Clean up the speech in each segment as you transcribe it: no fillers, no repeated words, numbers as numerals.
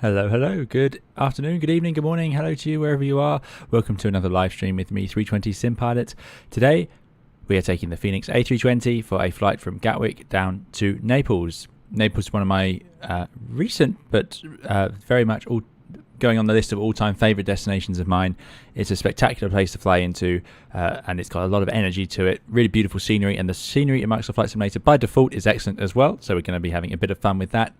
Hello, hello. Good afternoon, good evening, good morning. Hello to you wherever you are. Welcome to another live stream with me, 320 Sim Pilot. Today, we are taking the Fenix A320 for a flight from Gatwick down to Naples. Naples is one of my recent, but very much going on the list of all-time favourite destinations of mine. It's a spectacular place to fly into, and it's got a lot of energy to it. Really beautiful scenery, and the scenery in Microsoft Flight Simulator by default is excellent as well. So we're going to be having a bit of fun with that.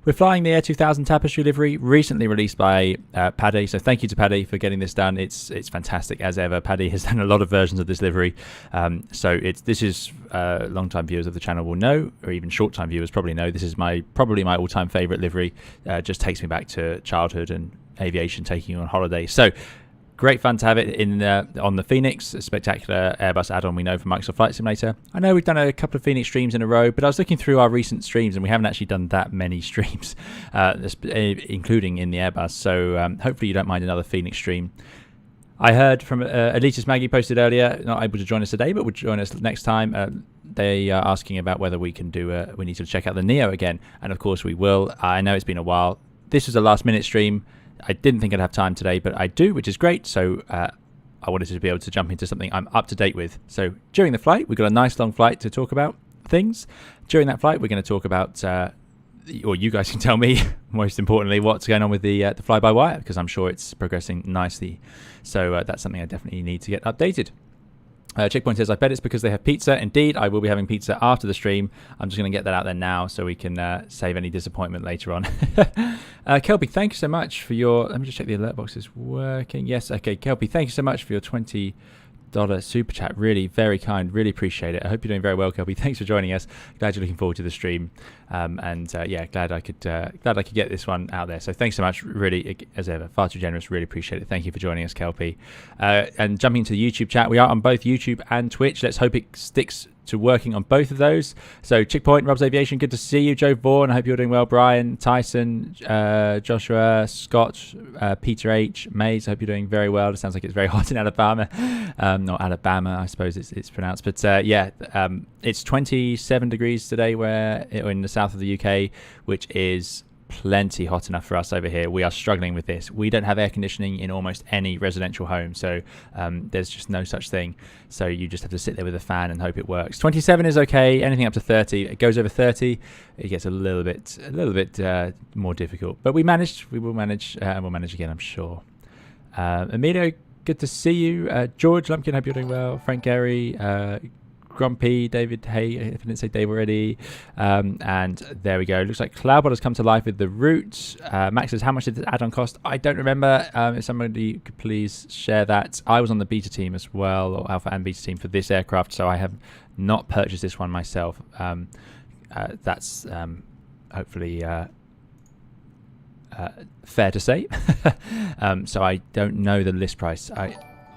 We're flying the Air 2000 Tapestry livery, recently released by Padday. So thank you to Padday for getting this done. It's fantastic as ever. Padday has done a lot of versions of this livery. This is long-time viewers of the channel will know, or even short-time viewers probably know. This is probably my all-time favourite livery. Just takes me back to childhood and aviation, taking you on holiday. So great fun to have it in on the Fenix, a spectacular Airbus add-on we know from Microsoft Flight Simulator. I know we've done a couple of Fenix streams in a row, but I was looking through our recent streams and we haven't actually done that many streams, including in the Airbus. So hopefully you don't mind another Fenix stream. I heard from Elitist Maggie posted earlier, not able to join us today, but would join us next time. They are asking about whether we can we need to check out the NEO again. And of course we will. I know it's been a while. This was a last minute stream. I didn't think I'd have time today, but I do, which is great. So I wanted to be able to jump into something I'm up to date with. So during the flight, we've got a nice long flight to talk about things. During that flight, we're going to talk about, or you guys can tell me, most importantly, what's going on with the fly-by-wire, because I'm sure it's progressing nicely. So that's something I definitely need to get updated. Checkpoint says, I bet it's because they have pizza. Indeed, I will be having pizza after the stream. I'm just going to get that out there now so we can save any disappointment later on. Kelpie, thank you so much for your... Let me just check the alert box is working. Yes, okay. Kelpie, thank you so much for your $20 super chat. Really, very kind. Really appreciate it. I hope you're doing very well, Kelpie. Thanks for joining us. Glad you're looking forward to the stream. Yeah, glad I could get this one out there. So thanks so much. Really, as ever, far too generous. Really appreciate it. Thank you for joining us, Kelpie. And jumping into the YouTube chat, we are on both YouTube and Twitch. Let's hope it sticks to working on both of those. So Chickpoint, Rob's Aviation, good to see you. Joe Vaughan, I hope you're doing well. Brian, Tyson, Joshua, Scott, Peter H, Mays, I hope you're doing very well. It sounds like it's very hot in Alabama. Not Alabama, I suppose it's pronounced. But it's 27 degrees today in the south of the UK, which is plenty hot enough for us over here. We are struggling with this. We don't have air conditioning in almost any residential home, so there's just no such thing. So you just have to sit there with a fan and hope it works. 27 is okay. Anything up to 30, it goes over 30, it gets a little bit more difficult. But we will manage, and we'll manage again, I'm sure. Emilio, good to see you. George Lumpkin, hope you're doing well. Frank Gary, Grumpy, David, hey, if I didn't say Dave already. And there we go. Looks like Cloudbot has come to life with the route. Max says, how much did the add-on cost? I don't remember. If somebody could please share that. I was on the beta team as well, or alpha and beta team for this aircraft, so I have not purchased this one myself. That's hopefully fair to say. So I don't know the list price.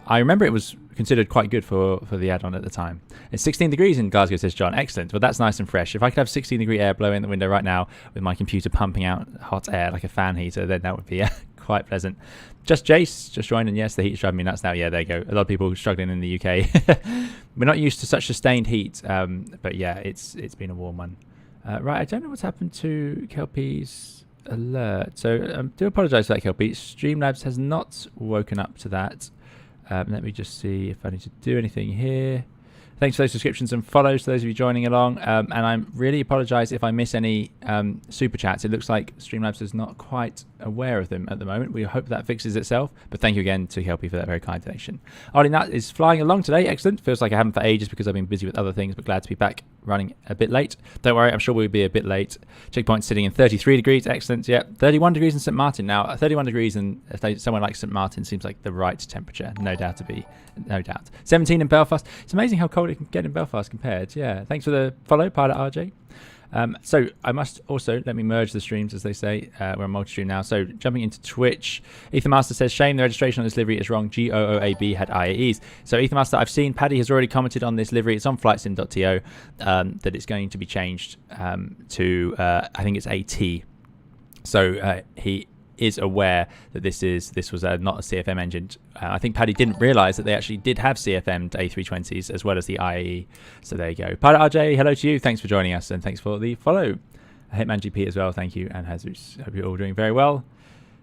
I remember it was considered quite good for the add-on at the time. It's 16 degrees in Glasgow, says John. Excellent. Well, that's nice and fresh. If I could have 16 degree air blowing in the window right now with my computer pumping out hot air like a fan heater, then that would be quite pleasant. Just Jace, just joined, and yes, the heat's driving me nuts now. Yeah, there you go. A lot of people struggling in the UK. We're not used to such sustained heat, but yeah, it's been a warm one. Right, I don't know what's happened to Kelpie's alert. So do apologise for that, Kelpie. Streamlabs has not woken up to that. Let me just see if I need to do anything here. Thanks for those subscriptions and follows to those of you joining along. And I really apologise if I miss any super chats. It looks like Streamlabs is not quite aware of them at the moment. We hope that fixes itself. But thank you again to Kelpie for that very kind donation. Ollie Nut is flying along today. Excellent. Feels like I haven't for ages because I've been busy with other things, but glad to be back running a bit late. Don't worry, I'm sure we'll be a bit late. Checkpoint sitting in 33 degrees. Excellent. Yeah, 31 degrees in St. Martin. Now, 31 degrees in somewhere like St. Martin seems like the right temperature. No doubt. 17 in Belfast. It's amazing how cold it can get in Belfast compared. Yeah, thanks for the follow, Pilot RJ. So I must also, let me merge the streams, as they say. We're on multi-stream now. So jumping into Twitch, Ethan Master says, shame the registration on this livery is wrong. GOOAB had IAEs. So Ethan Master, I've seen Paddy has already commented on this livery. It's on flightsim.to that it's going to be changed to, I think it's AT. So he is aware that this was not a CFM engine. I think Paddy didn't realise that they actually did have CFM A320s as well as the IAE. So there you go. Pilot RJ, hello to you. Thanks for joining us and thanks for the follow. Hitman GP as well, thank you. And Jesus, hope you're all doing very well.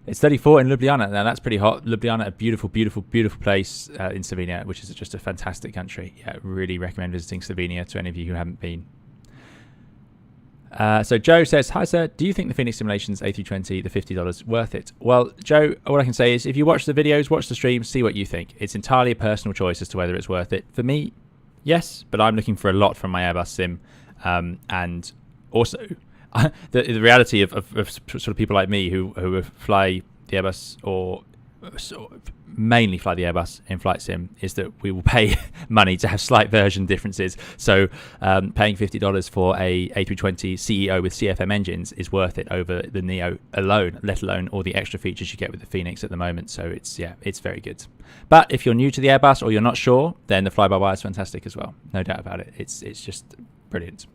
It's 34 in Ljubljana. Now that's pretty hot. Ljubljana, a beautiful, beautiful, beautiful place in Slovenia, which is just a fantastic country. Yeah, really recommend visiting Slovenia to any of you who haven't been. So Joe says, hi sir, do you think the Fenix Simulations A320, the $50, worth it? Well, Joe, all I can say is if you watch the videos, watch the streams, see what you think. It's entirely a personal choice as to whether it's worth it. For me, yes, but I'm looking for a lot from my Airbus sim. And also, the reality of sort of people like me who fly the Airbus or mainly fly the Airbus in flight sim is that we will pay money to have slight version differences. So paying $50 for a A320 CEO with CFM engines is worth it over the Neo alone, let alone all the extra features you get with the Fenix at the moment. So it's very good. But if you're new to the Airbus or you're not sure, then the fly-by-wire is fantastic as well. No doubt about it. It's just brilliant.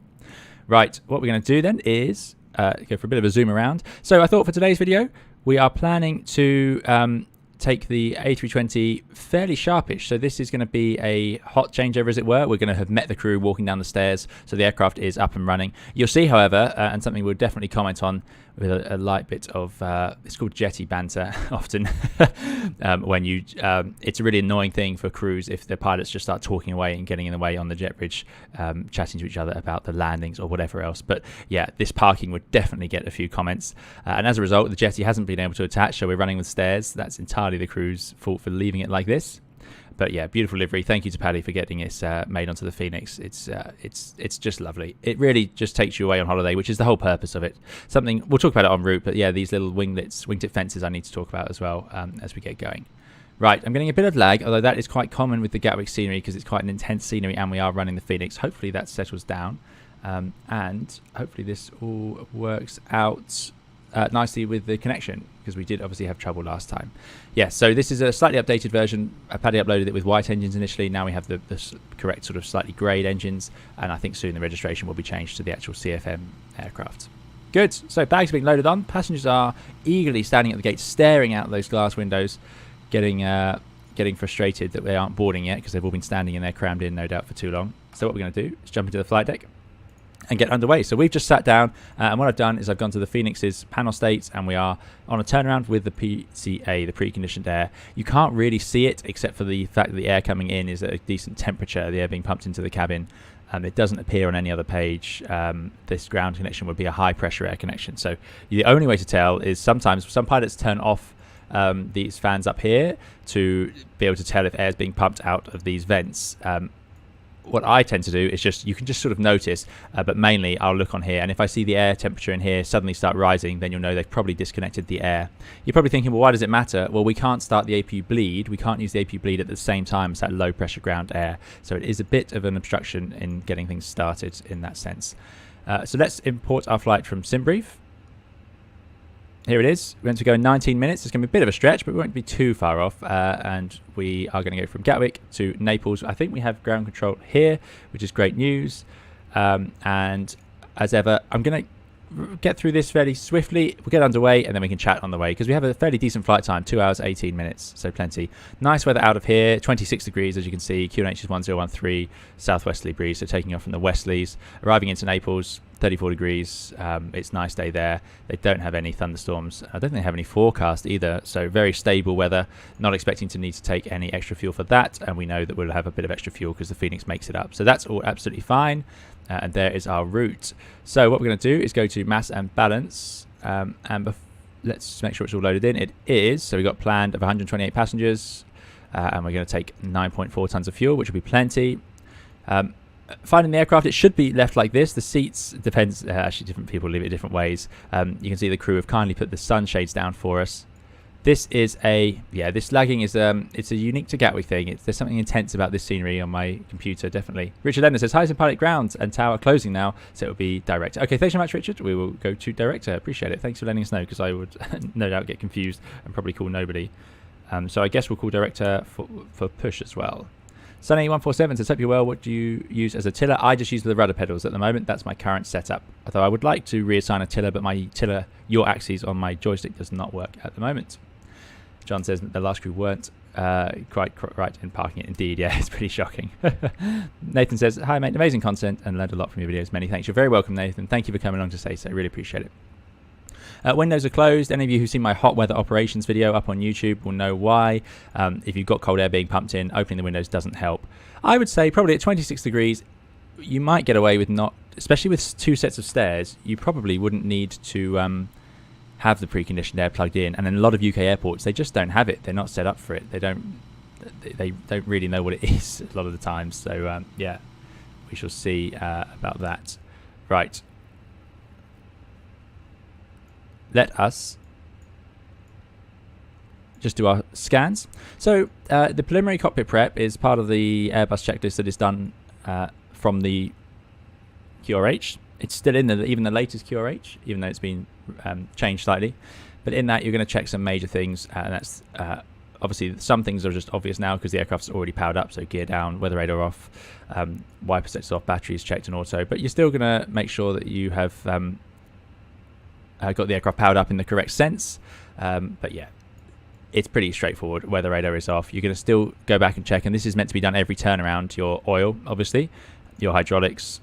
Right, what we're going to do then is go for a bit of a zoom around. So I thought for today's video, we are planning to take the A320 fairly sharpish. So this is going to be a hot changeover, as it were. We're going to have met the crew walking down the stairs, so the aircraft is up and running. You'll see, however, and something we'll definitely comment on with a light bit of, it's called jetty banter often, when you, it's a really annoying thing for crews if the pilots just start talking away and getting in the way on the jet bridge, chatting to each other about the landings or whatever else. But yeah, this parking would definitely get a few comments. And as a result, the jetty hasn't been able to attach, so we're running with stairs. That's entirely the crew's fault for leaving it like this. But yeah, beautiful livery. Thank you to Padday for getting this made onto the Fenix. It's just lovely. It really just takes you away on holiday, which is the whole purpose of it. Something we'll talk about it en route, but yeah, these little wingtip fences I need to talk about as well as we get going. Right, I'm getting a bit of lag, although that is quite common with the Gatwick scenery because it's quite an intense scenery and we are running the Fenix. Hopefully that settles down and hopefully this all works out nicely with the connection, because we did obviously have trouble last time. Yeah, so this is a slightly updated version. Padday uploaded it with white engines initially. Now we have the correct sort of slightly greyed engines, and I think soon the registration will be changed to the actual CFM aircraft. Good. So bags are being loaded on. Passengers are eagerly standing at the gate, staring out those glass windows, getting frustrated that they aren't boarding yet because they've all been standing in there crammed in, no doubt, for too long. So what we're going to do is jump into the flight deck and get underway. So we've just sat down and what I've done is I've gone to the Fenix's panel states and we are on a turnaround with the PCA, the pre-conditioned air. You can't really see it except for the fact that the air coming in is at a decent temperature, the air being pumped into the cabin. It doesn't appear on any other page. This ground connection would be a high pressure air connection. So the only way to tell is sometimes some pilots turn off these fans up here to be able to tell if air is being pumped out of these vents. What I tend to do is you can just sort of notice, but mainly I'll look on here, and if I see the air temperature in here suddenly start rising, then you'll know they've probably disconnected the air. You're probably thinking, well, why does it matter? Well, we can't start the APU bleed. We can't use the APU bleed at the same time as that low pressure ground air. So it is a bit of an obstruction in getting things started in that sense. So let's import our flight from SimBrief. Here it is. We're going to go in 19 minutes. It's going to be a bit of a stretch, but we won't be too far off. And we are going to go from Gatwick to Naples. I think we have ground control here, which is great news. And as ever, I'm going to get through this fairly swiftly. We'll get underway and then we can chat on the way because we have a fairly decent flight time, 2 hours, 18 minutes. So plenty. Nice weather out of here, 26 degrees as you can see. QNH is 1013, southwesterly breeze. So taking off from the westerlies, arriving into Naples, 34 degrees. It's a nice day there. They don't have any thunderstorms. I don't think they have any forecast either. So very stable weather. Not expecting to need to take any extra fuel for that. And we know that we'll have a bit of extra fuel because the Fenix makes it up. So that's all absolutely fine. And there is our route. So what we're going to do is go to mass and balance. Let's make sure it's all loaded in. It is. So we've got planned of 128 passengers. And we're going to take 9.4 tons of fuel, which will be plenty. Finding the aircraft, it should be left like this. The seats, depends, actually different people leave it different ways. You can see the crew have kindly put the sunshades down for us. This is this lagging is it's a unique to Gatwick thing. There's something intense about this scenery on my computer, definitely. Richard Lennon says, hi, pilot ground and tower closing now, so it will be director. Okay, thanks so much, Richard. We will go to director. Appreciate it. Thanks for letting us know, because I would no doubt get confused and probably call nobody. So I guess we'll call director for push as well. Sunny147 says, hope you're well. What do you use as a tiller? I just use the rudder pedals at the moment. That's my current setup. Although I would like to reassign a tiller, but my tiller, your axis on my joystick does not work at the moment. John says that the last crew weren't quite right in parking it. Indeed, yeah, it's pretty shocking. Nathan says, hi mate, amazing content and learned a lot from your videos. Many thanks. You're very welcome, Nathan. Thank you for coming along to say so. Really appreciate it. Windows are closed. Any of you who've seen my hot weather operations video up on YouTube will know why. If you've got cold air being pumped in, opening the windows doesn't help. I would say probably at 26 degrees, you might get away with not, especially with 2 sets of stairs, you probably wouldn't need to have the pre-conditioned air plugged in. And in a lot of UK airports, they just don't have it. They're not set up for it. They don't really know what it is a lot of the times. So yeah, we shall see about that. Right. Let us just do our scans. So the preliminary cockpit prep is part of the Airbus checklist that is done from the QRH. It's still in even the latest QRH, even though it's been changed slightly. But in that, you're going to check some major things, and that's obviously some things are just obvious now because the aircraft's already powered up. So gear down, weather radar off, wiper sets off, batteries checked in auto. But you're still going to make sure that you have got the aircraft powered up in the correct sense. But yeah, it's pretty straightforward. Weather radar is off. You're going to still go back and check, and this is meant to be done every turnaround. Your oil, obviously, your hydraulics,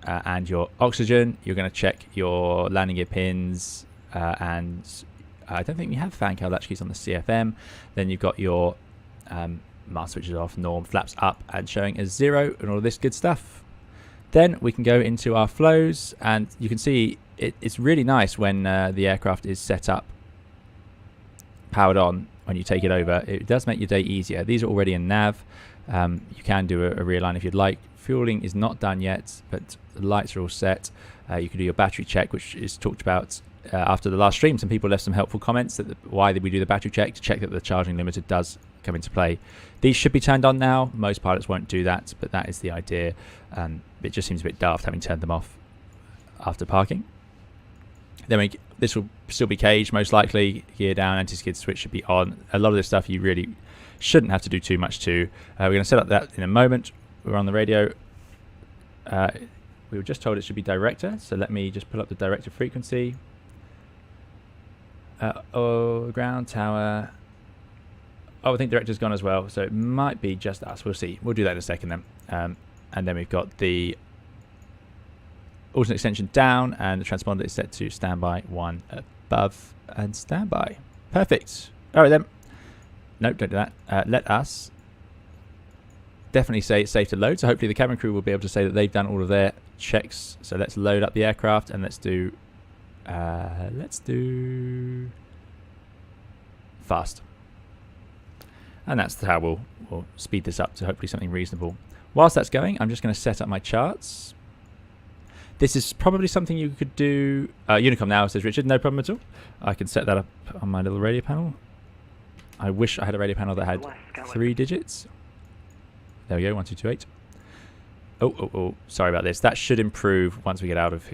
and your oxygen. You're going to check your landing gear pins, and I don't think we have fan cowl latch keys on the CFM. Then you've got your mast switches off, norm, flaps up and showing as 0, and all of this good stuff. Then we can go into our flows, and you can see it's really nice when the aircraft is set up, powered on. When you take it over, it does make your day easier. These are already in nav. You can do a realign if you'd like. Fueling is not done yet, but the lights are all set. You can do your battery check, which is talked about after the last stream. Some people left some helpful comments that why did we do the battery check, to check that the charging limiter does come into play. These should be turned on now. Most pilots won't do that, but that is the idea. It just seems a bit daft having turned them off after parking. Then this will still be caged, most likely. Gear down, anti-skid switch should be on. A lot of this stuff you really shouldn't have to do too much to. We're going to set up that in a moment. We're on the radio. We were just told it should be director, so let me just pull up the director frequency. Ground tower. Oh, I think director's gone as well, so it might be just us. We'll see. We'll do that in a second then. And then we've got the alternate extension down, and the transponder is set to standby 1 above and standby. Perfect. All right then. Nope, don't do that. Let us definitely say it's safe to load. So hopefully the cabin crew will be able to say that they've done all of their checks. So let's load up the aircraft, and let's do fast. And that's how we'll speed this up to hopefully something reasonable. Whilst that's going, I'm just going to set up my charts. This is probably something you could do. Unicom now, says Richard. No problem at all. I can set that up on my little radio panel. I wish I had a radio panel that had 3 digits. There we go, 1228. Oh, sorry about this. That should improve once we get out of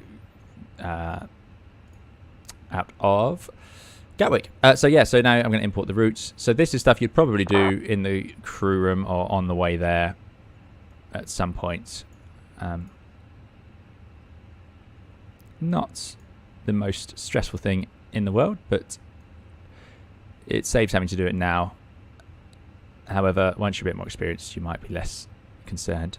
Gatwick. So now I'm going to import the routes. So this is stuff you'd probably do in the crew room or on the way there at some point. Not the most stressful thing in the world, but it saves having to do it now. However, once you're a bit more experienced, you might be less concerned.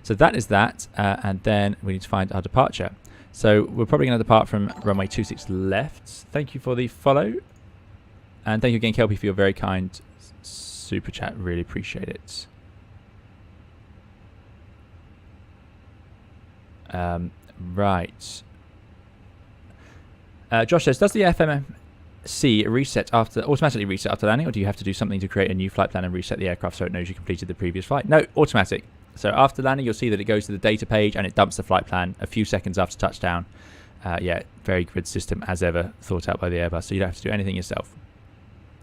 So that is that, and then we need to find our departure. So we're probably going to depart from runway 26 left. Thank you for the follow, and thank you again, Kelpie, for your very kind super chat. Really appreciate it. Right. Josh says, does the FMC automatically reset after landing, or do you have to do something to create a new flight plan and reset the aircraft so it knows you completed the previous flight? No, automatic. So after landing, you'll see that it goes to the data page and it dumps the flight plan a few seconds after touchdown. Yeah, very good system as ever, thought out by the Airbus, so you don't have to do anything yourself.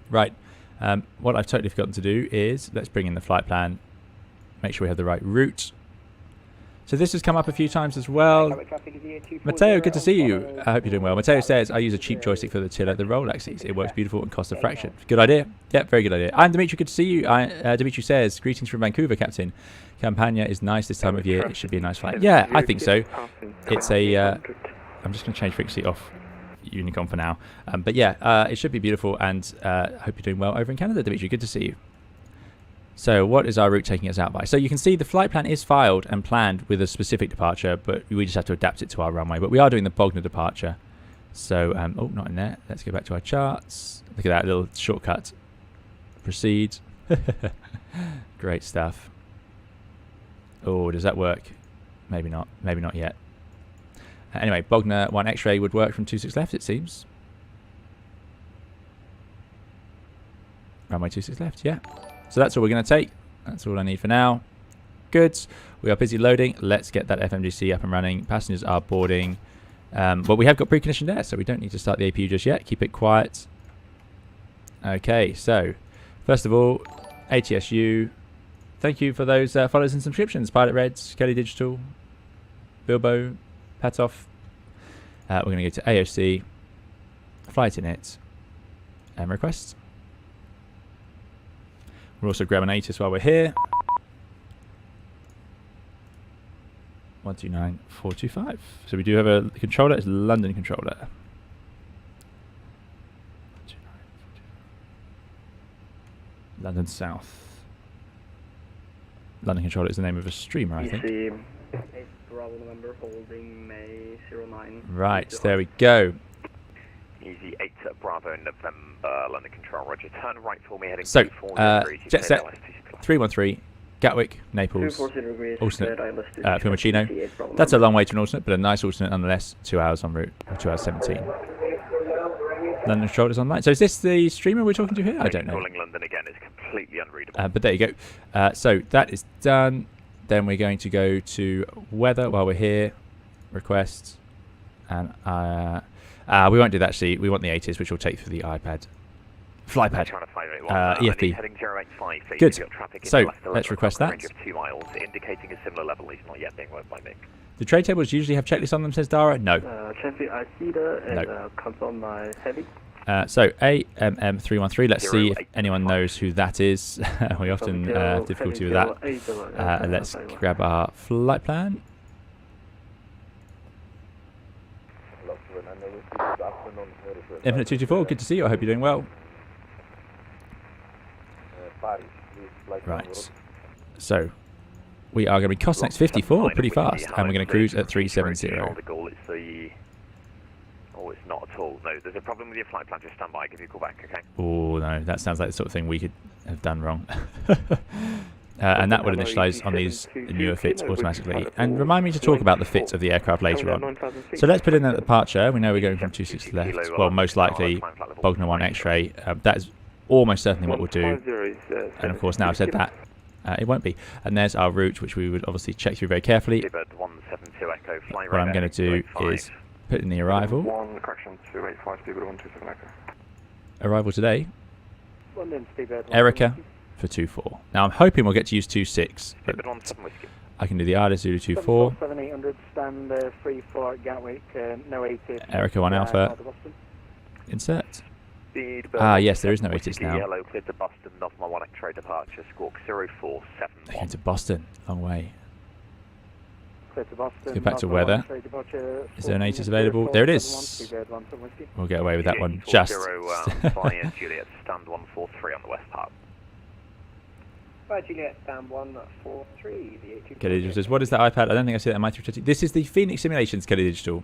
Right. What I've totally forgotten to do is let's bring in the flight plan, make sure we have the right route. So this has come up a few times as well. Matteo, good to see you. I hope you're doing well. Matteo says, I use a cheap joystick for the tiller, the roll axis. It works beautiful and costs a fraction. Good idea. Yep, very good idea. I'm Dimitri, good to see you. Dimitri says, greetings from Vancouver, Captain. Campania is nice this time of year. It should be a nice flight. Yeah, I think so. It's a... I'm just going to change frequency off Unicom for now. But yeah, it should be beautiful, and I hope you're doing well over in Canada, Dimitri. Good to see you. So what is our route taking us out by? So you can see the flight plan is filed and planned with a specific departure, but we just have to adapt it to our runway. But we are doing the Bognor departure. So, oh, not in there. Let's go back to our charts. Look at that little shortcut. Proceed. Great stuff. Oh, does that work? Maybe not. Maybe not yet. Anyway, Bogner 1 X-ray would work from 26 left, it seems. Runway 26 left, yeah. So that's all we're going to take. That's all I need for now. Good. We are busy loading. Let's get that FMGC up and running. Passengers are boarding. But we have got preconditioned air, so we don't need to start the APU just yet. Keep it quiet. Okay, so first of all, ATSU. Thank you for those follows and subscriptions. Pilot Reds, Kelly Digital, Bilbo, Patoff. We're going to go to AOC, Flight Init, and requests. We'll also grab an ATIS while we're here. 129425. So we do have a controller. It's London controller. London South. London controller is the name of a streamer, I think. November holding May 09. Right, there we go. Easy 8 Bravo November, London Control, roger. Turn right for me, heading So, 24 degrees. jet set 313, Gatwick, Naples, 240 degrees, alternate, Fiumicino. That's a long way to an alternate, but a nice alternate nonetheless. 2 hours en route, 2 hours 17. London controllers online. So is this the streamer we're talking to here? I don't know. Calling London again is completely unreadable. But there you go. So that is done. Then we're going to go to weather while we're here. Requests. And we won't do that actually. We want the ATIS, which we'll take through the iPad. Flypad. EFB. Good. So let's request that. 2 miles, indicating a similar level. He's not yet being worked by me. Do trade tables usually have checklists on them, says Dara? No. Traffic, I see that, and confirm my heavy. So AMM313, let's see if anyone knows who that is. We often have difficulty with that. Let's grab our flight plan. Infinite 224, good to see you. I hope you're doing well. Right. So we are going to be Cosnex 54 pretty fast, and we're going to cruise at 370. Oh, it's not at all. No, there's a problem with your flight plan. Just stand by. I'll give you a call back, okay? Oh, no. That sounds like the sort of thing we could have done wrong. And that would initialize on these newer fits automatically. And remind me to talk about the fit of the aircraft later on. So let's put in that departure. We know we're going from 26 left. Well, most likely Bogner 1 X-ray. That is almost certainly what we'll do. And of course, now I've said that, it won't be. And there's our route, which we would obviously check through very carefully. What I'm going to do is put in the arrival. Arrival today. Erica for 24. Now I'm hoping we'll get to use 26. I can do the IDA Zulu 24. 7800 stand free for Gatwick, no ATIS. Erica 1 Alpha. Insert. Yes, there is no ATIS now. Yellow cleared to Boston, November 1 X-ray departure, squawk 0471. Going to Boston, long way. To Boston, let's go back to weather. Is there an ATIS available? There it is. We'll get away with that one. Just. Juliet, stand 143 on the west part. By Juliet, stand 143. Kelly Digital says, what is that iPad? I don't think I see that in my 320. This is the Fenix Simulations, Kelly Digital.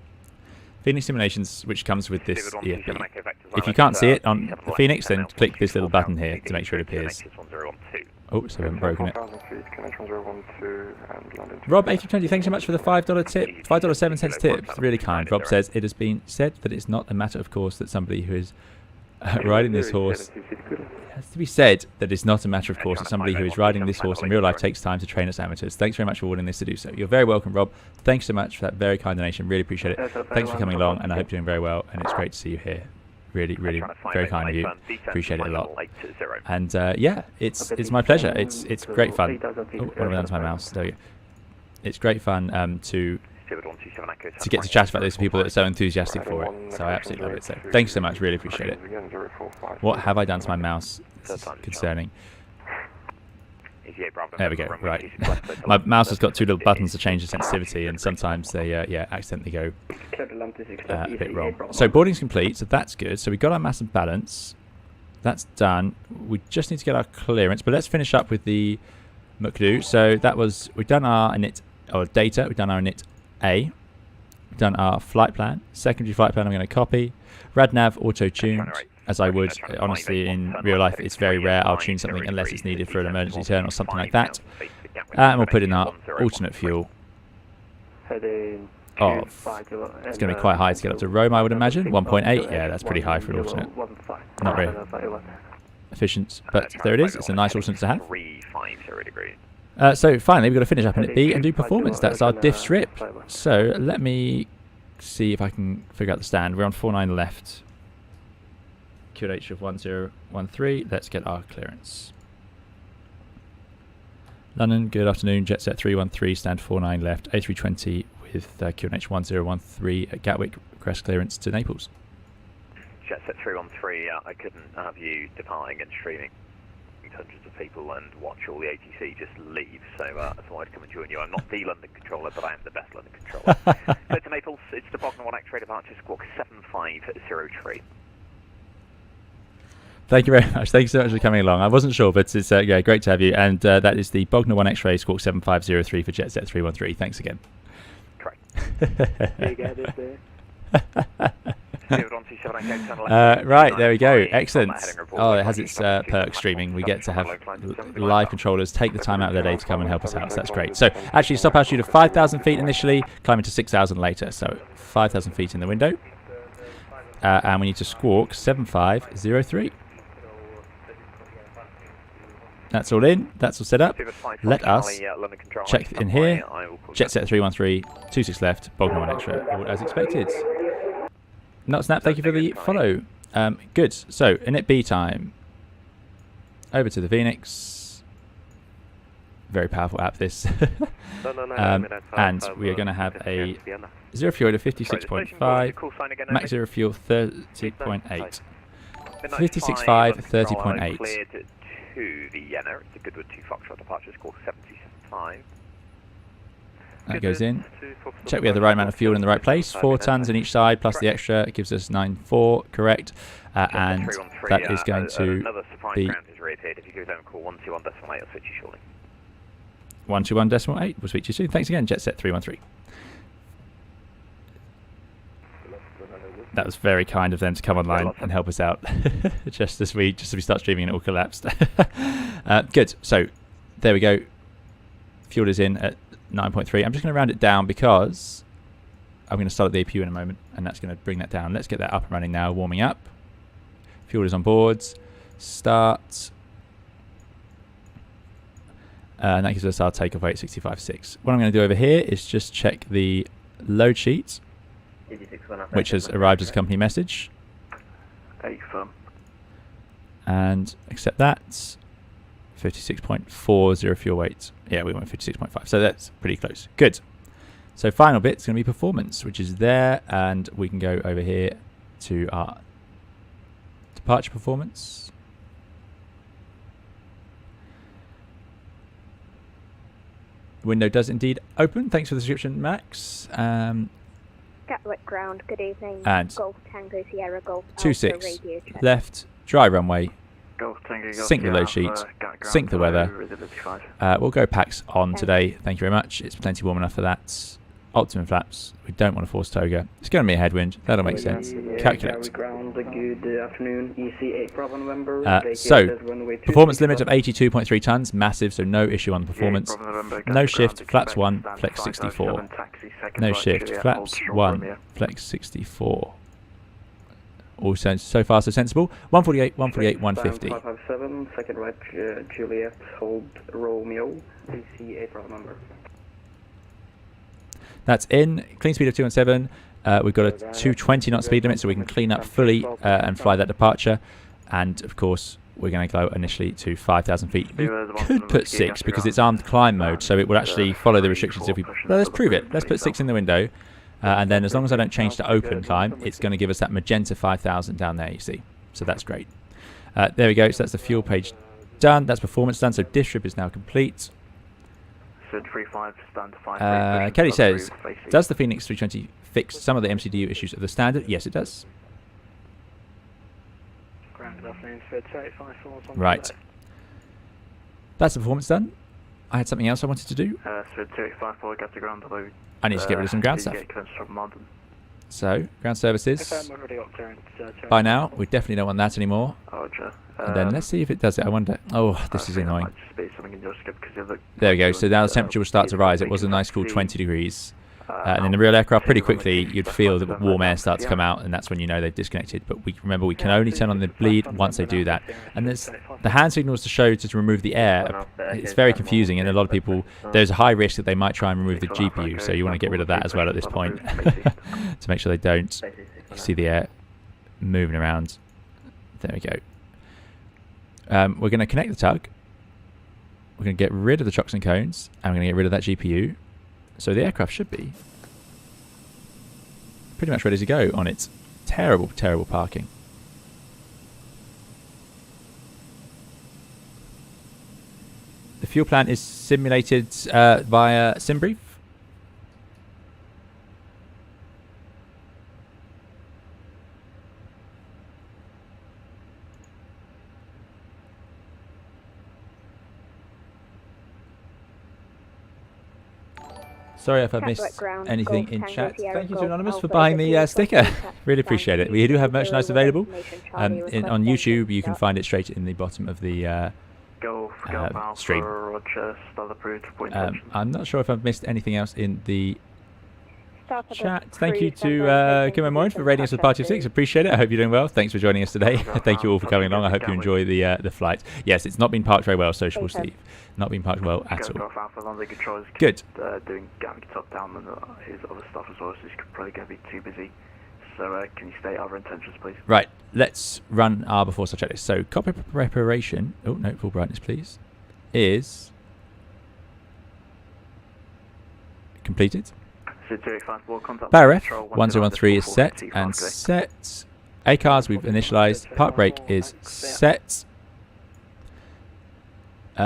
Phoenix Simulations, which comes with this EFB. If you can't see it on the Phoenix, then click this little button here to make sure it appears. Oh, so we haven't broken it. Rob A320, thanks so much for the $5 tip, $5.07 tip. It's really kind. Rob says, it has been said that it's not a matter of course that somebody who is riding this horse... It has to be said that it's not a matter of course that somebody who is riding this horse in real life takes time to train as amateurs. Thanks very much for wanting this to do so. You're very welcome, Rob. Thanks so much for that very kind donation. Really appreciate it. Thanks for coming along, and I hope you're doing very well, and it's great to see you here. Really, really, very kind of you. Appreciate it a lot. And yeah, it's my pleasure. It's great fun. Oh, what have I done to my mouse? There we go. It's great fun to get to chat about this with people that are so enthusiastic for it. So I absolutely love it. So thanks so much. Really appreciate it. What have I done to my mouse? This is concerning. There we go. Right. My mouse has got 2 little buttons to change the sensitivity, and sometimes they accidentally go a bit wrong. So boarding's complete, so that's good. So we got our mass and balance. That's done. We just need to get our clearance, but let's finish up with the McDo. So that was, we've done our init, or data, we've done our init A. done our flight plan. Secondary flight plan I'm going to copy. Radnav auto-tuned, as I would. Honestly, in real life, it's very rare I'll tune something unless it's needed for an emergency turn or something like that. And we'll put in our alternate fuel. Oh, it's going to be quite high to get up to Rome, I would imagine. 1.8, yeah, that's pretty high for an alternate. Not very efficient, but there it is. It's a nice alternate to have. So finally, we've got to finish up in it B and do performance. That's our diff strip. So let me see if I can figure out the stand. We're on 49 left. QNH of 1013. Let's get our clearance. London, good afternoon. Jetset 313, stand 49 left. A320 with QNH 1013 at Gatwick. Request clearance to Naples. Jetset 313, I couldn't have you departing and streaming hundreds of people and watch all the ATC just leave, so I thought I'd come and join you. I'm not the London controller, but I am the best London controller. So to Naples, it's the Bognor 1 X-ray departure, squawk 7503. Thank you very much. Thank you so much for coming along. I wasn't sure, but it's yeah, great to have you. And that is the Bognor 1 X-ray, squawk 7503 for Jetset 313. Thanks again. Correct. Right, there we go. Excellent. Oh, it has its perks streaming. We get to have live controllers take the time out of their day to come and help us out, so that's great. So actually stop altitude of 5,000 feet initially, climbing to 6,000 later. So 5,000 feet in the window. And we need to squawk 7503. That's all in. That's all set up. Let us check in here. Jetset 313, 26 left, Bognor 1 Extra, all as expected. Nutsnap, thank you for the follow. Good. So, init B time. Over to the Fenix. Very powerful app, this. And we are going to have a zero fuel to 56.5. Max zero fuel 30.8. 56.5, 30.8. Cleared to Vienna. It's a Goodwood 2 Foxtrot departure. It's called 75. That goes in. Check we have the right amount of fuel in the right place. 4 tons in each side plus the extra. It gives us 9.4, correct. And that is going to be 121.8. We'll speak to you soon. Thanks again, Jetset 313. That was very kind of them to come online and help us out just as we start streaming and it all collapsed. Good. So there we go. Fuel is in at 9.3. I'm just going to round it down because I'm going to start at the APU in a moment and that's going to bring that down. Let's get that up and running now, warming up. Fuel is on boards. Start. And that gives us our takeoff weight 65.6. What I'm going to do over here is just check the load sheet, which has arrived as a company message. And accept that. 56.40 fuel weight. Yeah, we went 56.5. So that's pretty close. Good. So final bit's going to be performance, which is there. And we can go over here to our departure performance. Window does indeed open. Thanks for the description, Max. Gatwick ground, good evening. And Golf Tango Sierra Golf 26 left, dry runway. Sync the load sheet, sync the weather. We'll go packs on today. Thank you very much. It's plenty warm enough for that. Optimum flaps. We don't want to force toga. It's going to be a headwind. That'll make sense. Calculate. So, performance limit of 82.3 tons. Massive, so no issue on the performance. No shift, flaps 1, flex 64. No shift, flaps 1, flex 64. All so far so sensible. 148, 148, 150. 557, second right, Juliet, hold Romeo, AC8 Bravo number. That's in. Clean speed of 217. We've got a 220 knot speed limit, so we can clean up fully and fly that departure. And of course, we're going to go initially to 5,000 feet. You could put 6 because it's armed climb mode, so it will actually follow the restrictions. If we, well, let's prove it. Let's put 6 in the window. And then as long as I don't change to open climb, it's going to give us that magenta 5,000 down there, you see. So that's great. There we go. So that's the fuel page done. That's performance done. So diff strip is now complete. Kelly says, does the Fenix 320 fix some of the MCDU issues of the standard? Yes, it does. Right. That's the performance done. I had something else I wanted to do. So 2854, got to ground below. I need to get rid of some ground stuff. From London. So, ground services. Already got clearance. By now, we definitely don't want that anymore. Roger. And then let's see if it does it. I wonder. Oh, this is annoying. Something in your script because There we go. So now the temperature will start to rise. It was a nice cool 20 degrees. And in the real aircraft, pretty quickly, you'd feel the warm air start to come out, and that's when you know they've disconnected. But remember, we can only turn on the bleed once they do that. And there's the hand signals to show to remove the air. It's very confusing, and a lot of people, there's a high risk that they might try and remove the GPU, so you want to get rid of that as well at this point to make sure they don't. You see the air moving around. There we go. We're going to connect the tug. We're going to get rid of the chocks and cones, and we're going to get rid of that GPU. So the aircraft should be pretty much ready to go on its terrible, terrible parking. The fuel plant is simulated via SimBrief. Sorry if I've missed anything in chat. Thank you to Anonymous for buying the sticker. Really appreciate it. We do have merchandise available. On YouTube, you can find it straight in the bottom of the stream. I'm not sure if I've missed anything else in the chat. Thank you to Kim and Maureen for rating us with Party of 6. Appreciate it. I hope you're doing well. Thanks for joining us today. Thank you all for coming along. I hope you enjoy the flight. Yes, it's not been parked very well, Social Steve. Not been parked well at all. Good. Doing Gatwick top down and his other stuff as well, so he's probably going to be too busy. So can you state other intentions, please? Right. Let's run our before start checklist. So cockpit preparation. Oh no, full brightness, please. Is completed. Barref 1013 is set and set. ACARS we've initialized. Park brake is set.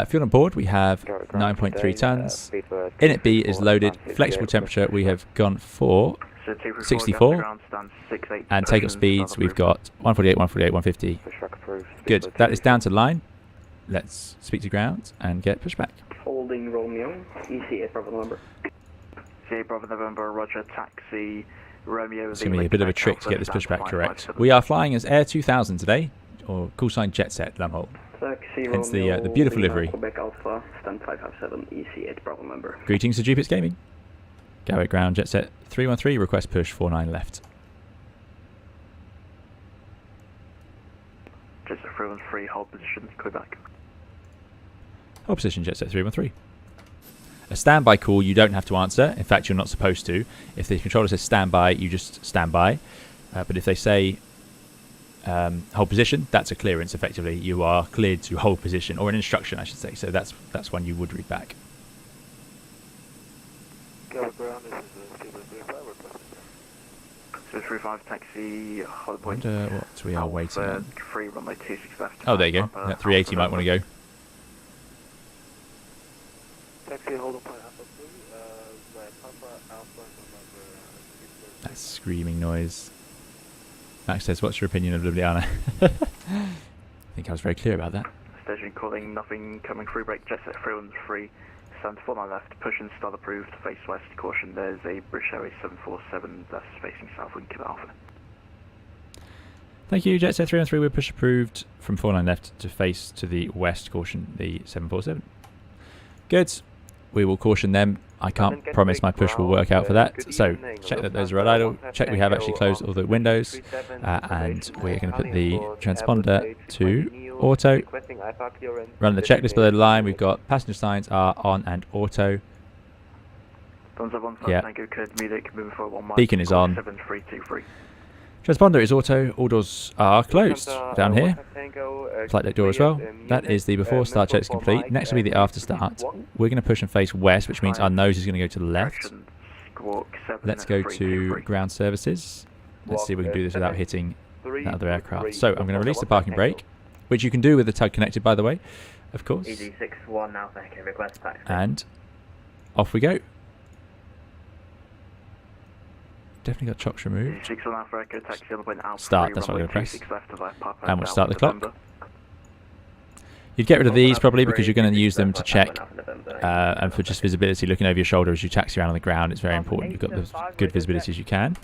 Fuel on board we have 9.3 tons. Init B is loaded. Flexible temperature we have gone for 64. And takeoff speeds we've got 148, 148, 150. Good. That is down to line. Let's speak to ground and get pushback. Holding Romeo, EC8 Bravo November. EC8 Bravo November, Roger, taxi, Romeo. It's going to be a bit of a trick to get this pushback correct. We are flying as Air 2000 today, or call sign Jet Set, Lumhull. Hence the beautiful livery. Quebec Alpha, stand 557, EC8 Bravo November. Greetings to Jupit's Gaming. Gatwick ground, Jet Set 313, request push 49 left. Jet Set 313, hold position, Quebec. Hold position, Jet Set 313. A standby call you don't have to answer. In fact, you're not supposed to. If the controller says standby, you just stand by. But if they say hold position, that's a clearance effectively. You are cleared to hold position, or an instruction I should say. So that's one you would read back. So 35 taxi, hold I wonder what we are waiting on. 3 runway 26 left. Oh, there you go. That 380 might want to go. Taxi, hold on, That screaming noise. Max says, what's your opinion of Ljubljana? I think I was very clear about that. Station calling, nothing coming through, brake, Jet Set 313, stand 4 9 left, push and start approved, face west, caution, there's a British Airways 747 that's facing south, we can keep it alpha. Thank you, Jet Set 313, we're push approved from 49 left to face to the west, caution the 747. Good. We will caution them. I can't promise my push will work out for that. So check that those are at idle. Check we have actually closed all the windows. And we're going to put the transponder to auto. Run the checklist below the line. We've got passenger signs are on and auto. Yeah. Beacon is on. Transponder is auto. All doors are closed down here. Flight deck door as well. That is the before start check is complete. Next will be the after start. We're going to push and face west, which means our nose is going to go to the left. Let's go to ground services. Let's see if we can do this without hitting that other aircraft. So I'm going to release the parking brake, which you can do with the tug connected, by the way, of course. And off we go. Definitely got chocks removed. Start, that's what I'm going to press. And we'll start the clock. You'd get rid of these probably because you're going to use them to check and for just visibility, looking over your shoulder as you taxi around on the ground. It's very important you've got the good visibility as you can.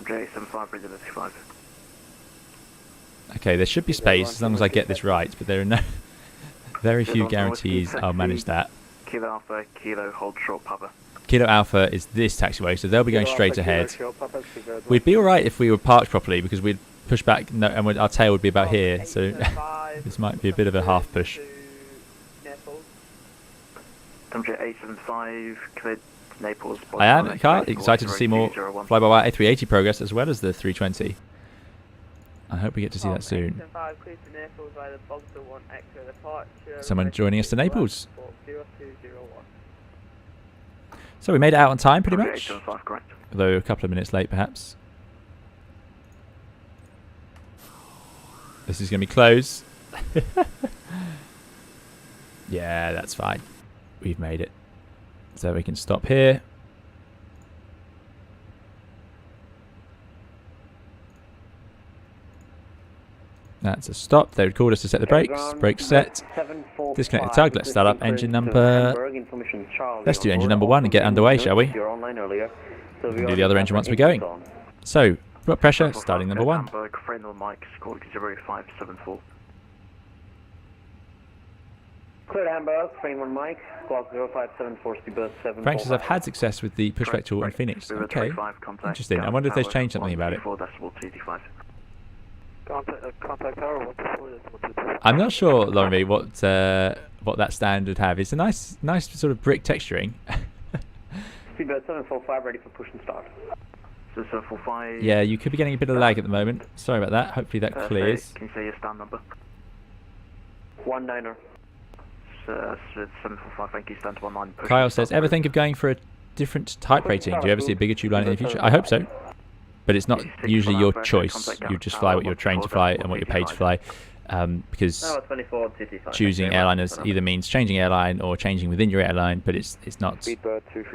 J75, visibility 5. Okay, there should be space as long as I get this right, but there are no very few guarantees I'll manage that. Kilo Alpha, Kilo, hold short, Papa. Kilo Alpha is this taxiway, so they'll be going straight ahead. We'd be alright if we were parked properly because we'd push back and our tail would be about here, so this might be a bit of a half push. A75, cleared Naples. I am excited to see more fly-by-wire A380 progress as well as the 320. I hope we get to see that soon. Someone joining us to Naples. So we made it out on time pretty much, although a couple of minutes late perhaps. This is going to be close. Yeah, that's fine. We've made it. So we can stop here. That's a stop. They would call us to set the brakes. Brakes set. Disconnect the tug. Let's start up engine number... Let's do engine number 1 and get underway, shall we? We can do the other engine once we're going. So, block pressure, starting number 1. Clear Hamburg, frame 1 Mike, squawk 0574, speedbird 7. Frank says I've had success with the pushback tool in Phoenix. Okay, interesting. I wonder if they've changed something about it. I'm not sure, Laurie, what that stand would have. It's a nice sort of brick texturing. Speedbird 745, ready for push and start. So 745. Yeah, you could be getting a bit of lag at the moment. Sorry about that. Hopefully that clears. Can you say your stand number? 19er. 745, thank you, stand 19. Kyle says, ever think of going for a different type rating? Do you ever see a bigger tube line in the future? I hope so. But it's not usually your choice. You just fly what you're trained to fly and what you're paid to fly. Because choosing airliners either means changing airline or changing within your airline, but it's not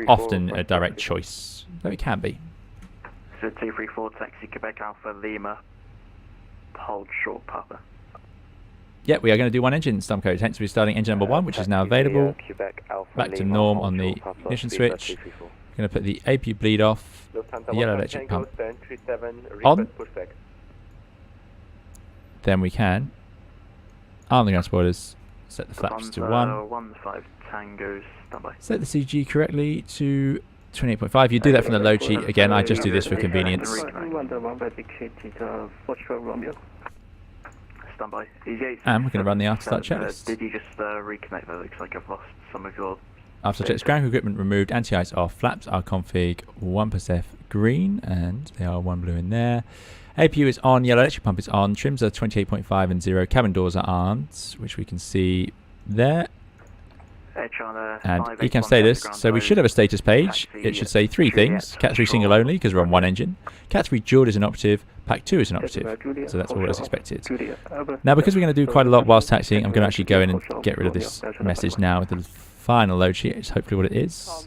often a direct choice, though it can be. So 234, taxi Quebec Alpha Lima, hold short Papa. Yeah, we are going to do one engine stump code, hence we're starting engine number 1, which is now available. Back to norm on the ignition switch. We're going to put the APU bleed off, the yellow electric pump on. Then we can arm the ground spoilers, set the flaps to 1. 15 Tango, standby. Set the CG correctly to 28.5. You do that from the load sheet. Again, I just do this for convenience. Standby. And we're going to run the afterstart checklist. Did you just reconnect that? Looks like I've lost some of your... After checks, ground equipment removed, anti-ice off, flaps are config 1% green, and they are 1 blue in there. APU is on, yellow electric pump is on, trims are 28.5 and 0, cabin doors are armed, which we can see there. And ECAM status, so we should have a status page. It should say 3 things. Cat 3 single only, because we're on 1 engine. Cat 3 dual is an operative. Pack 2 is an operative. So that's all as expected. Now, because we're going to do quite a lot whilst taxiing, I'm going to actually go in and get rid of this message now with the final load sheet. It's hopefully what it is.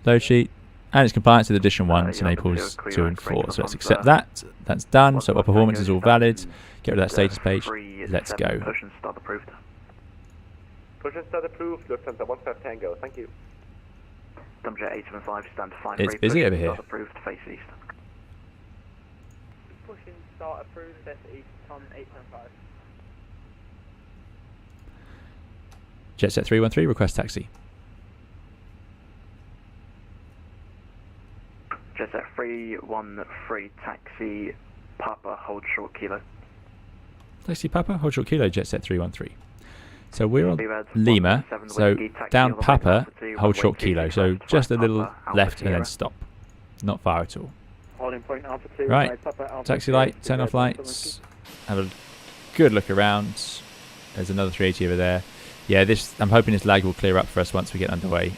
Load sheet. And it's compliance with edition 1 to Naples 2 and 4. So let's accept that. That's done. So our performance is all valid. Get rid of that status page. Let's go. Push and start approved. Push and start approved. Lufthansa 15 Tango. Thank you. Dumjet 875, stand 5. It's busy over here. Approved, face east. Push and start approved, face east on 875. Jetset 313, request taxi. Jetset 313, taxi Papa, hold short kilo. Taxi Papa, hold short kilo, Jetset 313. So we're on Lima, so down Papa, hold short kilo, so just a little left and then stop. Not far at all. Right, taxi light, turn off lights, have a good look around. There's another 380 over there. Yeah, I'm hoping this lag will clear up for us once we get underway.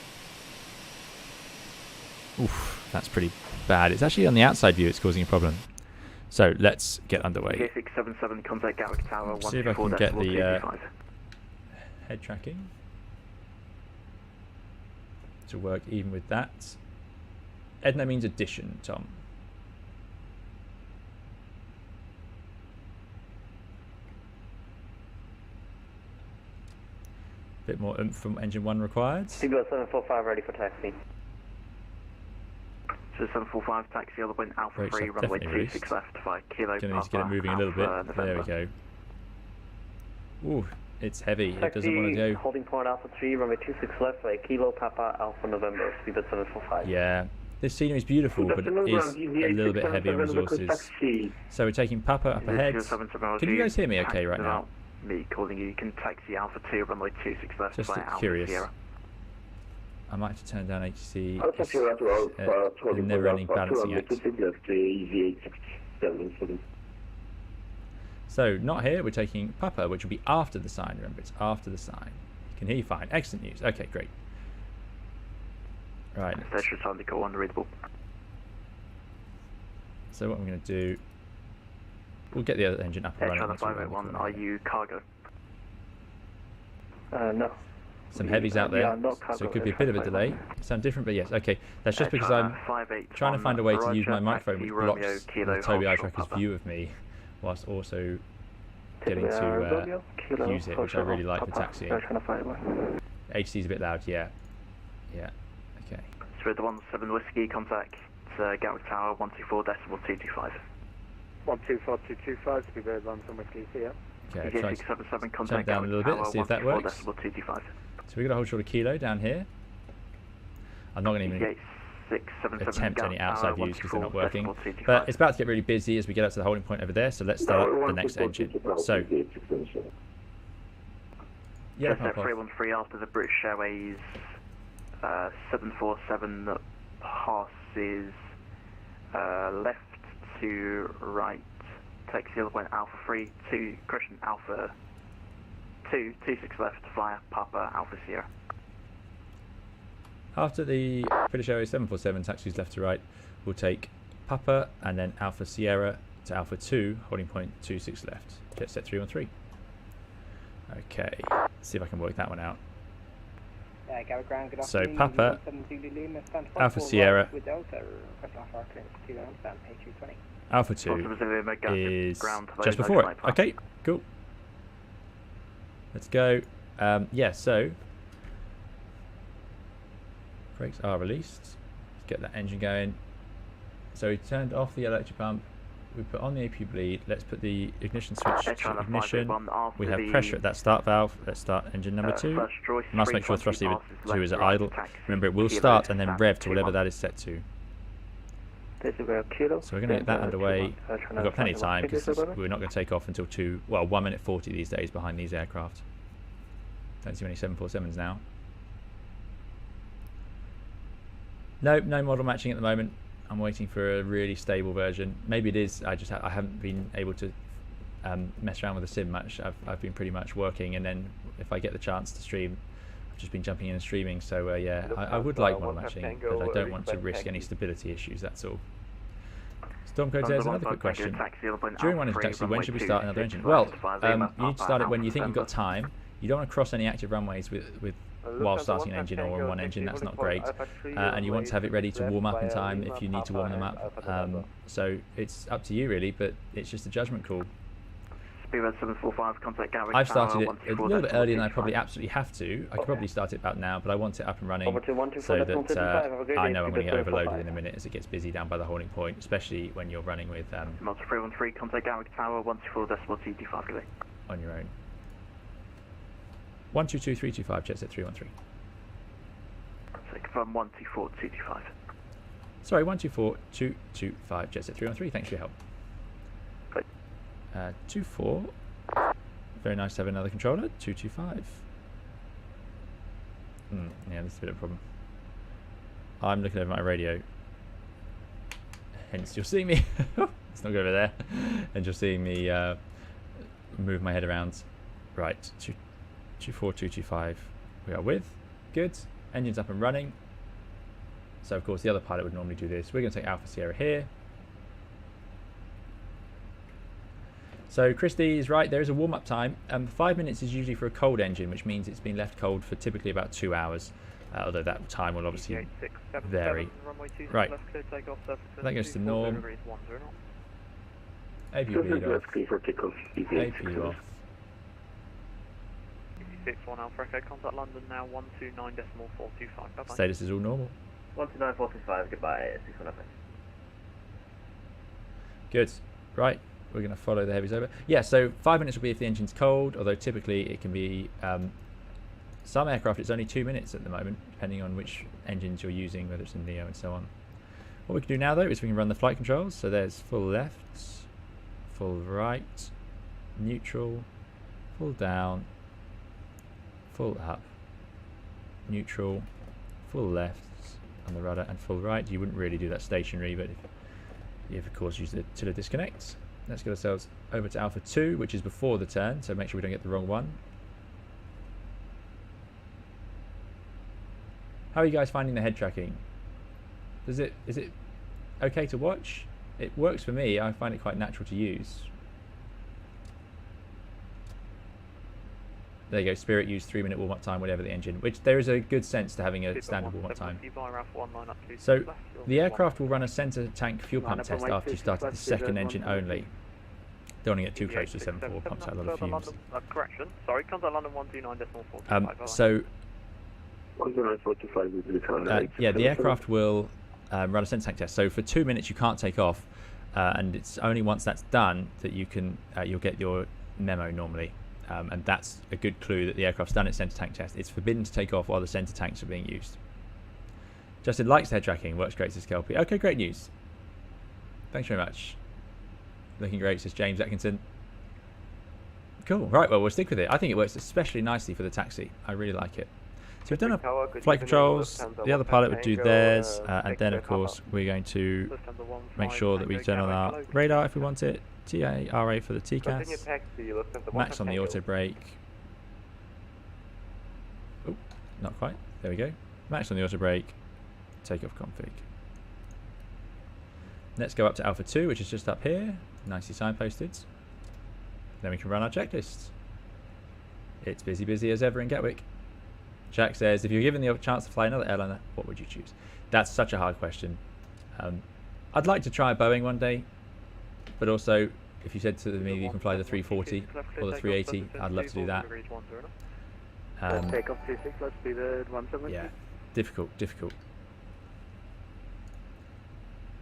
Oof, that's pretty bad. It's actually on the outside view it's causing a problem. So let's get underway. 677, contact Gatwick Tower, See if I can get the head tracking to work even with that. Edna means addition, Tom. bit more oomph from engine 1 required. Seabird 745 ready for taxi. So 745 taxi, other wind Alpha Brakes 3, have runway definitely 26 left, 5 kilo. Gonna need to get it moving a little bit. There we go. Ooh, it's heavy. It doesn't want to go. Holding point Alpha 3, runway 26 left, 5 kilo Papa Alpha November, Seabird 745. Yeah, this scenery is beautiful, but it is a little bit heavy on resources. So we're taking Papa up ahead. Can you guys hear me okay right now? Me calling you, you can taxi Alpha 2, runway 26 left, Just fly Alpha curious. Sierra. I might have to turn down HC. It's a never-ending balancing act. So, not here, we're taking Papa, which will be after the sign. Remember, it's after the sign. Can hear you fine. Excellent news. Okay, great. Right. Station Sunday call unreadable. So, what I'm going to do, we'll get the other engine up and running. Channel 581, are you cargo? No. Some heavies out there, not cargo, so it could be a bit of a delay. Sound different, but yes, okay. That's just because I'm trying to find a way to use my microphone which blocks the Toby eye tracker's view of me, whilst also getting to use it, which I really like for taxiing. HC's a bit loud, yeah. Yeah, okay. So the 17 Whiskey, contact Gatwick Tower, 124.225. 124.225 to be very long from Whiskey, yeah. Okay, EJ try 677, to contact turn it down a little bit, see if that works. 124.225. So we've got a hold short of kilo down here. I'm not going to even attempt any outside views because they're not working. But it's about to get really busy as we get up to the holding point over there, so let's start up the next engine. So, yeah, Jet 313 after the British Airways 747 that passes left to right, takes the other point Alpha 3 to correction Alpha 2, 26 left, via Papa Alpha Sierra. After the British Airways 747 taxis left to right, we'll take Papa and then Alpha Sierra to Alpha 2, holding point 26 left, jet set 313. Okay, let's see if I can work that one out. So Papa, Alpha Sierra, Alpha 2 is just before it. Okay, cool. Let's go. Yeah, so brakes are released. Let's get that engine going. So we turned off the electric pump. We put on the AP bleed. Let's put the ignition switch to ignition. We have pressure at that start valve. Let's start engine number 2. We must make sure thrust lever 2 is at idle. Remember, it will start and then rev to whatever that is set to. So we're going to get that underway. We've got plenty of time because we're not going to take off until 1 minute 40 these days behind these aircraft. Don't see many 747s now. Nope, no model matching at the moment. I'm waiting for a really stable version. Maybe it is. I haven't been able to mess around with the sim much. I've been pretty much working, and then if I get the chance to stream, I've just been jumping in and streaming. So yeah, I would like model matching, but I don't want to risk any stability issues. That's all. Stormcode says another quick question. During one engine taxi, when should we start another engine? Well, you need to start it when you think you've got time. You don't want to cross any active runways while starting an engine or on one engine. That's not great. And you want to have it ready to warm up in time if you need to warm them up. So it's up to you really, but it's just a judgment call. I've started it a little bit earlier than I probably absolutely have to. I could probably start it about now, but I want it up and running so that I know I'm going to get overloaded in a minute as it gets busy down by the holding point, especially when you're running with Delta 313, contact Gatwick Tower, 124.225 on your own. 122325, jet set 313. So confirm 124.225. Sorry, 124225, jet set 313. Thanks for your help. 24. Very nice to have another controller. 225. Yeah, this is a bit of a problem. I'm looking over my radio. Hence, you're seeing me. Let's not go over there. And you're seeing me move my head around. Right, 24225. We are with. Good. Engine's up and running. So, of course, the other pilot would normally do this. We're going to take Alpha Sierra here. So Christy is right, there is a warm-up time. 5 minutes is usually for a cold engine, which means it's been left cold for typically about 2 hours, although that time will obviously vary. Right, that goes to norm. AP bleed off. AP off. 1 Alpha Echo, contact London now 129.425. Bye bye. Status is all normal. 129.425, goodbye, 61 FX. Good. Right, we're going to follow the heavies over. Yeah, so 5 minutes will be if the engine's cold, although typically it can be... some aircraft it's only 2 minutes at the moment, depending on which engines you're using, whether it's a NEO and so on. What we can do now, though, is we can run the flight controls. So there's full left, full right, neutral, full down, full up, neutral, full left on the rudder, and full right. You wouldn't really do that stationary, but if you've of course used the tiller disconnect. Let's get ourselves over to Alpha 2, which is before the turn, so make sure we don't get the wrong one. How are you guys finding the head tracking? Is it okay to watch? It works for me. I find it quite natural to use. There you go. Spirit used 3-minute warm-up time, whatever the engine. Which there is a good sense to having a standard warm-up time. So the aircraft will run a centre tank fuel pump test after you started the second engine only. Don't want to get too close to 7.4. Pumps out a lot of fumes. Correction. Sorry, contact London 129.425. So 129.45. yeah, the aircraft will run a centre tank test. So for 2 minutes you can't take off, and it's only once that's done that you can you'll get your memo normally, and that's a good clue that the aircraft's done its centre tank test. It's forbidden to take off while the centre tanks are being used. Justin likes the head tracking, works great, says Kelpie. Okay, great news. Thanks very much. Looking great, says James Atkinson. Cool. Right, well, we'll stick with it. I think it works especially nicely for the taxi. I really like it. So we've done our flight controls, the other pilot would do theirs, and then of course we're going to make sure that we turn on our radar if we want it, TARA for the TCAS, max on the auto brake, oh, not quite, there we go, max on the auto brake, takeoff config. Let's go up to Alpha 2, which is just up here, nicely signposted, then we can run our checklist. It's busy as ever in Gatwick. Jack says, if you're given the chance to fly another airliner, what would you choose? That's such a hard question. I'd like to try a Boeing one day, but also, if you said to me you can fly the 340 or the 380, I'd love to do that. Takeoff 26, let's do the 170. Yeah, difficult.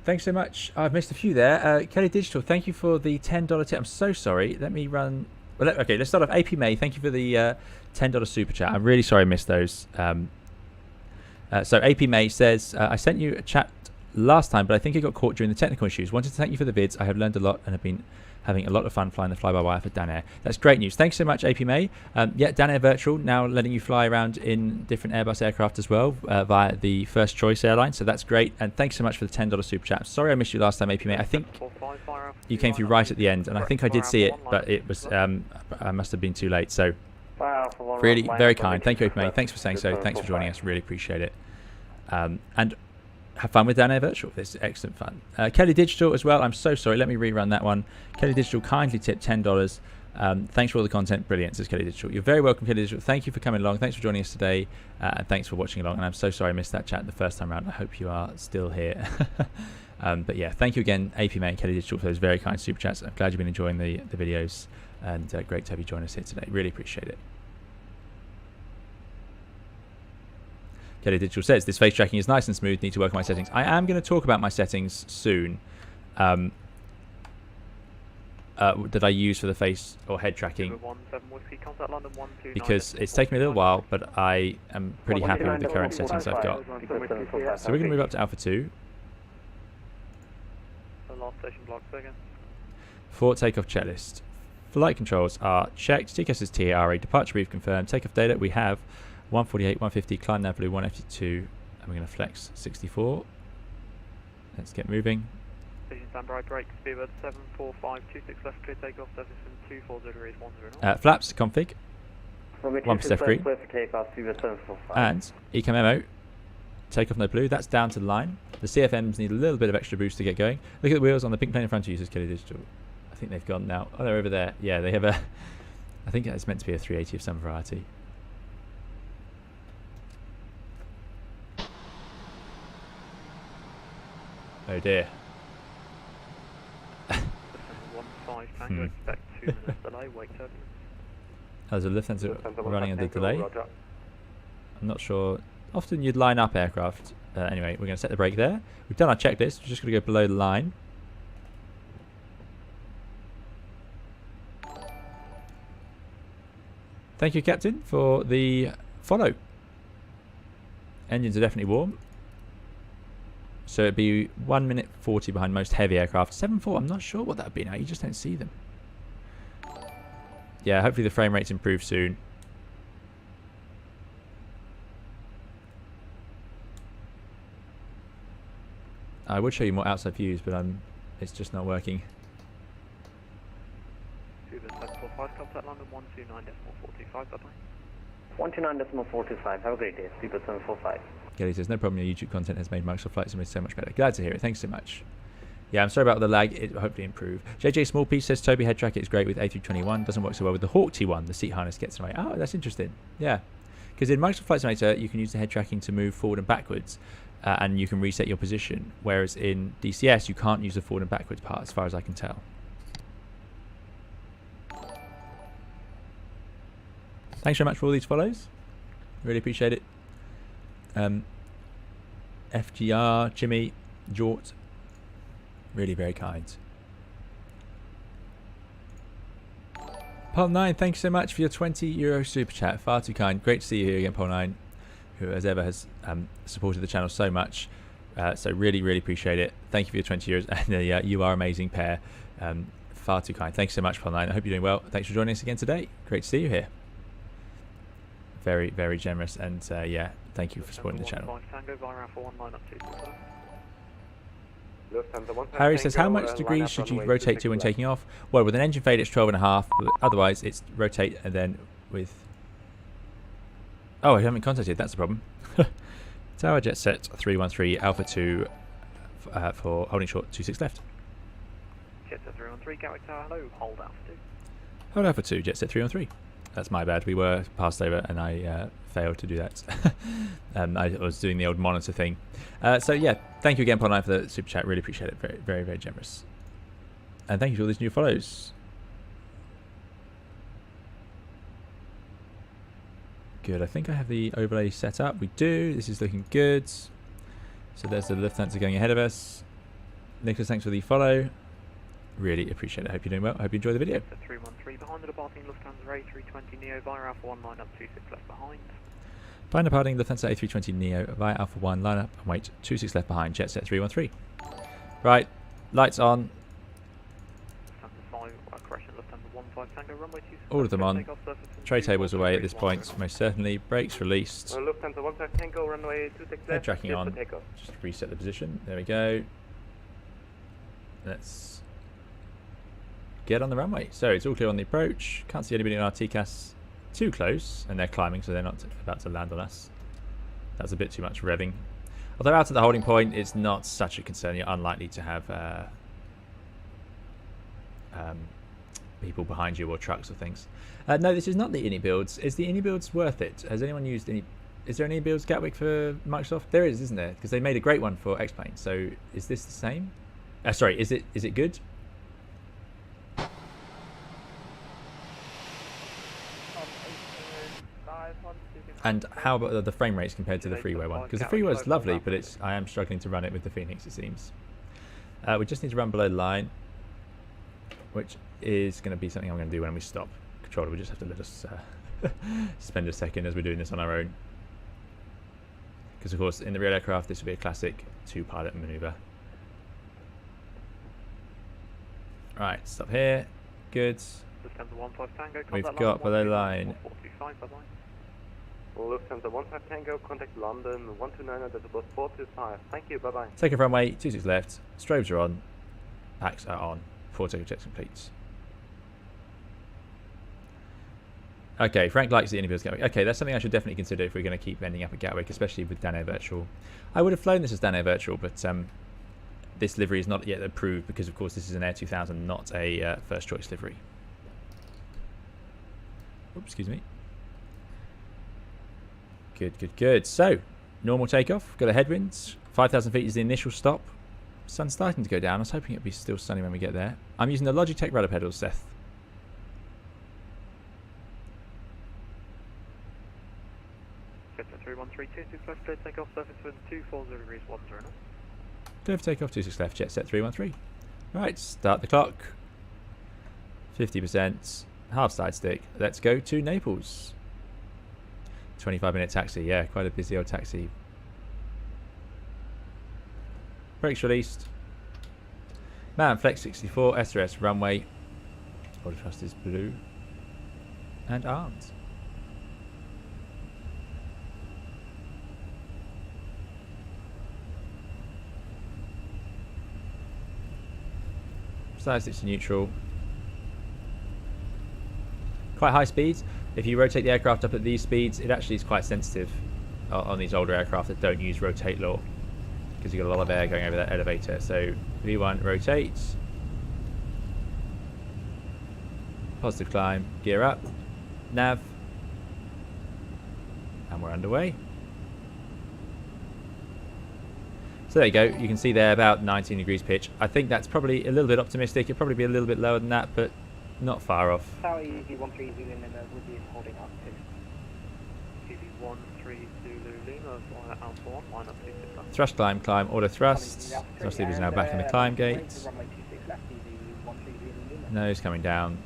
Thanks so much. I've missed a few there. Kelly Digital, thank you for the $10 tip. I'm so sorry. Let me run... Well, okay, let's start off. AP May, thank you for the $10 super chat. I'm really sorry I missed those. So AP May says, I sent you a chat last time, but I think it got caught during the technical issues. Wanted to thank you for the vids. I have learned a lot and have been having a lot of fun flying the fly-by-wire for Dan Air. That's great news. Thanks so much, AP May. Yeah, Dan Air Virtual, now letting you fly around in different Airbus aircraft as well via the First Choice airline. So that's great. And thanks so much for the $10 super chat. Sorry I missed you last time, AP May. I think you came through right at the end, and I think I did see it, but it was I must have been too late. So really, very kind. Thank you, AP May. Thanks for saying so. Thanks for joining us. Really appreciate it. And have fun with Dan Air Virtual. This is excellent fun. Kelly Digital as well. I'm so sorry. Let me rerun that one. Kelly Digital kindly tipped $10. Thanks for all the content. Brilliant, says Kelly Digital. You're very welcome, Kelly Digital. Thank you for coming along. Thanks for joining us today. And thanks for watching along. And I'm so sorry I missed that chat the first time around. I hope you are still here. But yeah, thank you again, AP May and Kelly Digital, for those very kind super chats. I'm glad you've been enjoying the videos. And great to have you join us here today. Really appreciate it. Kelly Digital says, this face tracking is nice and smooth, need to work on my settings. I am going to talk about my settings soon that I use for the face or head tracking, because it's taken me a little while, but I am pretty happy with the current settings I've got. So we're going to move up to Alpha 2. For takeoff checklist. Flight controls are checked, TCAS is TARA, departure brief confirmed, takeoff data we have 148, 150, climb nav blue, 152, and we're going to flex 64. Let's get moving. Station standby, brake, speedbird 74526 left, clear takeoff, service from 240 degrees 109. Flaps config, 1% green, and ECAM MO, takeoff no blue, that's down to the line. The CFMs need a little bit of extra boost to get going. Look at the wheels on the pink plane in front of you, says Kelly Digital. I think they've gone now. Oh, they're over there. Yeah, they have a, I think it's meant to be a 380 of some variety. Oh dear. 15 Tango, expect 2 minutes delay, wait turbulence. As a Lufthansa Lufthansa running 15 under Tango, delay. Roger. I'm not sure. Often you'd line up aircraft. Anyway, we're going to set the brake there. We've done our checklist. We're just going to go below the line. Thank you, Captain, for the follow. Engines are definitely warm. So it'd be 1 minute 40 behind most heavy aircraft. 7.4, I'm not sure what that'd be now. You just don't see them. Yeah, hopefully the frame rates improve soon. I would show you more outside views, but it's just not working. Cuba 745, contact London 129.425, bye-bye. 129.425. Have a great day. Speedbird 745. Kelly says, no problem, your YouTube content has made Microsoft Flight Simulator so much better. Glad to hear it, thanks so much. Yeah, I'm sorry about the lag, it will hopefully improve. JJ Smallpiece says, Toby head track is great with A321, doesn't work so well with the Hawk T1, the seat harness gets away. Oh, that's interesting, yeah. Because in Microsoft Flight Simulator, you can use the head tracking to move forward and backwards, and you can reset your position, whereas in DCS, you can't use the forward and backwards part, as far as I can tell. Thanks very much for all these follows. Really appreciate it. FGR, Jimmy, Jort, really very kind. Pol9, thanks so much for your €20 super chat. Far too kind. Great to see you here again, Pol9, who as ever has supported the channel so much. So really, really appreciate it. Thank you for your €20, and you are amazing pair. Far too kind. Thanks so much, Pol9. I hope you're doing well. Thanks for joining us again today. Great to see you here. Very, very generous, and yeah, thank you for supporting the channel. Harry says, how much degrees should you rotate to when taking off? Well, with an engine fade, it's 12.5. Otherwise, it's rotate and then with... Oh, I haven't contacted. That's the problem. Tower jet set 313 Alpha 2 for holding short 26 left. Jet set 313, Gatwick Tower, hello, hold Alpha 2. Hold Alpha 2, jet set 313. That's my bad. We were passed over and I failed to do that. I was doing the old monitor thing. So yeah, thank you again, Pol9, for the super chat. Really appreciate it. Very, very, very generous. And thank you for all these new follows. Good. I think I have the overlay set up. We do. This is looking good. So there's the Lufthansa going ahead of us. Nicholas, thanks for the follow. Really appreciate it. I hope you're doing well. I hope you enjoy the video. 313 behind the departing Lufthansa A320 NEO via Alpha 1 line up 26 left behind. Behind departing Lufthansa A320 NEO via Alpha 1 line up and wait 26 left behind. Jet set 313. Right, lights on. Lufthansa 5, correction, Lufthansa 15 Tango runway 26. All of them on. Tray tables away at this point, most certainly. Brakes released. Lufthansa 15 Tango runway 26 left. Head tracking on. Just reset the position. There we go. Let's get on the runway. So it's all clear on the approach. Can't see anybody in our TCAS too close, and they're climbing, so they're not about to land on us. That's a bit too much revving. Although out at the holding point, it's not such a concern. You're unlikely to have people behind you or trucks or things. No, this is not the INI builds. Is the INI builds worth it? Has anyone used any? Is there any builds Gatwick for Microsoft? There is, isn't there? Because they made a great one for X-Plane. So is this the same? Sorry, is it good? And how about the frame rates compared to the freeway one? Because the freeway is lovely, but I am struggling to run it with the Fenix, it seems. We just need to run below the line, which is going to be something I'm going to do when we stop. Controller will just have to let us spend a second as we're doing this on our own. Because, of course, in the real aircraft, this would be a classic two-pilot maneuver. Right, stop here. Good. We've got below line. Lufthansa 15 Tango, contact London 129.425. Thank you, bye bye. Takeoff runway, 26 left. Strobes are on. Packs are on. 4 takeoff checks complete. Okay, Frank likes the Gatwick. Okay, that's something I should definitely consider if we're going to keep ending up at Gatwick, especially with Dan Air Virtual. I would have flown this as Dan Air Virtual, but this livery is not yet approved because, of course, this is an Air 2000, not a first choice livery. Oops, excuse me. Good, good, good. So, normal takeoff. Got a headwind. 5,000 feet is the initial stop. Sun's starting to go down. I was hoping it'd be still sunny when we get there. I'm using the Logitech rudder pedals, Seth. Gatwick 313, 26 left, clear takeoff, surface wind 240 degrees 10 knots. Clear for takeoff, 26 left, jet set 313. Right, start the clock. 50%, half side stick. Let's go to Naples. 25-minute taxi, yeah, quite a busy old taxi. Brakes released. Man, flex 64, SRS runway. Order thrust is blue. And arms. Side sticks to neutral. Quite high speeds. If you rotate the aircraft up at these speeds, it actually is quite sensitive on these older aircraft that don't use rotate law, because you've got a lot of air going over that elevator. So V1 rotates. Positive climb, gear up, nav, and we're underway. So there you go, you can see there about 19 degrees pitch. I think that's probably a little bit optimistic. It'll probably be a little bit lower than that, but not far off. Tower easy 13 Zulu Lima would be holding up to. Easy 13 Zulu Lima, via Alpha 1, line up 26 left. Thrust climb, climb, order thrusts. Thrust lever is now back in the climb gate. Nose coming down.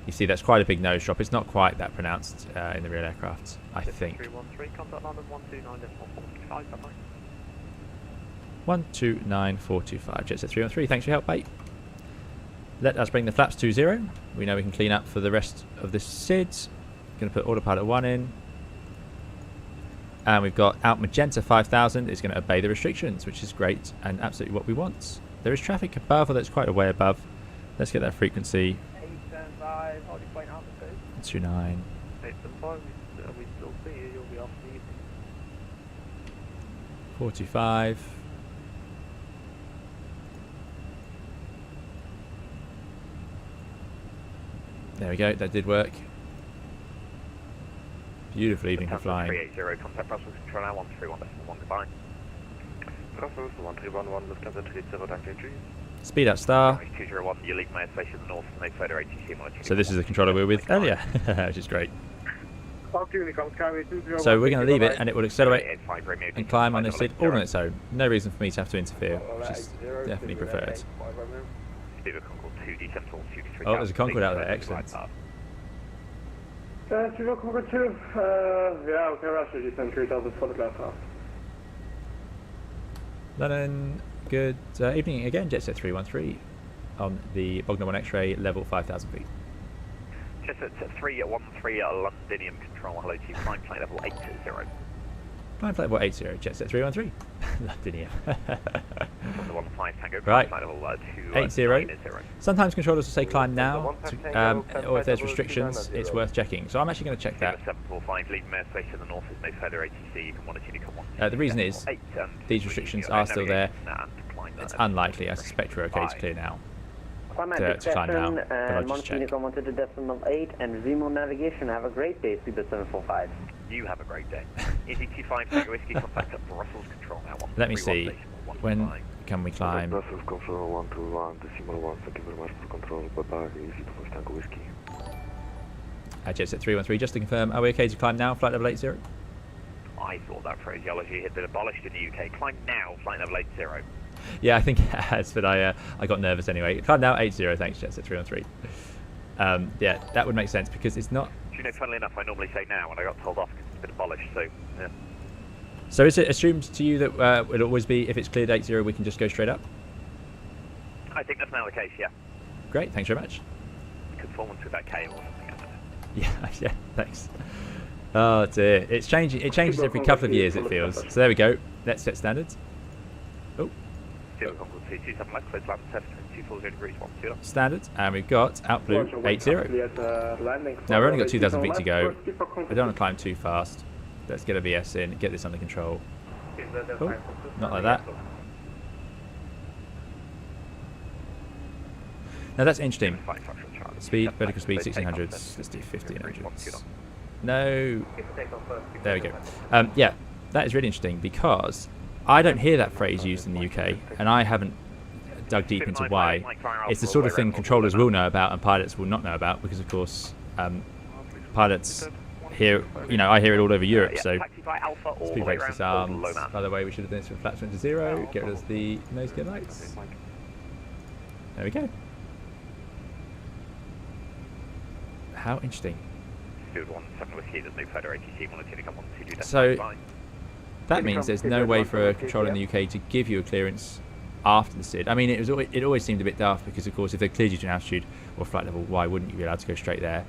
You see that's quite a big nose drop. It's not quite that pronounced in the real aircraft, I think. 313, contact London 129.445, bye-bye. 129425, jet set 313. Thanks for your help, mate. Let us bring the flaps to 0. We know we can clean up for the rest of this SID. Going to put autopilot 1 in. And we've got out magenta 5000 is going to obey the restrictions, which is great and absolutely what we want. There is traffic above, although it's quite a way above. Let's get that frequency. 875, holding point altitude. 29. 875, we still see you, you'll be off the evening. 45. There we go, that did work. Beautiful evening for flying. 380, contact Brussels control now 131.1, goodbye. Brussels 1311, Lufthansa 30, thank you. Speed up star. 201, you leave my airspace in the north, no further ATC. So this is the controller we were with earlier, which is great. So we're going to leave it and it will accelerate and climb on this SID all on its own. No reason for me to have to interfere, which is definitely preferred. Oh, there's a Concorde out there, excellent. Concorde 2, yeah, okay, Russia, descend 3000 for the glass half. London, good evening again, jet set 313 on the Bognor 1 X-ray, level 5,000 feet. Jet set 313 Londinium control, hello to you, climb flight level 80. Climb flight level 80, jet set 313. Londinium. Right, 80. Sometimes controllers will say climb now, or if there's restrictions, it's worth checking. So I'm actually going to check that. 745, leaving airspace in the north is no further ATC, you can monitor you come the reason is, these restrictions are still there. It's unlikely, I suspect we're okay to clear now. To climb now, but I'll just check. To the decimal 8 and Zemo navigation. Have a great day, Speedbird 745. You have a great day. Easy 25, Tango Whiskey, contact up Brussels control now. Let me see. When can we climb? Brussels control 121, decimal 1, thank you very much for control, bye-bye, easy 25, Tango Whiskey. Jet set 313, just to confirm, are we okay to climb now, flight level 80? I thought that phraseology had been abolished in the UK. Climb now, flight level 80. Yeah, I think it has, but I got nervous anyway. Climb now, 80, thanks, jet set 313. Yeah, that would make sense because it's not... Do you know, funnily enough, I normally say now, and I got told off because it's been abolished, so, yeah. So is it assumed to you that it'll always be, if it's cleared 80, we can just go straight up? I think that's now the case, yeah. Great, thanks very much. Conformance with that K or something, I don't know. Yeah, thanks. Oh dear, it's changing. It changes every couple of years, it feels. So there we go. Let's set standards. Oh. Standards, and we've got out blue 80. Now we've only got 2,000 feet to go. I don't want to climb too fast. Let's get a VS in, get this under control. Oh, not like that. Now that's interesting. Speed, vertical speed 1600s. Let's do 1500s. No. There we go. Yeah, that is really interesting because I don't hear that phrase used in the UK, and I haven't dug deep into why. It's the sort of thing controllers will know about and pilots will not know about because, of course, pilots hear, I hear it all over Europe. Yeah, So taxi flight Alpha all the speed way brakes around disarmed. low man. By the way, we should have done this with flaps went to 0. Get rid of the nose gear lights. There we go. How interesting. Field 17 Whiskey, there's no further ATC monitor to come on to do that. So Fine. that means there's no way for a controller in the UK to give you a clearance after the SID. I mean, it always seemed a bit daft because, of course, if they cleared you to an altitude or flight level, why wouldn't you be allowed to go straight there?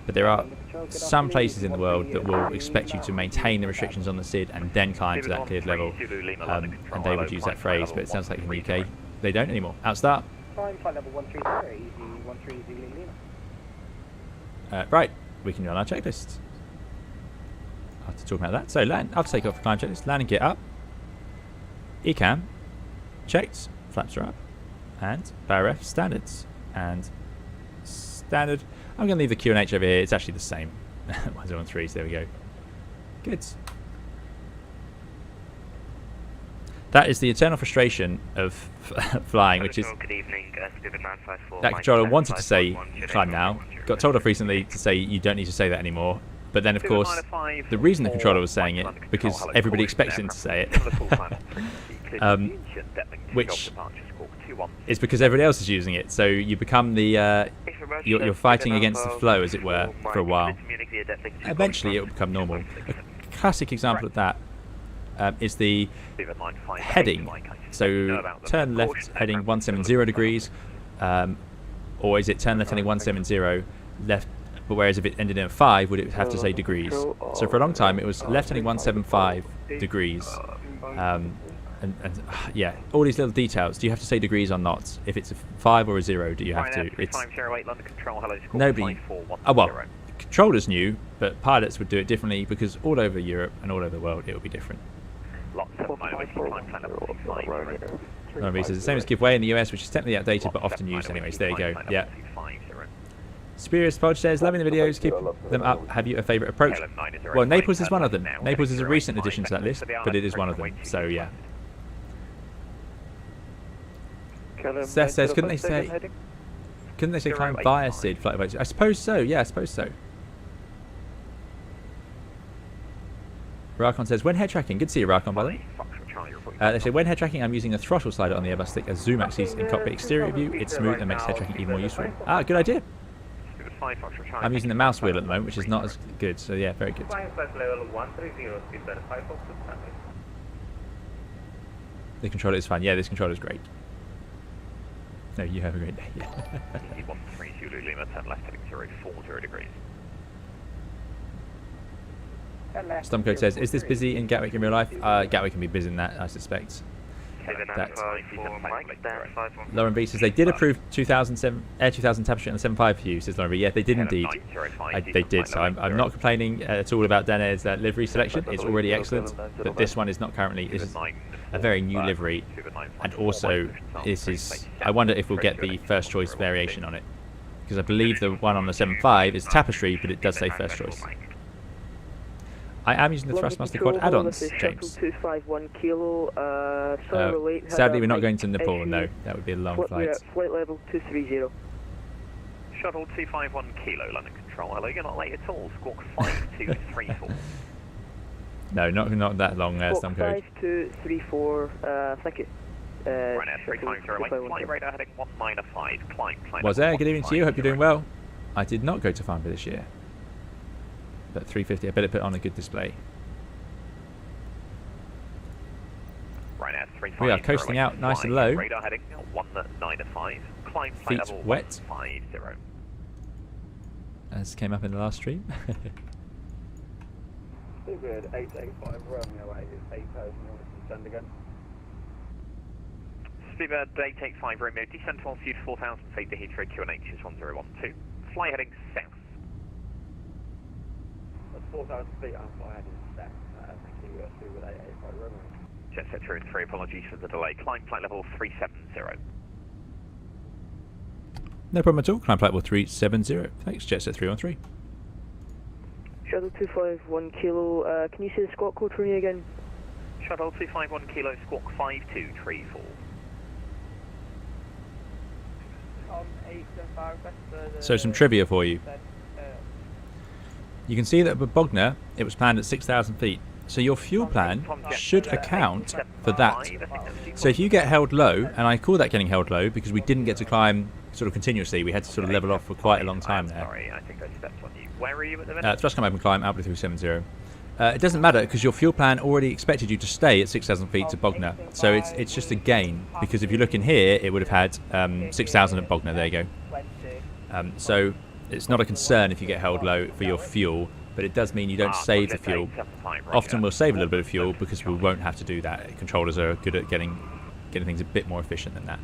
But there are some places in the world that will expect you to maintain the restrictions on the SID and then climb to that cleared level, and they would use that phrase. But it sounds like in the UK they don't anymore. Outstart. Flight level 130, easy 13 Lima. Right, we can run our checklist. After talking about that, so land. After takeoff, climb checklist. Land and get up. ECAM checked. Flaps are up. And BARF standards and standard. I'm going to leave the Q and H over here. It's actually the same. 103. So there we go. Good. That is the eternal frustration of flying, which is that controller wanted to say climb now, got told off recently to say you don't need to say that anymore. But then, of course, the reason the controller was saying it because everybody expects him to say it, which is because everybody else is using it. So you become the you're fighting against the flow, as it were, for a while. Eventually, it will become normal. A classic example of that is the heading. So turn left heading 170 degrees, or is it turn left heading 170 left? But whereas if it ended in a 5, would it have to say degrees? So for a long time, it was left heading 175 degrees. Yeah, all these little details. Do you have to say degrees or not? If it's a 5 or a 0, do you have to? It's nobody. Oh well, controllers knew, but pilots would do it differently because all over Europe and all over the world, it will be different. Runway says the same as give way in the US, which is technically outdated but often used anyways. There you go. Yeah. Spurious Podge says, loving the videos, keep them up. Have you a favourite approach? Well, Naples is one of them. Naples is a recent addition to that list, but it is one of them. So yeah. Seth says, couldn't they say climb via SID flight boats? I suppose so. Yeah, I suppose so. Rakon says, when head tracking, good to see you, Rakon, by the way. They say, when head tracking, I'm using the throttle slider on the Airbus stick as zoom axis in cockpit exterior view. It's smooth and makes head tracking even more useful. Ah, good idea. I'm using the mouse wheel at the moment, which is not as good, so yeah, very good. The controller is fine. Yeah, this controller is great. No, you have a great day. Yeah. 13 Zulu Lima, turn left heading 040 degrees. Stumcode says, is this busy in Gatwick in real life? Gatwick can be busy in that, I suspect. Lauren B says they did approve 2007 Air 2000 Tapestry on the 75 for you, says Lauren B. Yeah, they did indeed. They did, so I'm not complaining at all about Danair's livery selection. It's already excellent, but this one is not currently. It's a very new livery, and also this is. I wonder if we'll get the first choice variation on it, because I believe the one on the 75 is Tapestry, but it does say first choice. I am using the Thrustmaster Quad add-ons, James. Sadly, we're not going to Nepal, no. That would be a long flight. Flight level 230. Shuttle 251 Kilo, London Control. Hello, you're not late at all. Squawk 5234. No, not that long, Stumcode. 5234, thank you. Right now, 350 flight radar heading 195. Climb. Was there? Good evening to you, hope you're doing well. I did not go to Farnborough this year. But 350, I better put on a good display. Right now, we are coasting out nice and low. Radar heading 195. Climb feet level wet. 150. As came up in the last stream. Good, 885 Romeo 8, 8000, descend again. Speedbird 885 Romeo, descend to altitude 4000 feet to Heathrow, QNH is 1012. Fly heading south. 4,000 feet Alpha heading south. Thank you, with 885 Romeo. Jet set 3 apologies for the delay. Climb flight level 370. No problem at all. Climb flight level 370. Thanks, Jet set 313. Shuttle 251 Kilo, can you say the squawk code for me again? Shuttle 251 Kilo, squawk 5234. So some trivia for you. you can see that with Bognor, it was planned at 6,000 feet. So your fuel plan should account for that. So if you get held low, and I call that getting held low because we didn't get to climb sort of continuously, we had to sort of level off for quite a long time there. Sorry, I think I stepped on you. Where are you at the minute? Thrust come open climb, Alpha 370. It doesn't matter because your fuel plan already expected you to stay at 6,000 feet to Bognor. So it's just a gain, because if you look in here, it would have had 6,000 at Bognor. There you go. So it's not a concern if you get held low for your fuel, but it does mean you don't save the fuel. Often we'll save a little bit of fuel because we won't have to do that. Controllers are good at getting things a bit more efficient than that.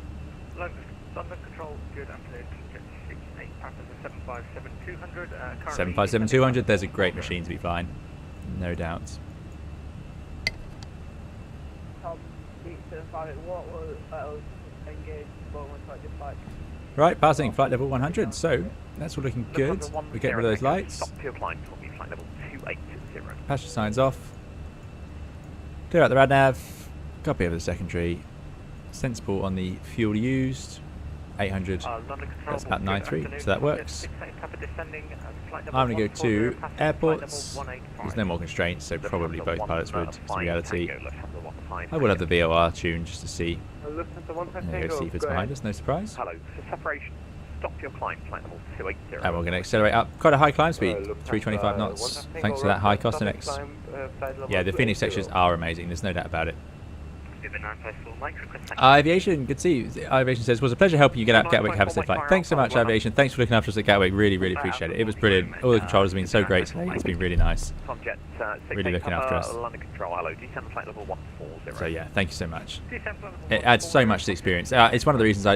London Control, good afternoon. 68 passenger 757-200. 757-200, there's a great machine to be flying, no doubt. Right, passing flight level 100, so that's all looking good. We're getting rid of those lights. Passenger signs off. Clear out the rad nav. Copy over the secondary. Sensible on the fuel used. 800. That's about 9.3, so that works. I'm going to go to airports. There's no more constraints, so probably both pilots would. It's a reality. I will have the VOR tuned just to see. There you go, see if it's behind us, no surprise. Hello, for separation, stop your climb, flight level 280. And we're going to accelerate up. Quite a high climb speed, 325 knots, thanks to that high cost index. Yeah, the Fenix sections are amazing, there's no doubt about it. Aviation, good to see you. Aviation says, was a pleasure helping you get out Gatwick. Have a safe flight. Thanks so much, Aviation. Thanks for looking after us at Gatwick. Really, really appreciate it. It was brilliant. All the controllers have been so great today. It's been really nice. Really looking after us. So yeah, thank you so much. It adds so much to the experience. It's one of the reasons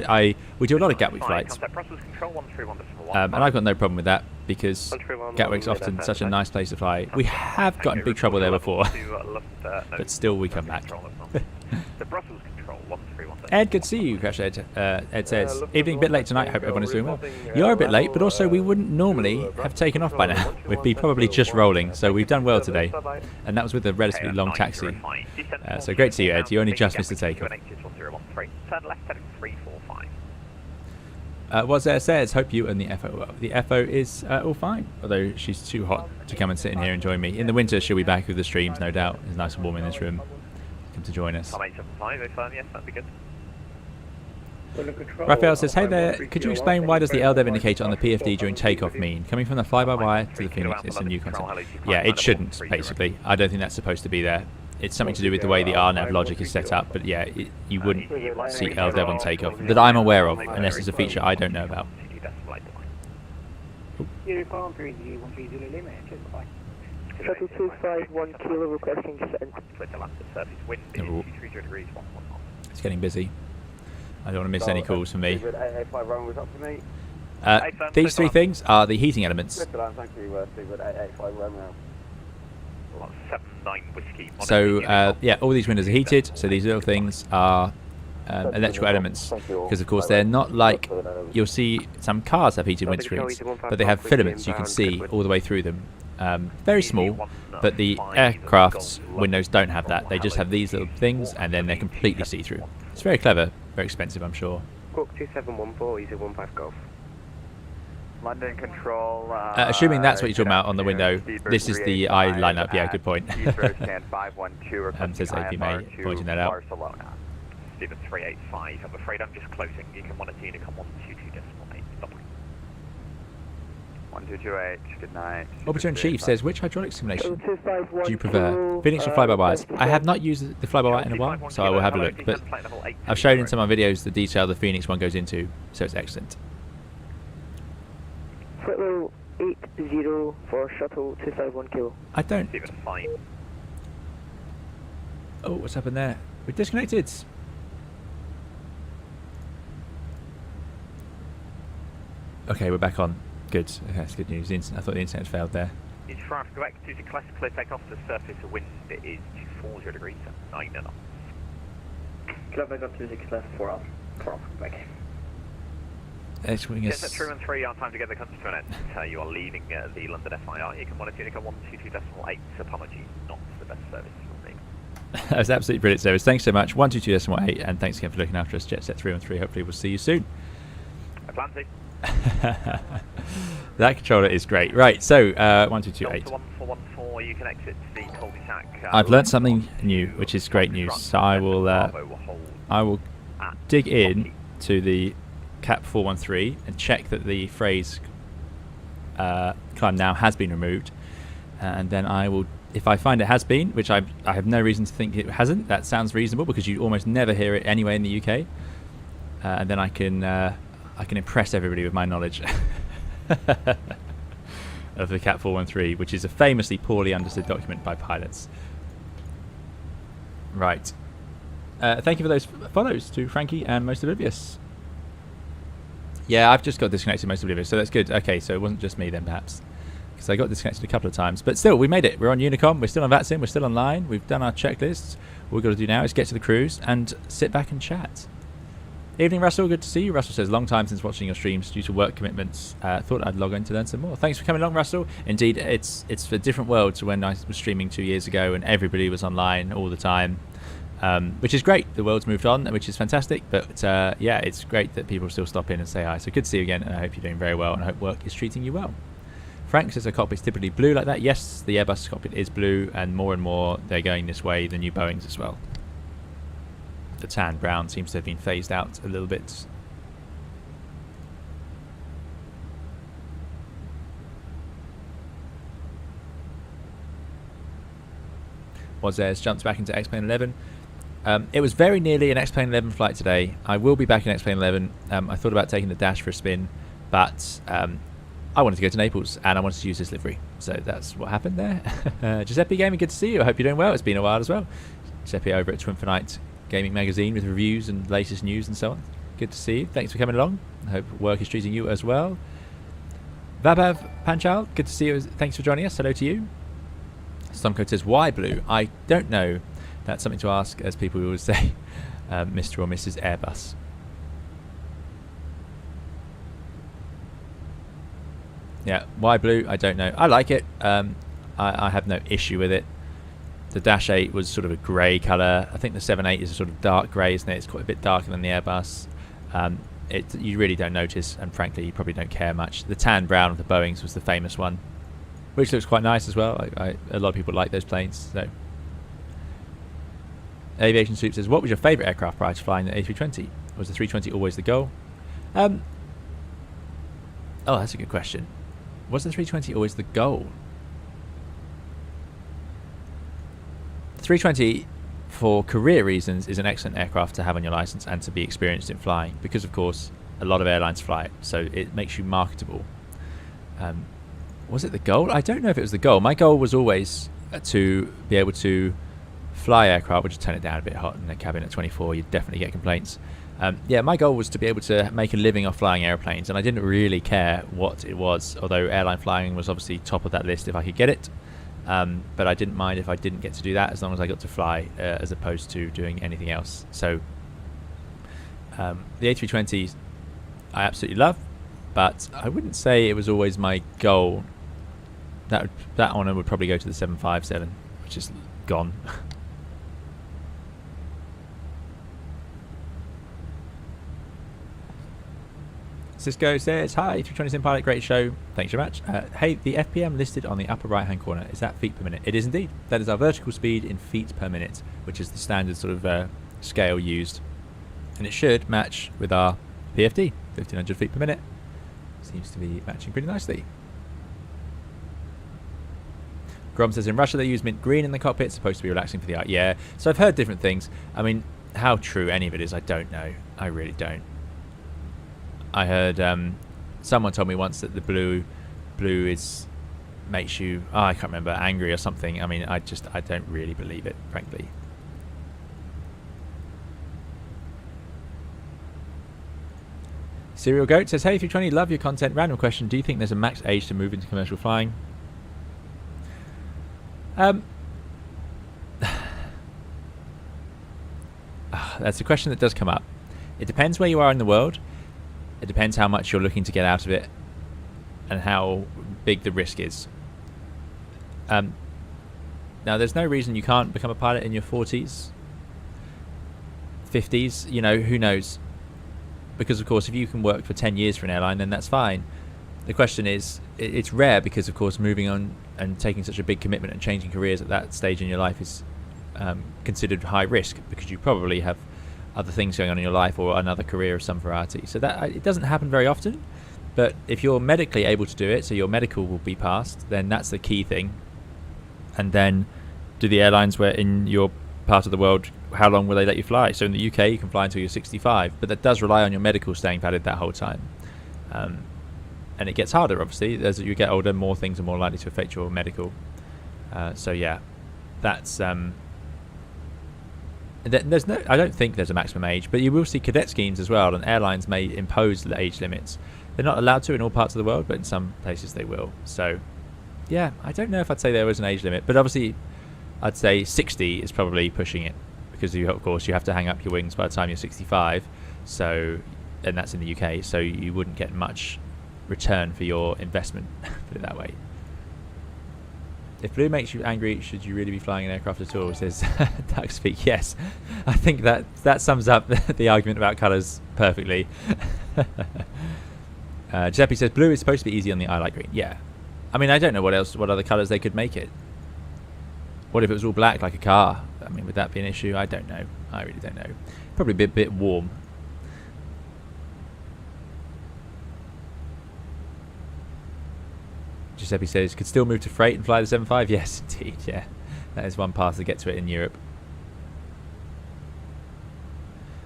we do a lot of Gatwick flights. And I've got no problem with that because Gatwick's often such a nice place to fly. We have got in big trouble there before, but still we come back. Ed, good to see you, Crash Ed. Ed says, evening, a bit late tonight, hope everyone is doing well. You are a bit late, but also we wouldn't normally have taken off by now. We'd be probably just rolling, so we've done well today. And that was with a relatively long taxi. So great to see you, Ed. You only just missed the takeoff. Was there says, hope you and the FO well. The FO is all fine, although she's too hot to come and sit in here and join me. In the winter, she'll be back with the streams, no doubt. It's nice and warm in this room. Come to join us. Yes, that'd be good. Raphael says, hey there, could you explain why does the LDEV indicator on the PFD during takeoff mean? Coming from the fly-by-wire to the Fenix, it's a new concept. Yeah, it shouldn't, basically. I don't think that's supposed to be there. It's something to do with the way the RNAV logic is set up, but yeah, you wouldn't see LDEV on takeoff, that I'm aware of, unless it's a feature I don't know about. Shuttle 251 kilo requesting descent. It's getting busy. I don't want to miss any calls from me. These three things are the heating elements. So yeah, all these windows are heated, so these little things are electrical elements, because of course they're not like, you'll see some cars have heated windscreens, but they have filaments you can see all the way through them. Very small, but the aircraft's windows don't have that. They just have these little things, and then they're completely see-through. It's very clever, very expensive, I'm sure. Cook 2714, easy 15 golf. London Control. Assuming that's what you're talking about on the window, this is the eye lineup. Yeah, good point. Says AP May, pointing that out. Steven 385, I'm afraid I'm just closing. You can 1 to come 122.8. Stop. 1228, good night. Orbiter Chief says, which hydraulic simulation do you prefer? Fenix or fly-by-wires? I have not used the fly-by-wire in a while, so I will have a look. But I've shown in some of my videos the detail the Fenix one goes into, so it's excellent. Flight level 80 for shuttle 251 kilo. I don't. Oh, what's happened there? We're disconnected. Okay, we're back on. Good. Okay, that's good news. I thought the internet failed there. It's traffic go back to the classic clear takeoff to the surface. The wind is 240 degrees, 9 knots. Clear back up to 6 left, 4 off. 4 off, back. X-wing is... Yes, 313, our time together comes to an end. You are leaving the London FIR. You can 122.8. Apologies, not the best service you'll need. That was absolutely brilliant service. Thanks so much. 122.8, and thanks again for looking after us. Jet Set 313. Hopefully we'll see you soon. I plan to. That controller is great. Right, so 1228. Delta 1414, you can exit the cul-de-sac. I've learnt something new, which is great news. So I will dig in to the Cap 413 and check that the phrase climb now has been removed, and then I will, if I find it has been, which I have no reason to think it hasn't, that sounds reasonable because you almost never hear it anyway in the UK, and then I can impress everybody with my knowledge of the Cap 413, which is a famously poorly understood document by pilots. Right. Thank you for those follows to Frankie and Most Oblivious. Yeah, I've just got disconnected Most Oblivious, so that's good. Okay, so it wasn't just me then, perhaps, because I got disconnected a couple of times. But still, we made it. We're on Unicom. We're still on VATSIM. We're still online. We've done our checklists. All we've got to do now is get to the cruise and sit back and chat. Evening, Russell. Good to see you. Russell says, long time since watching your streams due to work commitments. Thought I'd log in to learn some more. Thanks for coming along, Russell. Indeed, it's a different world to when I was streaming 2 years ago and everybody was online all the time, which is great. The world's moved on, which is fantastic. But yeah, it's great that people still stop in and say hi. So good to see you again, and I hope you're doing very well, and I hope work is treating you well. Frank says the cockpit's typically blue like that. Yes, the Airbus cockpit is blue, and more they're going this way, the new Boeings as well. The tan brown seems to have been phased out a little bit. Wazairs jumped back into X-Plane 11. It was very nearly an X-Plane 11 flight today. I will be back in X-Plane 11. I thought about taking the dash for a spin, but I wanted to go to Naples and I wanted to use this livery. So that's what happened there. Giuseppe Gaming, good to see you. I hope you're doing well. It's been a while as well. Giuseppe over at Twinfinite Gaming Magazine with reviews and latest news and so on. Good to see you. Thanks for coming along. I hope work is treating you as well. Vabav Panchal, good to see you. Thanks for joining us. Hello to you. Stomco says, why blue? I don't know. That's something to ask, as people always say, Mr. or Mrs. Airbus. Yeah, why blue? I don't know. I like it. I have no issue with it. The Dash 8 was sort of a grey colour. I think the 7.8 is a sort of dark grey, isn't it? It's quite a bit darker than the Airbus. You really don't notice, and frankly, you probably don't care much. The tan brown of the Boeings was the famous one, which looks quite nice as well. A lot of people like those planes. So, Aviation Soup says, what was your favourite aircraft prior to flying the A320? Was the 320 always the goal? Oh, that's a good question. Was the 320 always the goal? 320, for career reasons, is an excellent aircraft to have on your license and to be experienced in flying, because of course a lot of airlines fly it, so it makes you marketable. Was it the goal? I don't know if it was the goal. My goal was always to be able to fly aircraft. We'll just turn it down a bit hot in the cabin at 24. You'd definitely get complaints. Yeah, my goal was to be able to make a living off flying airplanes, and I didn't really care what it was, although airline flying was obviously top of that list if I could get it. But I didn't mind if I didn't get to do that, as long as I got to fly, as opposed to doing anything else. So the A320 I absolutely love, but I wouldn't say it was always my goal. That honour would probably go to the 757, which is gone. Cisco says, hi, 320 Sim Pilot, great show. Thanks very much. Hey, the FPM listed on the upper right hand corner, is that feet per minute? It is indeed. That is our vertical speed in feet per minute, which is the standard sort of scale used. And it should match with our PFD, 1500 feet per minute. Seems to be matching pretty nicely. Grom says, in Russia they use mint green in the cockpit, supposed to be relaxing for the eye. Yeah, so I've heard different things. I mean, how true any of it is, I don't know. I really don't. I heard someone told me once that the blue makes you, I can't remember, angry or something. I mean, I don't really believe it, frankly. Serial Goat says, hey, 320, love your content. Random question, do you think there's a max age to move into commercial flying? That's a question that does come up. It depends where you are in the world. It depends how much you're looking to get out of it and how big the risk is. Now, there's no reason you can't become a pilot in your 40s, 50s, you know, who knows? Because, of course, if you can work for 10 years for an airline, then that's fine. the question is, it's rare because, of course, moving on and taking such a big commitment and changing careers at that stage in your life is considered high risk, because you probably have other things going on in your life or another career of some variety. So that it doesn't happen very often. But if you're medically able to do it, so your medical will be passed, then that's the key thing. And then do the airlines where in your part of the world, how long will they let you fly? So in the UK, you can fly until you're 65, but that does rely on your medical staying valid that whole time. And it gets harder, obviously. As you get older, more things are more likely to affect your medical. So yeah, that's... there's no, I don't think there's a maximum age, but you will see cadet schemes as well, and airlines may impose the age limits. They're not allowed to in all parts of the world, but in some places they will. So yeah, I don't know if I'd say there was an age limit, but obviously I'd say 60 is probably pushing it, because of course you have to hang up your wings by the time you're 65, so, and that's in the UK, so you wouldn't get much return for your investment, put it that way. If blue makes you angry, should you really be flying an aircraft at all? Says Duck Speak. Yes, I think that sums up the argument about colours perfectly. Giuseppe says blue is supposed to be easy on the eye like green. Yeah, I mean, I don't know what other colours they could make it. What if it was all black like a car? I mean, would that be an issue? I don't know. I really don't know. Probably a bit warm. Giuseppe says, could still move to freight and fly the 75? Yes, indeed, yeah. That is one path to get to it in Europe.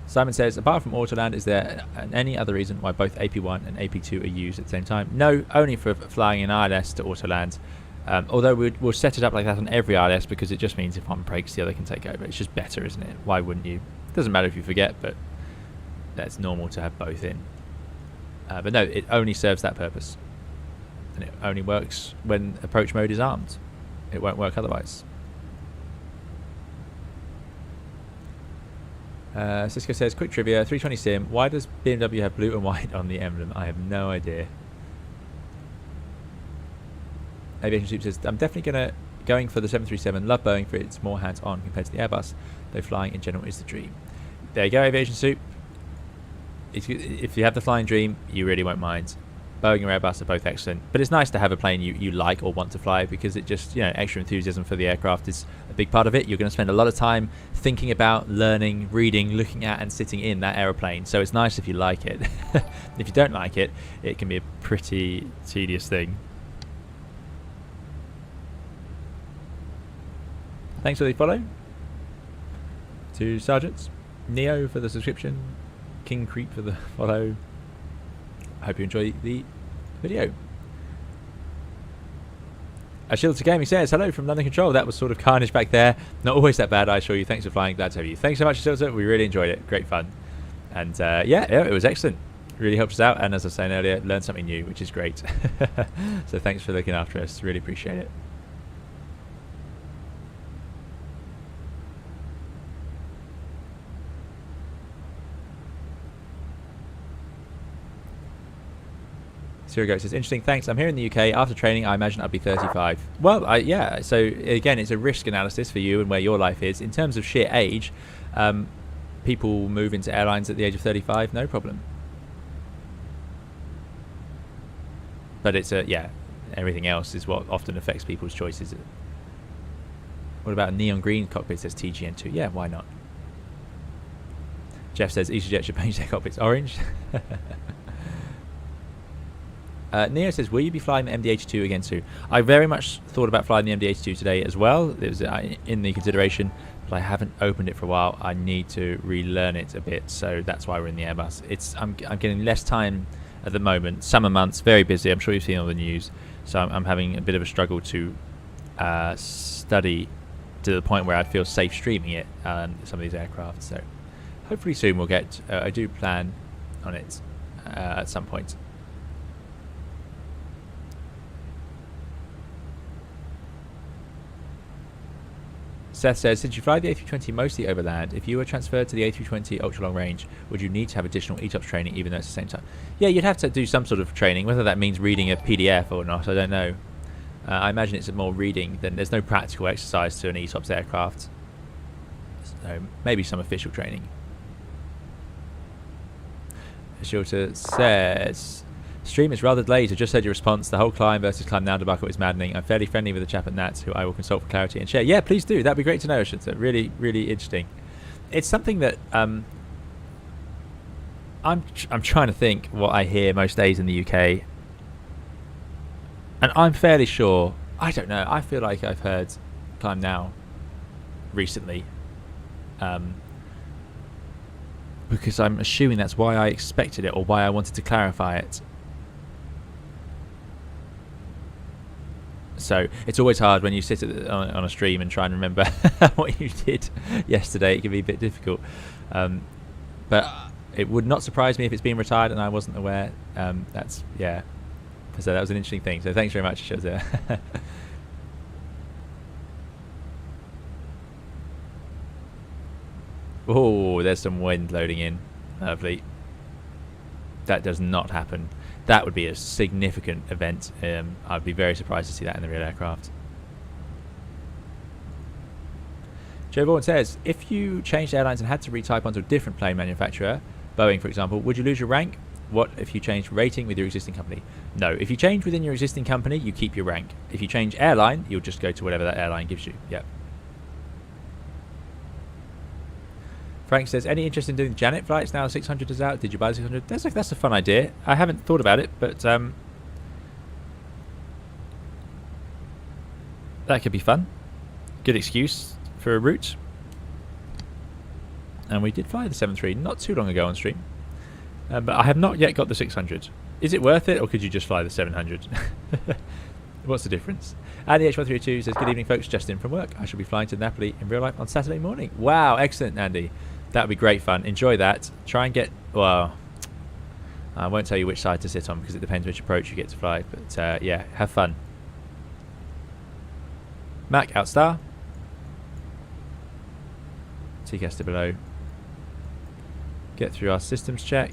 Simon says, apart from Autoland, is there any other reason why both AP1 and AP2 are used at the same time? No, only for flying in ILS to Autoland. Although we'll set it up like that on every ILS, because it just means if one breaks, the other can take over. It's just better, isn't it? Why wouldn't you? It doesn't matter if you forget, but that's normal to have both in. But no, it only serves that purpose. And it only works when approach mode is armed. It won't work otherwise. Cisco says, quick trivia, 320 Sim, why does BMW have blue and white on the emblem? I have no idea. Aviation Soup says, I'm definitely going for the 737. Love Boeing for its more hands-on compared to the Airbus, though flying in general is the dream. There you go, Aviation Soup. If you have the flying dream, you really won't mind. Boeing and Airbus are both excellent, but it's nice to have a plane you like or want to fly, because it just, extra enthusiasm for the aircraft is a big part of it. You're going to spend a lot of time thinking about, learning, reading, looking at and sitting in that aeroplane, so it's nice if you like it. If you don't like it, it can be a pretty tedious thing. Thanks for the follow to Sergeants, Neo for the subscription, King Creep for the follow. I hope you enjoy the video. Ashilta Gaming says, hello from London Control. That was sort of carnage back there. Not always that bad, I assure you. Thanks for flying. Glad to have you. Thanks so much, Ashilta. We really enjoyed it. Great fun. And yeah, it was excellent. Really helped us out. And as I was saying earlier, learned something new, which is great. So thanks for looking after us. Really appreciate it. Sirigo says, interesting, thanks. I'm here in the UK. After training, I imagine I'd be 35. Well, yeah, so again, it's a risk analysis for you and where your life is. In terms of sheer age, people move into airlines at the age of 35, no problem. But it's yeah, everything else is what often affects people's choices. What about a neon green cockpit, says TGN2? Yeah, why not? Jeff says, EasyJet should paint their cockpits orange. Neo says, will you be flying the MD-82 again soon? I very much thought about flying the MD-82 today as well. It was in the consideration, but I haven't opened it for a while. I need to relearn it a bit, so that's why we're in the Airbus. I'm getting less time at the moment. Summer months, very busy. I'm sure you've seen all the news. So I'm having a bit of a struggle to study to the point where I feel safe streaming it, some of these aircraft. So hopefully soon we'll get, I do plan on it at some point. Seth says, since you fly the A320 mostly overland, if you were transferred to the A320 ultra long range, would you need to have additional ETOPS training even though it's the same time? Yeah, you'd have to do some sort of training, whether that means reading a PDF or not, I don't know. I imagine it's more reading than there's no practical exercise to an ETOPS aircraft. So maybe some official training. Shilter says, Stream is rather delayed. I just heard your response. The whole climb versus climb now debacle is maddening. I'm fairly friendly with the chap at Nats, who I will consult for clarity and share. Yeah, please do. That'd be great to know. It's really, really interesting. It's something that I'm trying to think what I hear most days in the UK, and I'm fairly sure. I don't know. I feel like I've heard climb now recently, because I'm assuming that's why I expected it or why I wanted to clarify it. So it's always hard when you sit on a stream and try and remember what you did yesterday. It can be a bit difficult, but it would not surprise me if it's been retired and I wasn't aware. That's yeah. So that was an interesting thing. So thanks very much, Shazia. Oh, there's some wind loading in. Lovely. That does not happen. That would be a significant event. I'd be very surprised to see that in the real aircraft. Joe Vaughan says, if you changed airlines and had to retype onto a different plane manufacturer, Boeing for example, would you lose your rank? What if you changed rating with your existing company? No, if you change within your existing company, you keep your rank. If you change airline, you'll just go to whatever that airline gives you. Yep. Frank says, any interest in doing Janet flights now 600 is out? Did you buy the 600? That's a fun idea. I haven't thought about it, but that could be fun. Good excuse for a route. And we did fly the 73 not too long ago on stream. But I have not yet got the 600. Is it worth it, or could you just fly the 700? What's the difference? And the H1302 says, good evening folks, just in from work. I shall be flying to Napoli in real life on Saturday morning. Wow, excellent, Andy. That would be great fun. Enjoy that. Try and get, well, I won't tell you which side to sit on because it depends which approach you get to fly. But yeah, have fun. Mac, outstar. TCAS to below. Get through our systems check.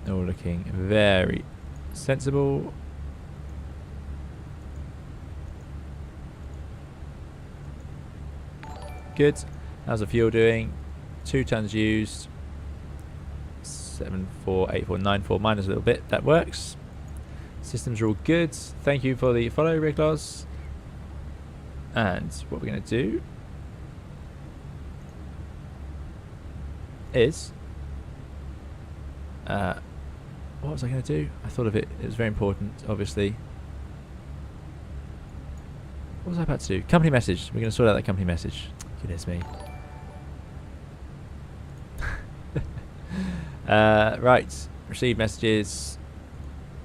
All looking very sensible. Good. How's the fuel doing? 2 tons used. 748494 minus a little bit. That works. Systems are all good. Thank you for the follow, Ricklos. And what we're going to do is what was I going to do? I thought of it. It was very important, obviously. What was I about to do? Company message. We're going to sort out that company message. Goodness me. Right. Receive messages.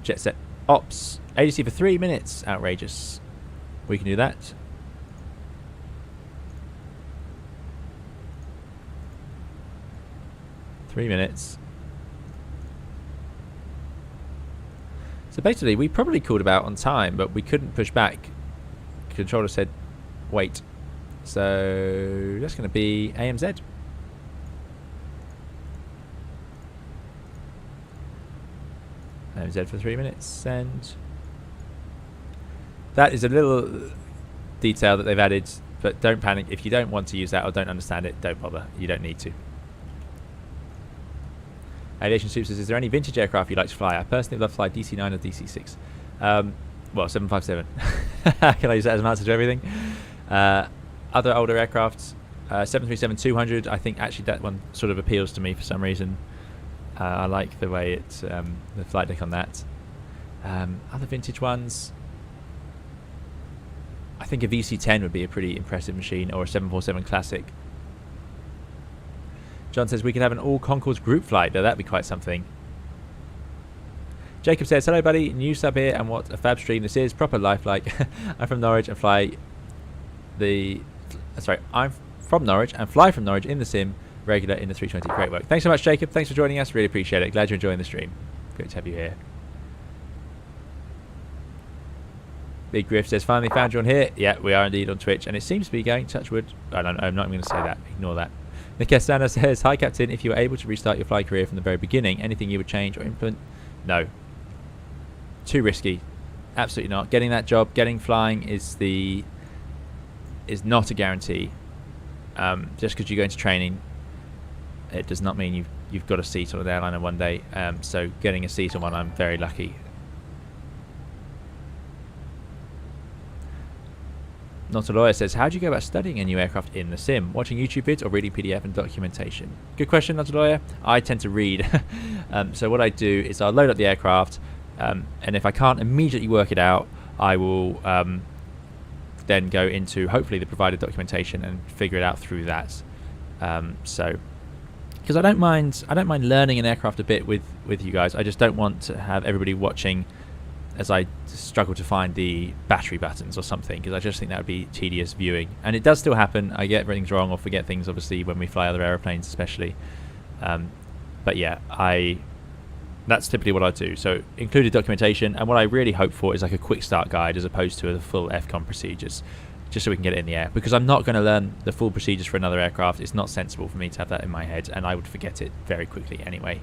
Jet set ops. ADC for 3 minutes. Outrageous. We can do that. Three minutes. So basically, we probably called about on time, but we couldn't push back. Controller said, wait. So that's going to be AMZ. AMZ for 3 minutes. Send. That is a little detail that they've added, but don't panic. If you don't want to use that or don't understand it, don't bother. You don't need to. Aviation Soup says, is there any vintage aircraft you'd like to fly? I personally love to fly DC-9 or DC-6. Well, 757. Can I use that as an answer to everything? Other older aircrafts, 737-200. I think actually that one sort of appeals to me for some reason. I like the way it's the flight deck on that. Other vintage ones, I think a VC-10 would be a pretty impressive machine, or a 747 Classic. John says we could have an all Concourse group flight. Now that'd be quite something. Jacob says, hello buddy, new sub here, and what a fab stream this is. Proper lifelike. I'm from Norwich and fly the... Sorry, I'm from Norwich and fly from Norwich in the sim, regular in the 320. Great work. Thanks so much, Jacob. Thanks for joining us. Really appreciate it. Glad you're enjoying the stream. Great to have you here. Big Griff says, finally found you on here. Yeah, we are indeed on Twitch, and it seems to be going, touch wood. I'm not going to say that. Ignore that. Nick Castana says, hi Captain, if you were able to restart your flight career from the very beginning, anything you would change or implement? No. Too risky. Absolutely not. Getting that job, getting flying is not a guarantee. Just because you go into training, it does not mean you you've got a seat on an airliner one day. So getting a seat on one, I'm very lucky. Not a Lawyer says, how do you go about studying a new aircraft in the sim? Watching YouTube vids or reading PDF and documentation? Good question, Not a Lawyer. I tend to read. So what I do is I'll load up the aircraft, and if I can't immediately work it out, I will then go into hopefully the provided documentation and figure it out through that. So because I don't mind learning an aircraft a bit with you guys. I just don't want to have everybody watching as I struggle to find the battery buttons or something, because I just think that would be tedious viewing. And it does still happen. I get things wrong or forget things, obviously, when we fly other aeroplanes especially. But yeah, that's typically what I do. So included documentation, and what I really hope for is like a quick start guide as opposed to the full FCOM procedures, just so we can get it in the air. Because I'm not going to learn the full procedures for another aircraft. It's not sensible for me to have that in my head, and I would forget it very quickly anyway.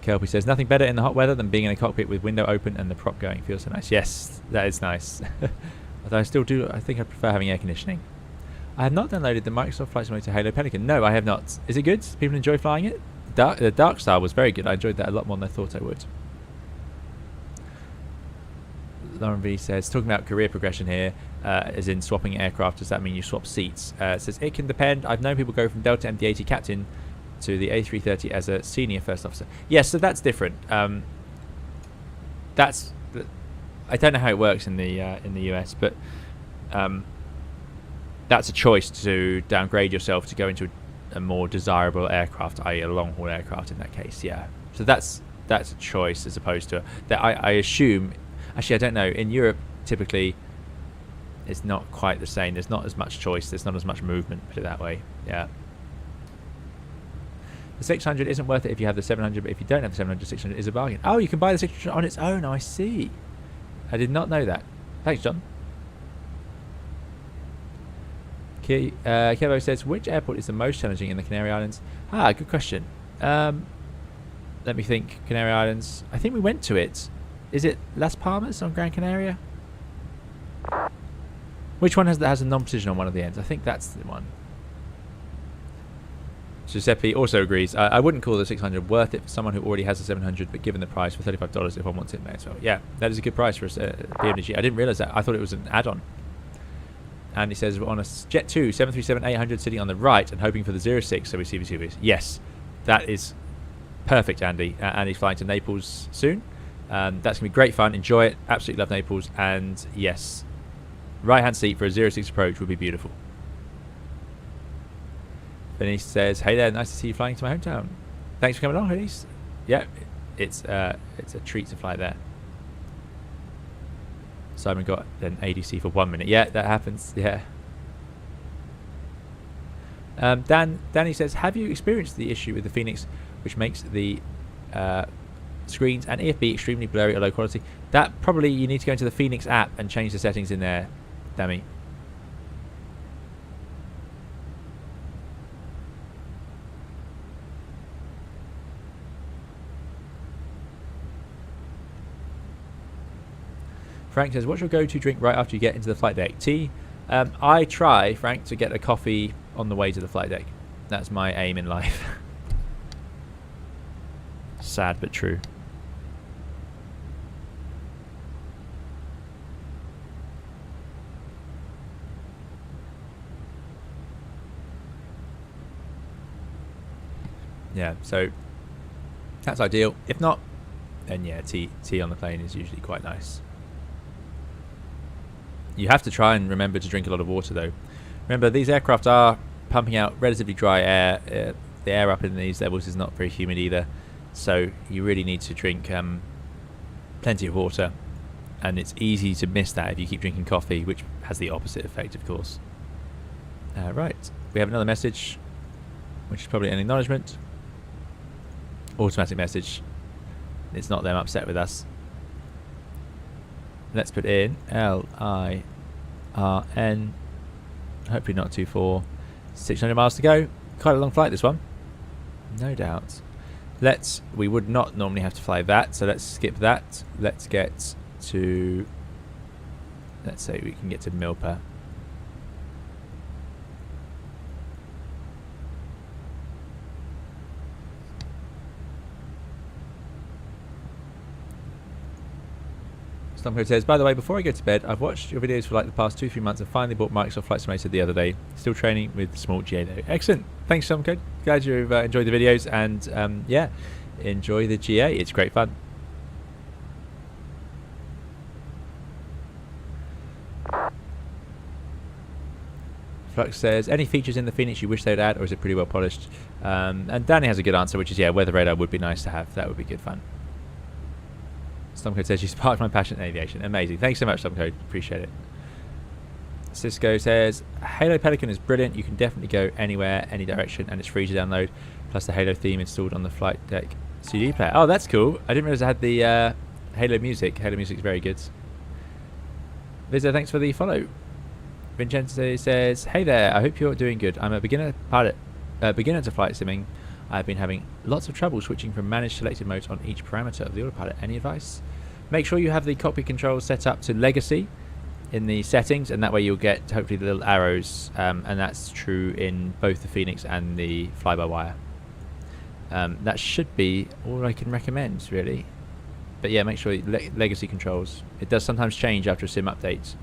Kelpie says, nothing better in the hot weather than being in a cockpit with window open and the prop going. Feels so nice. Yes, that is nice. Although I think I prefer having air conditioning. I have not downloaded the Microsoft Flight Simulator Halo Pelican. No, I have not. Is it good? People enjoy flying it? The Dark Star was very good. I enjoyed that a lot more than I thought I would. Lauren V says, talking about career progression here, as in swapping aircraft, does that mean you swap seats? It says, it can depend. I've known people go from Delta MD-80 captain to the A330 as a senior first officer. Yes, so that's different. I don't know how it works in the US, but that's a choice to downgrade yourself to go into a more desirable aircraft, i.e. a long haul aircraft in that case. Yeah, so that's a choice as opposed to that. I assume, actually I don't know, in Europe typically it's not quite the same. There's not as much choice, there's not as much movement, put it that way. Yeah. The 600 isn't worth it if you have the 700, but if you don't have the 700, 600 is a bargain. Oh, you can buy the 600 on its own. I see. I did not know that. Thanks, John. Kevo says, which airport is the most challenging in the Canary Islands? Ah, good question. Let me think. Canary Islands. I think we went to it. Is it Las Palmas on Gran Canaria? Which one has a non-precision on one of the ends? I think that's the one. Giuseppe also agrees. I wouldn't call the 600 worth it for someone who already has a 700, but given the price for $35, if one wants it, may as well. Yeah, that is a good price for a PMDG. I didn't realise that. I thought it was an add-on. And he says, we're on a Jet 2 737-800 sitting on the right and hoping for the 06, so we see VCVs. Yes, that is perfect, Andy. Andy's flying to Naples soon. That's going to be great fun. Enjoy it. Absolutely love Naples. And yes, right-hand seat for a 06 approach would be beautiful. Fenix says, hey there, nice to see you flying to my hometown. Thanks for coming along, Fenix. Yeah, it's a treat to fly there. Simon got an ADC for 1 minute. Yeah, that happens. Yeah. Danny says, have you experienced the issue with the Fenix which makes the screens and EFB extremely blurry or low quality? That probably you need to go into the Fenix app and change the settings in there, Dammy. Frank says, what's your go-to drink right after you get into the flight deck? Tea? I try, Frank, to get a coffee on the way to the flight deck. That's my aim in life. Sad but true. Yeah, so that's ideal. If not, then yeah, tea on the plane is usually quite nice. You have to try and remember to drink a lot of water, though. Remember, these aircraft are pumping out relatively dry air. The air up in these levels is not very humid either, so you really need to drink plenty of water. And it's easy to miss that if you keep drinking coffee, which has the opposite effect, of course. Right, we have another message, which is probably an acknowledgement. Automatic message. It's not them upset with us. Let's put in LIRN. Hopefully not 24. 600 miles to go. Quite a long flight, this one. No doubt. We would not normally have to fly that, so let's skip that. Let's get to, let's say we can get to Milpa. Stomco says, by the way, before I go to bed, I've watched your videos for like the past 2-3 months and finally bought Microsoft Flight Simulator the other day. Still training with small GA though. Excellent. Thanks, Stomco. Glad you've enjoyed the videos, and yeah, enjoy the GA. It's great fun. Flux says, any features in the Fenix you wish they'd add, or is it pretty well polished? And Danny has a good answer, which is, yeah, weather radar would be nice to have. That would be good fun. Stomcode says, you sparked my passion in aviation. Amazing. Thanks so much, Stomcode. Appreciate it. Cisco says, Halo Pelican is brilliant. You can definitely go anywhere, any direction, and it's free to download. Plus the Halo theme installed on the flight deck CD player. Oh, that's cool. I didn't realize I had the Halo music. Halo music is very good. Vizzo, thanks for the follow. Vincenzo says, hey there, I hope you're doing good. I'm a beginner pilot, beginner to flight simming. I've been having lots of trouble switching from managed selected modes on each parameter of the autopilot. Any advice? Make sure you have the cockpit controls set up to legacy in the settings, and that way you'll get hopefully the little arrows, and that's true in both the Fenix and the fly-by-wire. That should be all I can recommend, really. But yeah, make sure legacy controls. It does sometimes change after a sim update.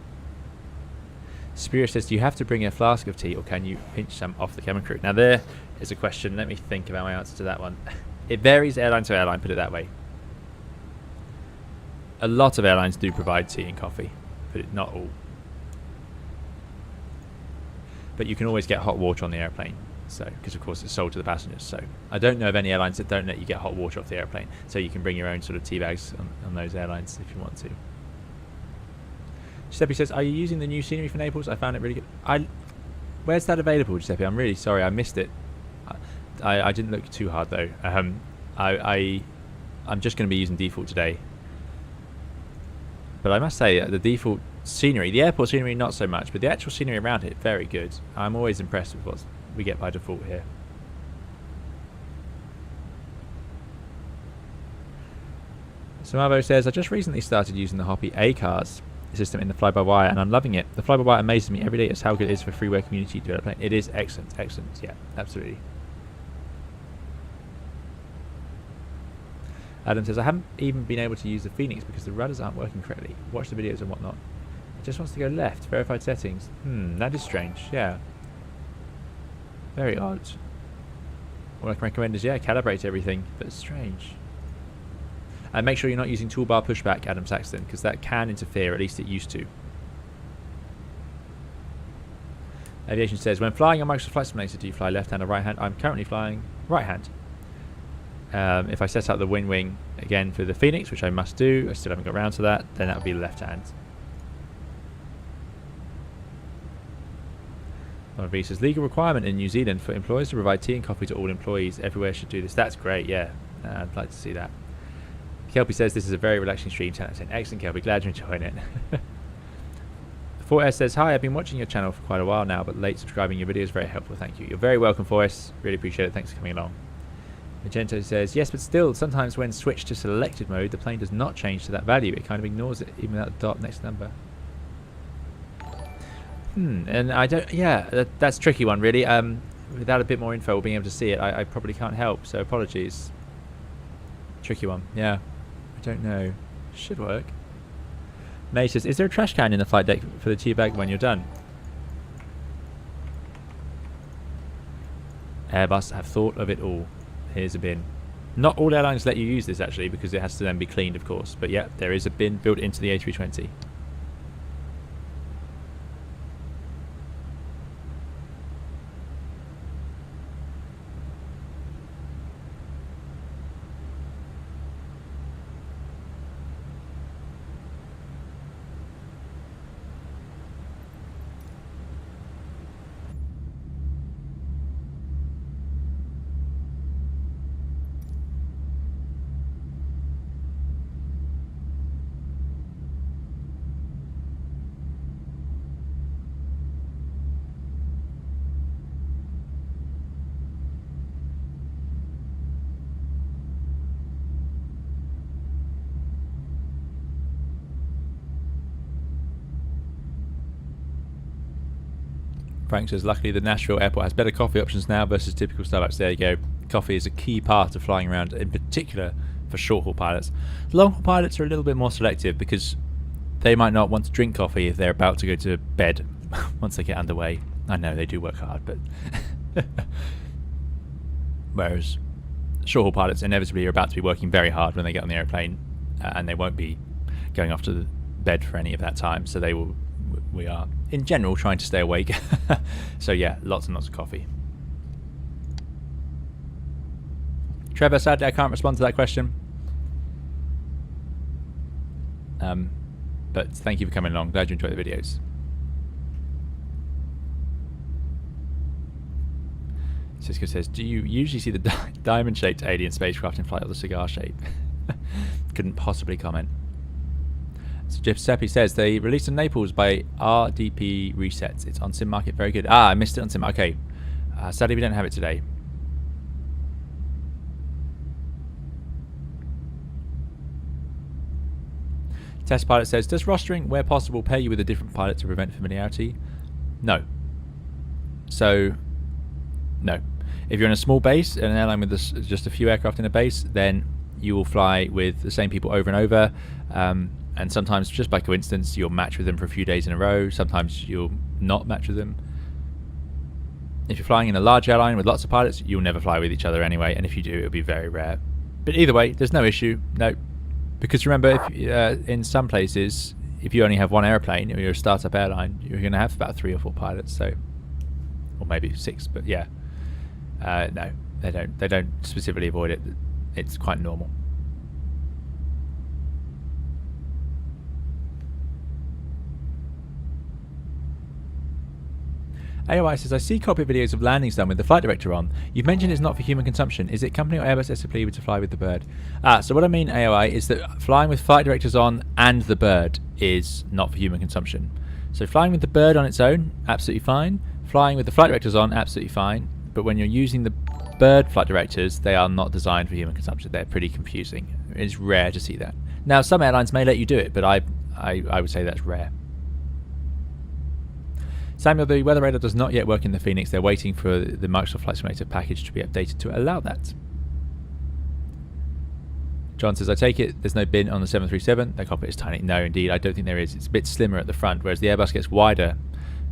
Spirit says, do you have to bring a flask of tea, or can you pinch some off the cabin crew? Now there is a question. Let me think about my answer to that one. It varies airline to airline, put it that way. A lot of airlines do provide tea and coffee, but not all. But you can always get hot water on the airplane, so because of course it's sold to the passengers. So I don't know of any airlines that don't let you get hot water off the airplane, so you can bring your own sort of tea bags on those airlines if you want to. Giuseppe says, are you using the new scenery for Naples? I found it really good. Where's that available, Giuseppe? I'm really sorry, I missed it. I didn't look too hard though. I'm just going to be using default today. But I must say, the default scenery, the airport scenery not so much, but the actual scenery around it, very good. I'm always impressed with what we get by default here. Samavo says, I just recently started using the Hoppy A cars system in the fly-by-wire, and I'm loving it. The fly-by-wire amazes me every day. It's how good it is for freeware community development. It is excellent, excellent. Yeah, absolutely. Adam says, I haven't even been able to use the Fenix because the rudders aren't working correctly. Watch the videos and whatnot. It just wants to go left. Verified settings. That is strange. Yeah. Very odd. All I can recommend is, yeah, calibrate everything, but it's strange. And make sure you're not using toolbar pushback, Adam Saxton, because that can interfere, at least it used to. Aviation says, when flying on Microsoft Flight Simulator, do you fly left hand or right hand? I'm currently flying right hand. If I set up the wind wing again for the Fenix, which I must do, I still haven't got around to that, then that would be left hand. V says, legal requirement in New Zealand for employers to provide tea and coffee to all employees. Everywhere should do this. That's great, yeah. I'd like to see that. Kelpie says, this is a very relaxing stream. 10 out of 10. Excellent, Kelpie. Glad you're enjoying it. 4S says, hi, I've been watching your channel for quite a while now, but late subscribing your videos very helpful. Thank you. You're very welcome, 4S. Really appreciate it. Thanks for coming along. Magento says, yes, but still, sometimes when switched to selected mode, the plane does not change to that value. It kind of ignores it, even without the dot next number. And I don't, yeah, that's a tricky one, really. Without a bit more info or being able to see it, I probably can't help, so apologies. Tricky one, yeah. I don't know. Should work. May says, is there a trash can in the flight deck for the tea bag when you're done? Airbus have thought of it all. Here's a bin. Not all airlines let you use this actually, because it has to then be cleaned, of course. But yeah, there is a bin built into the A320. Frank says, luckily the Nashville airport has better coffee options now versus typical Starbucks. There you go. Coffee is a key part of flying around, in particular for short-haul pilots. Long-haul pilots are a little bit more selective because they might not want to drink coffee if they're about to go to bed once they get underway. I know they do work hard, but whereas short-haul pilots inevitably are about to be working very hard when they get on the airplane, and they won't be going off to the bed for any of that time. So we are in general trying to stay awake. So yeah, lots and lots of coffee. Trevor, sadly I can't respond to that question. But thank you for coming along. Glad you enjoyed the videos. Cisco says, do you usually see the diamond-shaped alien spacecraft in flight or the cigar shape? Couldn't possibly comment. So Giuseppe says, they released in Naples by RDP Resets. It's on Sim Market. Very good. I missed it on Sim. Okay. Sadly, we don't have it today. Test pilot says, does rostering, where possible, pay you with a different pilot to prevent familiarity? No. So, no. If you're in a small base, an airline with just a few aircraft in a base, then you will fly with the same people over and over. And sometimes, just by coincidence, you'll match with them for a few days in a row. Sometimes you'll not match with them. If you're flying in a large airline with lots of pilots, you'll never fly with each other anyway. And if you do, it'll be very rare. But either way, there's no issue. No. Because remember, if, in some places, if you only have one airplane or you're a startup airline, you're going to have about 3 or 4 pilots, so, or maybe 6. But yeah, no, they don't. They don't specifically avoid it. It's quite normal. AOI says, I see cockpit videos of landings done with the flight director on. You've mentioned it's not for human consumption. Is it company or Airbus SFP to fly with the bird? So what I mean, AOI, is that flying with flight directors on and the bird is not for human consumption. So flying with the bird on its own, absolutely fine. Flying with the flight directors on, absolutely fine. But when you're using the bird flight directors, they are not designed for human consumption. They're pretty confusing. It's rare to see that. Now, some airlines may let you do it, but I would say that's rare. Samuel, the weather radar does not yet work in the Fenix. They're waiting for the Microsoft Flight Simulator package to be updated to allow that. John says, I take it there's no bin on the 737. The cockpit is tiny. No, indeed, I don't think there is. It's a bit slimmer at the front, whereas the Airbus gets wider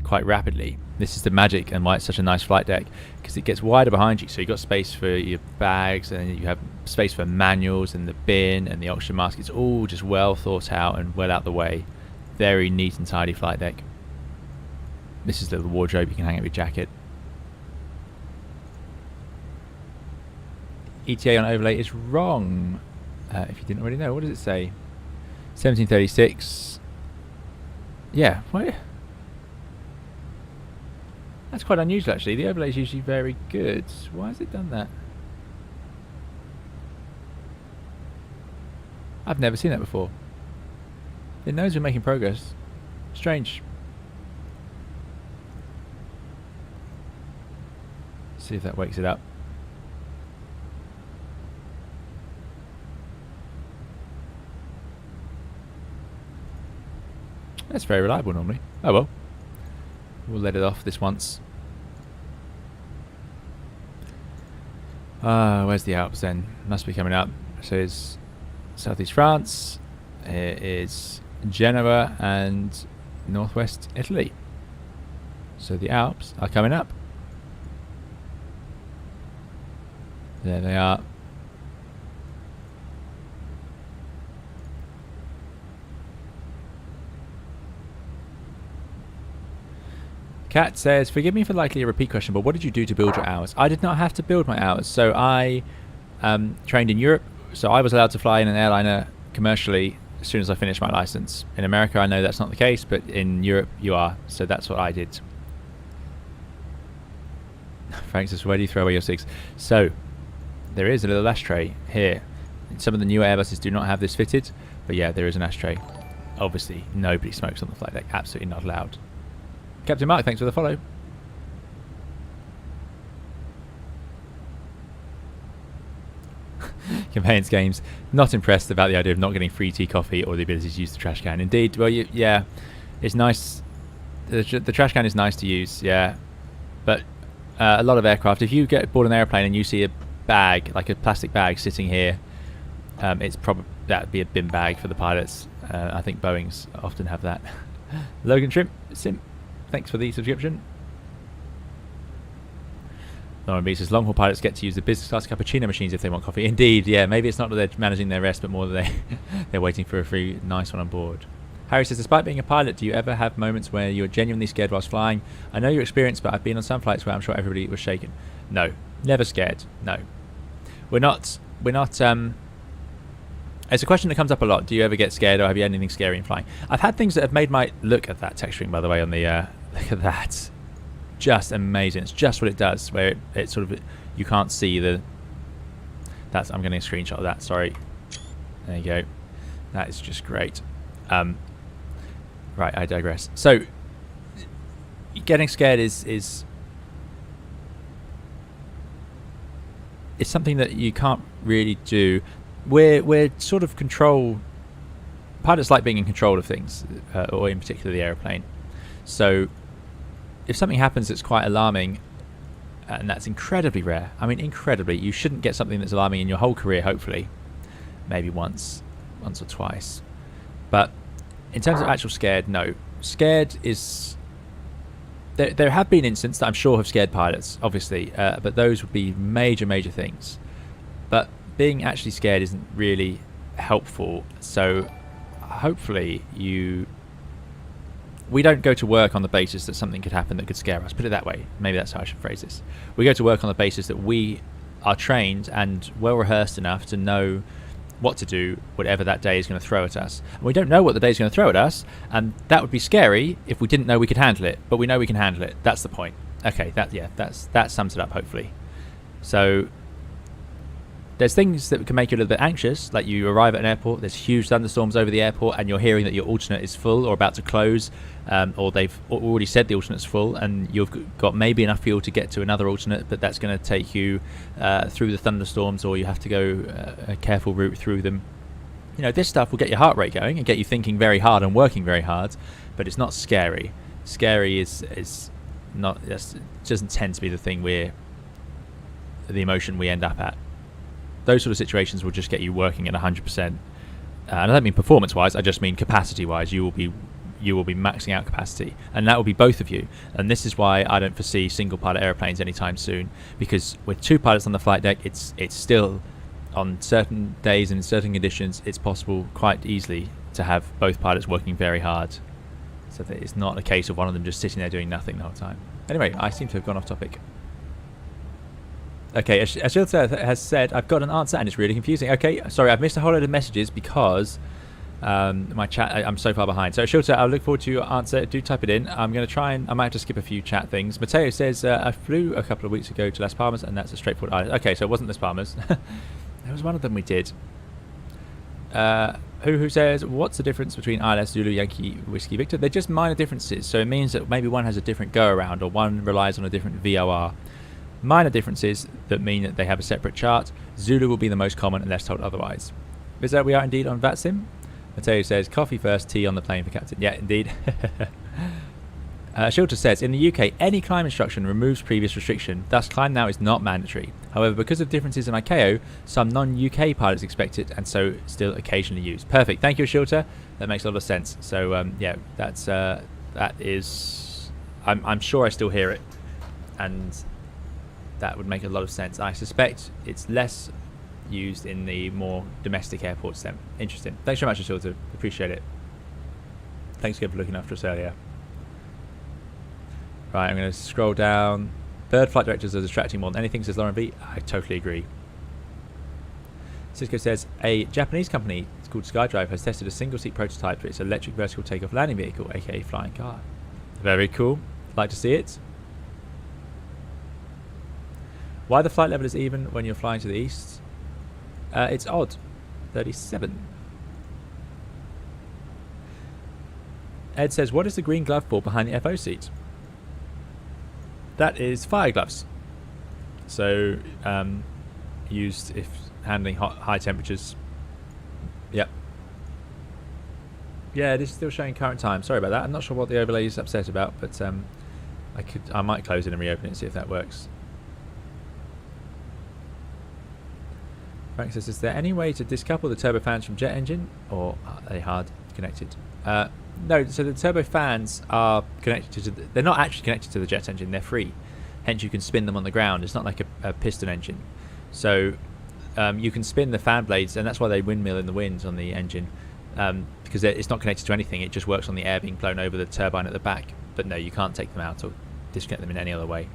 quite rapidly. This is the magic and why it's such a nice flight deck, because it gets wider behind you. So you've got space for your bags, and you have space for manuals and the bin and the oxygen mask. It's all just well thought out and well out the way. Very neat and tidy flight deck. This is the little wardrobe you can hang up your jacket. ETA on overlay is wrong. If you didn't already know, what does it say? 1736. Yeah, what? That's quite unusual actually. The overlay is usually very good. Why has it done that? I've never seen that before. It knows we're making progress. Strange. See if that wakes it up. That's very reliable normally. Oh well. We'll let it off this once. Where's the Alps then? Must be coming up. So it's southeast France. It is Genoa and northwest Italy. So the Alps are coming up. There they are. Kat says, forgive me for likely a repeat question, but what did you do to build your hours? I did not have to build my hours. So I trained in Europe, so I was allowed to fly in an airliner commercially as soon as I finished my license. In America, I know that's not the case, but in Europe, you are. So that's what I did. Frank says, where do you throw away your cigs? So there is a little ashtray here. Some of the newer Airbuses do not have this fitted, but yeah, there is an ashtray. Obviously, nobody smokes on the flight deck. Absolutely not allowed. Captain Mark, thanks for the follow. Conveyance Games, not impressed about the idea of not getting free tea, coffee, or the ability to use the trash can. Indeed, well, yeah, it's nice. The trash can is nice to use, yeah. But a lot of aircraft, if you get aboard an airplane and you see a bag, like a plastic bag, sitting here it's probably that'd be a bin bag for the pilots. I think Boeing's often have that. Logan Sim, thanks for the subscription. Lauren B says, long-haul pilots get to use the business class cappuccino machines if they want coffee. Indeed, yeah, maybe it's not that they're managing their rest, but more that they're waiting for a free nice one on board. Harry says, despite being a pilot, do you ever have moments where you're genuinely scared whilst flying? I know your experience, but I've been on some flights where I'm sure everybody was shaken. No, never scared. No, we're not. It's a question that comes up a lot. Do you ever get scared, or have you had anything scary in flying? I've had things that have made my look at that texturing, by the way, on the look at that. Just amazing. It's just what it does, where it sort of, you can't see the, that's, I'm getting a screenshot of that, sorry. There you go. That is just great. Right, I digress. So getting scared is something that you can't really do. We're sort of pilots like being in control of things, or in particular the aeroplane. So if something happens that's quite alarming, and that's incredibly rare, I mean incredibly, you shouldn't get something that's alarming in your whole career, hopefully. Maybe once or twice. But in terms of actual scared, no. Scared is... There have been incidents that I'm sure have scared pilots, obviously, but those would be major things. But being actually scared isn't really helpful, so hopefully we don't go to work on the basis that something could happen that could scare us. Put it that way. Maybe that's how I should phrase this. We go to work on the basis that we are trained and well rehearsed enough to know what to do, whatever that day is going to throw at us. And we don't know what the day is going to throw at us, and that would be scary if we didn't know we could handle it. But we know we can handle it. That's the point. Okay, that sums it up, hopefully. So there's things that can make you a little bit anxious, like you arrive at an airport, there's huge thunderstorms over the airport, and you're hearing that your alternate is full or about to close, or they've already said the alternate's full, and you've got maybe enough fuel to get to another alternate, but that's going to take you through the thunderstorms, or you have to go a careful route through them. You know, this stuff will get your heart rate going and get you thinking very hard and working very hard, but it's not scary. Scary is not, doesn't tend to be the emotion we end up at. Those sort of situations will just get you working at 100%. And I don't mean performance-wise, I just mean capacity-wise. You will be maxing out capacity, and that will be both of you. And this is why I don't foresee single-pilot airplanes anytime soon, because with two pilots on the flight deck, it's still, on certain days and in certain conditions, it's possible quite easily to have both pilots working very hard. So that it's not a case of one of them just sitting there doing nothing the whole time. Anyway, I seem to have gone off topic. Okay, Ashilta has said, I've got an answer and it's really confusing. Okay, sorry, I've missed a whole load of messages because my chat, I'm so far behind. So Ashilta, I'll look forward to your answer. Do type it in. I'm going to try and, I might have to skip a few chat things. Mateo says, I flew a couple of weeks ago to Las Palmas, and that's a straightforward island. Okay, so it wasn't Las Palmas. There was one of them we did. Who says, what's the difference between ILS, Zulu, Yankee, Whiskey, Victor? They're just minor differences. So it means that maybe one has a different go-around, or one relies on a different VOR. Minor differences that mean that they have a separate chart. Zulu will be the most common unless told otherwise. Is that we are indeed on VATSIM? Mateo says, coffee first, tea on the plane for captain. Yeah, indeed. Shilter says, in the UK, any climb instruction removes previous restriction, thus climb now is not mandatory. However, because of differences in ICAO, some non-UK pilots expect it, and so still occasionally used. Perfect. Thank you, Shilter. That makes a lot of sense. So, yeah, that is... I'm sure I still hear it, and that would make a lot of sense. I suspect it's less used in the more domestic airports then. Interesting. Thanks very much, Shilter. Appreciate it. Thanks again for looking after us earlier. Right, I'm going to scroll down. Third flight directors are distracting more than anything, says Lauren B. I totally agree. Cisco says, a Japanese company, it's called SkyDrive, has tested a single-seat prototype for its electric vertical takeoff landing vehicle, aka flying car. Very cool. Like to see it. Why the flight level is even when you're flying to the east? It's odd. 37. Ed says, what is the green glove for behind the FO seat? That is fire gloves. So, used if handling high temperatures. Yep. Yeah, this is still showing current time. Sorry about that. I'm not sure what the overlay is upset about, but I might close it and reopen it and see if that works. Frank says, is there any way to discouple the turbofans from jet engine, or are they hard connected? No, so the turbofans are connected to they're not actually connected to the jet engine, they're free. Hence you can spin them on the ground. It's not like a piston engine. So you can spin the fan blades, and that's why they windmill in the winds on the engine, because it's not connected to anything. It just works on the air being blown over the turbine at the back. But no, you can't take them out or disconnect them in any other way.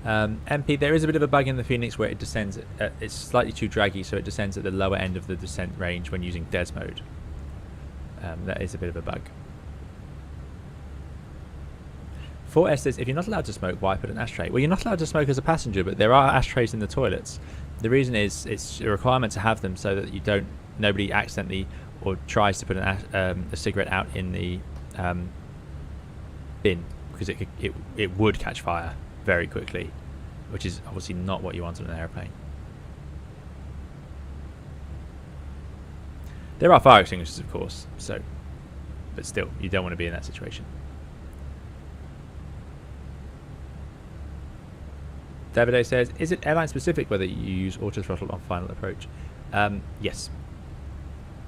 MP, there is a bit of a bug in the Fenix where it descends, it's slightly too draggy, so it descends at the lower end of the descent range when using DES mode. That is a bit of a bug. 4S says, if you're not allowed to smoke, why put an ashtray? Well, you're not allowed to smoke as a passenger, but there are ashtrays in the toilets. The reason is it's a requirement to have them so that nobody accidentally or tries to put a cigarette out in the bin, because it would catch fire very quickly, which is obviously not what you want on an airplane. There are fire extinguishers, of course, but still, you don't want to be in that situation. Padday says, is it airline specific whether you use auto throttle on final approach? Yes.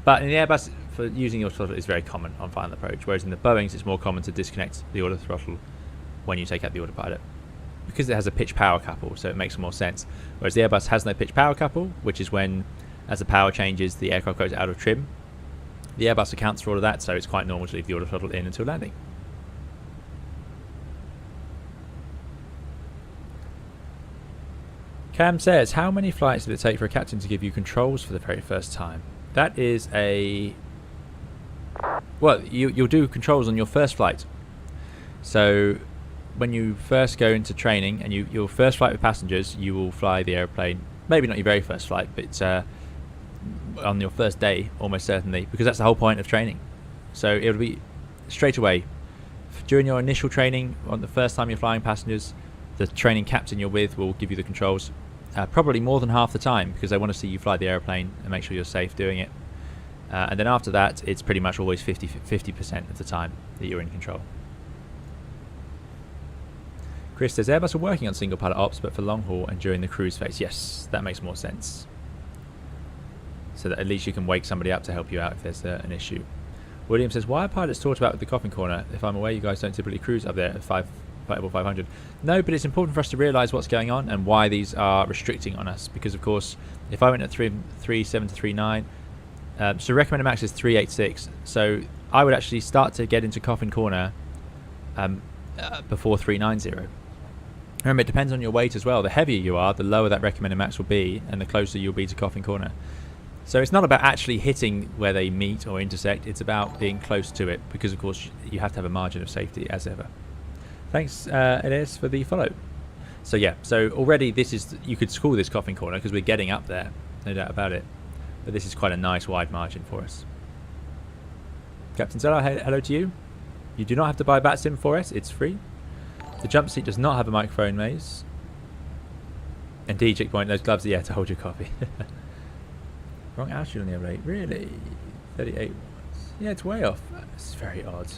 But in the Airbus, for using auto throttle is very common on final approach, whereas in the Boeings it's more common to disconnect the auto throttle when you take out the autopilot, because it has a pitch power couple, so it makes more sense. Whereas the Airbus has no pitch power couple, which is when, as the power changes, the aircraft goes out of trim. The Airbus accounts for all of that, so it's quite normal to leave the auto throttle in until landing. Cam says, how many flights did it take for a captain to give you controls for the very first time? That is well, you'll do controls on your first flight. So when you first go into training and your first flight with passengers, you will fly the airplane, maybe not your very first flight, but on your first day, almost certainly, because that's the whole point of training. So it'll be straight away. During your initial training, on the first time you're flying passengers, the training captain you're with will give you the controls, probably more than half the time, because they want to see you fly the airplane and make sure you're safe doing it. And then after that, it's pretty much always 50% of the time that you're in control. Chris says, Airbus are working on single pilot ops, but for long haul and during the cruise phase. Yes, that makes more sense. So that at least you can wake somebody up to help you out if there's an issue. William says, why are pilots taught about the coffin corner? If I'm aware, you guys don't typically cruise up there at 500. No, but it's important for us to realise what's going on and why these are restricting on us. Because, of course, if I went at 337 to 39, so recommended max is 386. So I would actually start to get into coffin corner before 390. Remember, it depends on your weight as well. The heavier you are, the lower that recommended max will be, and the closer you'll be to coffin corner. So it's not about actually hitting where they meet or intersect. It's about being close to it, because, of course, you have to have a margin of safety as ever. Thanks, Elias, for the follow. So yeah, so already you could call this coffin corner because we're getting up there, no doubt about it. But this is quite a nice wide margin for us. Captain Zella, hello to you. You do not have to buy BatSim 4S, it's free. The jump seat does not have a microphone maze. Indeed, checkpoint, those gloves are yeah to hold your coffee. Wrong altitude on the overlay, really? 38 watts. Yeah, it's way off. It's very odd.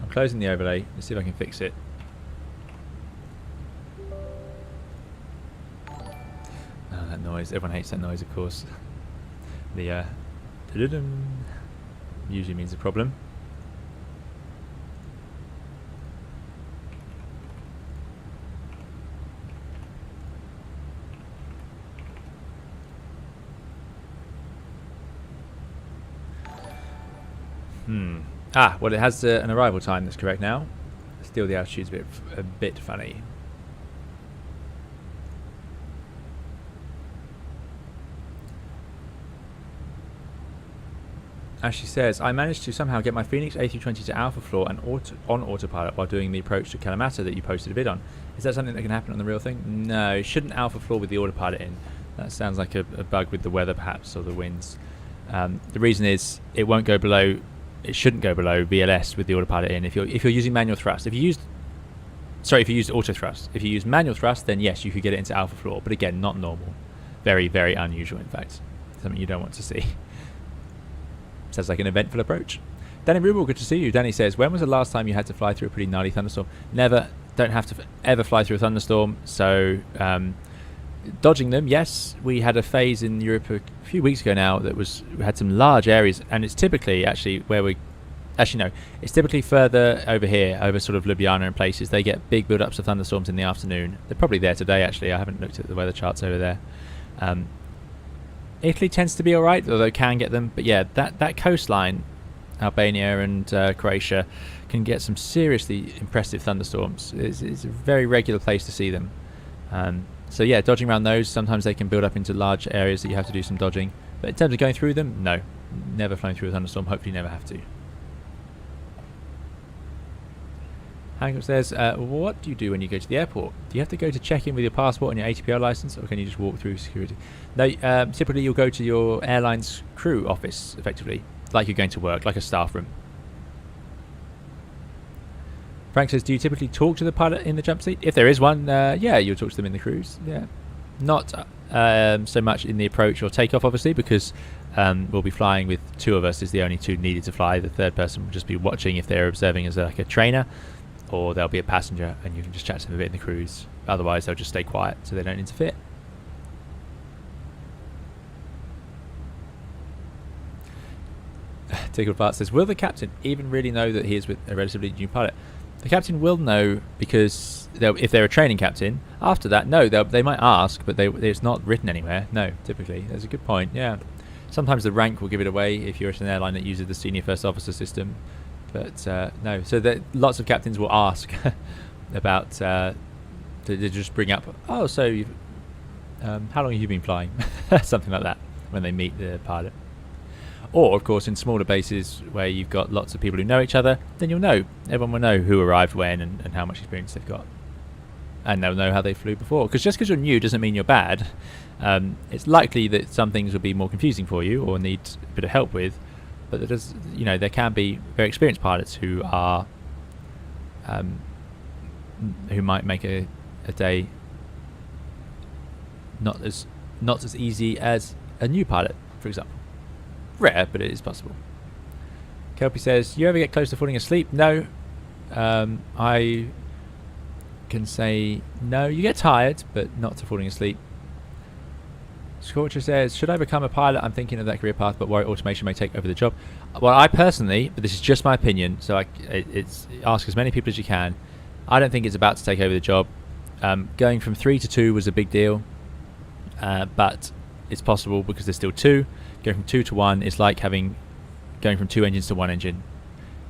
I'm closing the overlay. Let's see if I can fix it. Oh, that noise. Everyone hates that noise, of course. The usually means a problem. Well, it has an arrival time that's correct now. Still, the altitude's a bit funny. As she says, I managed to somehow get my Fenix A320 to alpha floor and on autopilot while doing the approach to Kalamata that you posted a vid on. Is that something that can happen on the real thing? No, it shouldn't alpha floor with the autopilot in. That sounds like a bug with the weather perhaps, or the winds. The reason is it won't go below. It shouldn't go below VLS with the autopilot in if you're using manual thrust. If you used auto thrust. If you use manual thrust, then yes, you could get it into alpha floor. But again, not normal. Very, very unusual, in fact. Something you don't want to see. Sounds like an eventful approach. Danny Rubel, good to see you. Danny says, when was the last time you had to fly through a pretty gnarly thunderstorm? Never. Don't have to ever fly through a thunderstorm. So dodging them, yes. We had a phase in Europe a few weeks ago now that we had some large areas, and it's typically actually where we it's typically further over here, over sort of Ljubljana and places. They get big build-ups of thunderstorms in the afternoon. They're probably there today, actually. I haven't looked at the weather charts over there. Italy tends to be all right, although can get them. But yeah, that coastline, Albania and Croatia, can get some seriously impressive thunderstorms. It's a very regular place to see them. So yeah, dodging around those, sometimes they can build up into large areas that you have to do some dodging. But in terms of going through them, no. Never flown through a thunderstorm. Hopefully never have to. Hank says, what do you do when you go to the airport? Do you have to go to check in with your passport and your ATPL license, or can you just walk through security? No, typically you'll go to your airline's crew office, effectively, like you're going to work, like a staff room. Frank says, do you typically talk to the pilot in the jump seat? If there is one, yeah, you'll talk to them in the cruise. Yeah, not so much in the approach or takeoff, obviously, because we'll be flying with two of us is the only two needed to fly. The third person will just be watching if they're observing as like a trainer, or there'll be a passenger and you can just chat to them a bit in the cruise. Otherwise they'll just stay quiet so they don't interfere. Tickle Fart says, will the captain even really know that he is with a relatively new pilot? The captain will know, because if they're a training captain, after that, no, they might ask, but it's not written anywhere. No, typically. That's a good point, yeah. Sometimes the rank will give it away if you're at an airline that uses the senior first officer system. But no, so lots of captains will ask about, they just bring up, oh, so you've, how long have you been flying? Something like that, when they meet the pilot. Or, of course, in smaller bases where you've got lots of people who know each other, then you'll know. Everyone will know who arrived when and how much experience they've got. And they'll know how they flew before. Because just because you're new doesn't mean you're bad. It's likely that some things will be more confusing for you or need a bit of help with. But there can be very experienced pilots who are, who might make a day not as easy as a new pilot, for example. Rare, but it is possible. Kelpie says, you ever get close to falling asleep? No. I can say no. You get tired, but not to falling asleep. Scorcher says, should I become a pilot? I'm thinking of that career path, but worry automation may take over the job. Well, I personally, but this is just my opinion, so it's ask as many people as you can. I don't think it's about to take over the job. Going from 3 to 2 was a big deal, but it's possible because there's still 2. Going from 2 to 1 is like going from 2 engines to 1 engine.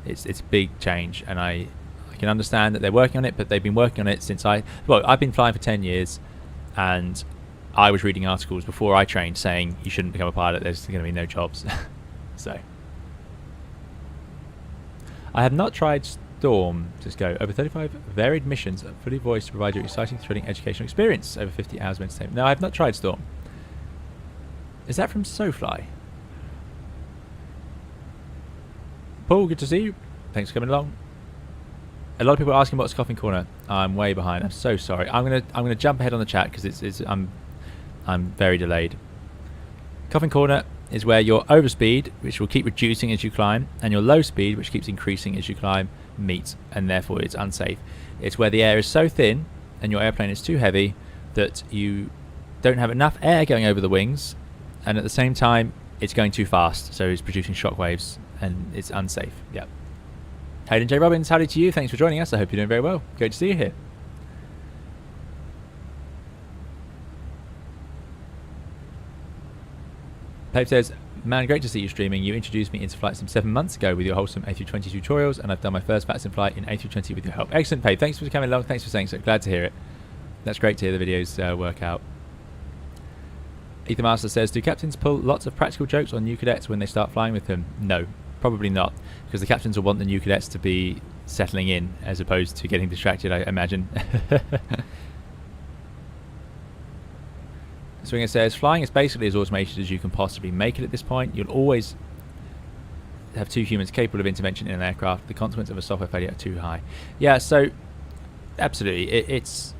It's a big change, and I can understand that they're working on it, but they've been working on it since I've been flying for 10 years, and I was reading articles before I trained saying you shouldn't become a pilot, there's going to be no jobs. So I have not tried Storm. Just go over 35 varied missions, fully voiced to provide you exciting, thrilling educational experience. Over 50 hours of entertainment. No, I have not tried Storm. Is that from SoFly? Paul, good to see you. Thanks for coming along. A lot of people are asking what's Coughing Corner. I'm way behind. I'm so sorry. I'm gonna jump ahead on the chat because I'm very delayed. Coughing Corner is where your overspeed, which will keep reducing as you climb, and your low speed, which keeps increasing as you climb, meet, and therefore it's unsafe. It's where the air is so thin and your airplane is too heavy that you don't have enough air going over the wings, and at the same time it's going too fast, so it's producing shockwaves and it's unsafe. Yep. Hayden J. Robbins, howdy to you. Thanks for joining us. I hope you're doing very well. Great to see you here. Pape says, man, great to see you streaming. You introduced me into flight some 7 months ago with your wholesome A320 tutorials, and I've done my first VATS in flight in A320 with your help. Excellent, Pape. Thanks for coming along. Thanks for saying so. Glad to hear it. That's great to hear the videos work out. Ethan Master says, do captains pull lots of practical jokes on new cadets when they start flying with them? No, probably not, because the captains will want the new cadets to be settling in as opposed to getting distracted, I imagine. Swinger says, flying is basically as automated as you can possibly make it at this point. You'll always have 2 humans capable of intervention in an aircraft. The consequence of a software failure are too high. Yeah, so absolutely. It's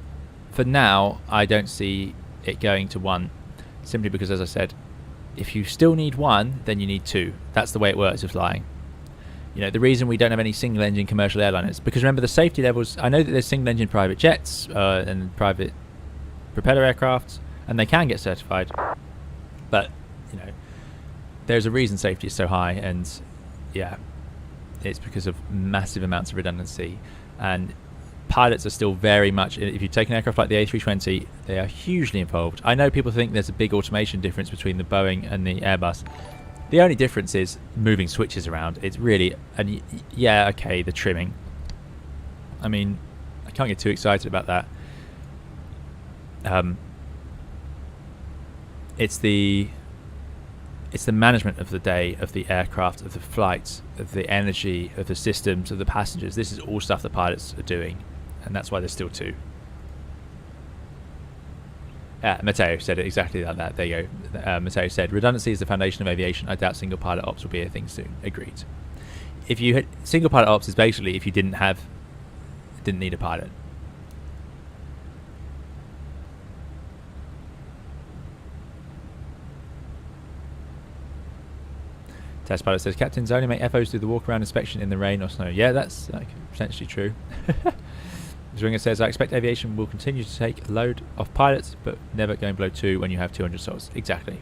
for now, I don't see it going to 1, simply because, as I said, if you still need 1, then you need 2. That's the way it works with flying. You know, the reason we don't have any single engine commercial airliners, because remember the safety levels, I know that there's single engine private jets and private propeller aircraft, and they can get certified, but you know, there's a reason safety is so high, and yeah, it's because of massive amounts of redundancy. And pilots are still very much, if you take an aircraft like the A320, they are hugely involved. I know people think there's a big automation difference between the Boeing and the Airbus. The only difference is moving switches around. It's really, and yeah, okay, the trimming. I mean, I can't get too excited about that. It's the management of the day, of the aircraft, of the flights, of the energy, of the systems, of the passengers. This is all stuff the pilots are doing, and that's why there's still two. Matteo said it exactly like that. There you go. Matteo said, redundancy is the foundation of aviation. I doubt single pilot ops will be a thing soon. Agreed. If you had single pilot ops is basically if you didn't need a pilot. Test pilot says, captains only make FOs do the walk around inspection in the rain or snow. Yeah, that's potentially true. Zwinger says, I expect aviation will continue to take a load of pilots, but never going below 2 when you have 200 souls. Exactly.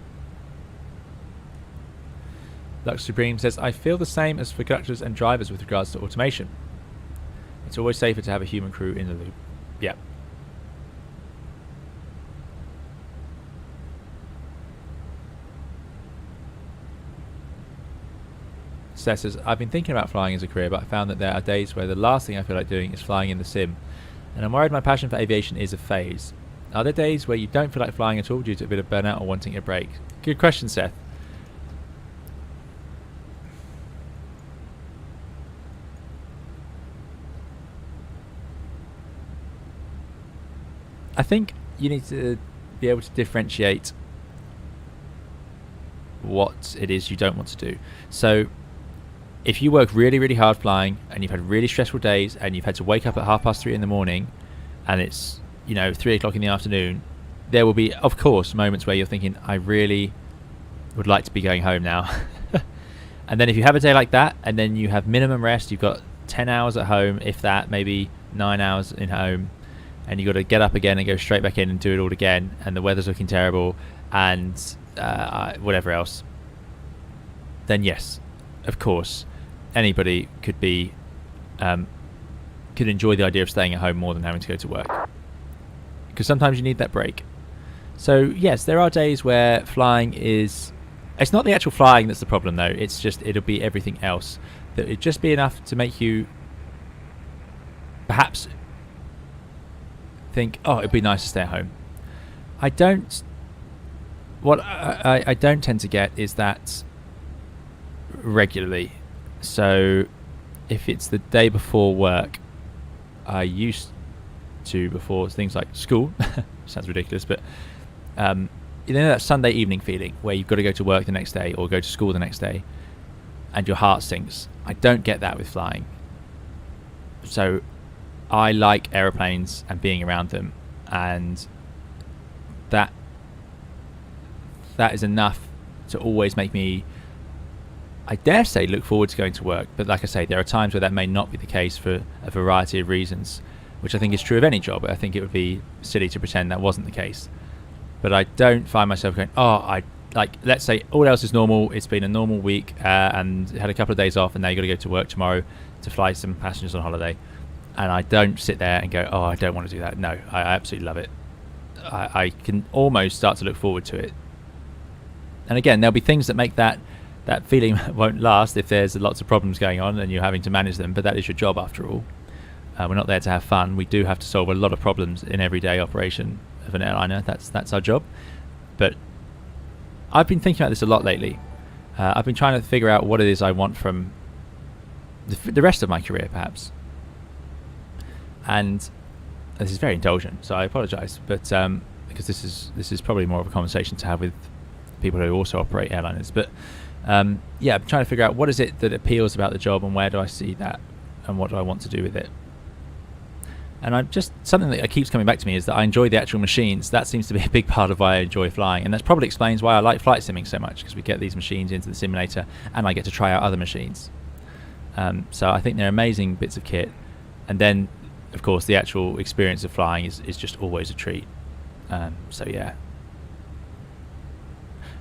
Lux Supreme says, I feel the same as for conductors and drivers with regards to automation. It's always safer to have a human crew in the loop. Yeah. Seth says, I've been thinking about flying as a career, but I found that there are days where the last thing I feel like doing is flying in the sim, and I'm worried my passion for aviation is a phase. Are there days where you don't feel like flying at all due to a bit of burnout or wanting a break? Good question, Seth. I think you need to be able to differentiate what it is you don't want to do. So if you work really, really hard flying and you've had really stressful days and you've had to wake up at 3:30 in the morning and it's, 3 o'clock in the afternoon, there will be, of course, moments where you're thinking, I really would like to be going home now. And then if you have a day like that and then you have minimum rest, you've got 10 hours at home, if that, maybe 9 hours in home, and you've got to get up again and go straight back in and do it all again, and the weather's looking terrible and whatever else, then yes, of course, anybody could enjoy the idea of staying at home more than having to go to work, because sometimes you need that break. So yes, there are days where flying is, it's not the actual flying that's the problem though, it's just, it'll be everything else that it'd just be enough to make you perhaps think, oh, it'd be nice to stay at home. I don't tend to get is that regularly. So if it's the day before work, I used to, before things like school, sounds ridiculous, but that Sunday evening feeling where you've got to go to work the next day or go to school the next day and your heart sinks. I don't get that with flying. So I like aeroplanes and being around them, and that is enough to always make me, I dare say, look forward to going to work. But like I say, there are times where that may not be the case for a variety of reasons, which I think is true of any job. I think it would be silly to pretend that wasn't the case. But I don't find myself going, let's say all else is normal, it's been a normal week and had a couple of days off, and now you've got to go to work tomorrow to fly some passengers on holiday. And I don't sit there and go, oh, I don't want to do that. No, I absolutely love it. I can almost start to look forward to it. And again, there'll be things that make that feeling won't last if there's lots of problems going on and you're having to manage them, but that is your job after all. We're not there to have fun. We do have to solve a lot of problems in everyday operation of an airliner. That's our job. But I've been thinking about this a lot lately. I've been trying to figure out what it is I want from the rest of my career, perhaps. And this is very indulgent, so I apologise, but because this is probably more of a conversation to have with people who also operate airliners. But I'm trying to figure out what is it that appeals about the job and where do I see that and what do I want to do with it. And something that keeps coming back to me is that I enjoy the actual machines. That seems to be a big part of why I enjoy flying, and that probably explains why I like flight simming so much, because we get these machines into the simulator and I get to try out other machines. So I think they're amazing bits of kit. And then, of course, the actual experience of flying is just always a treat. So yeah.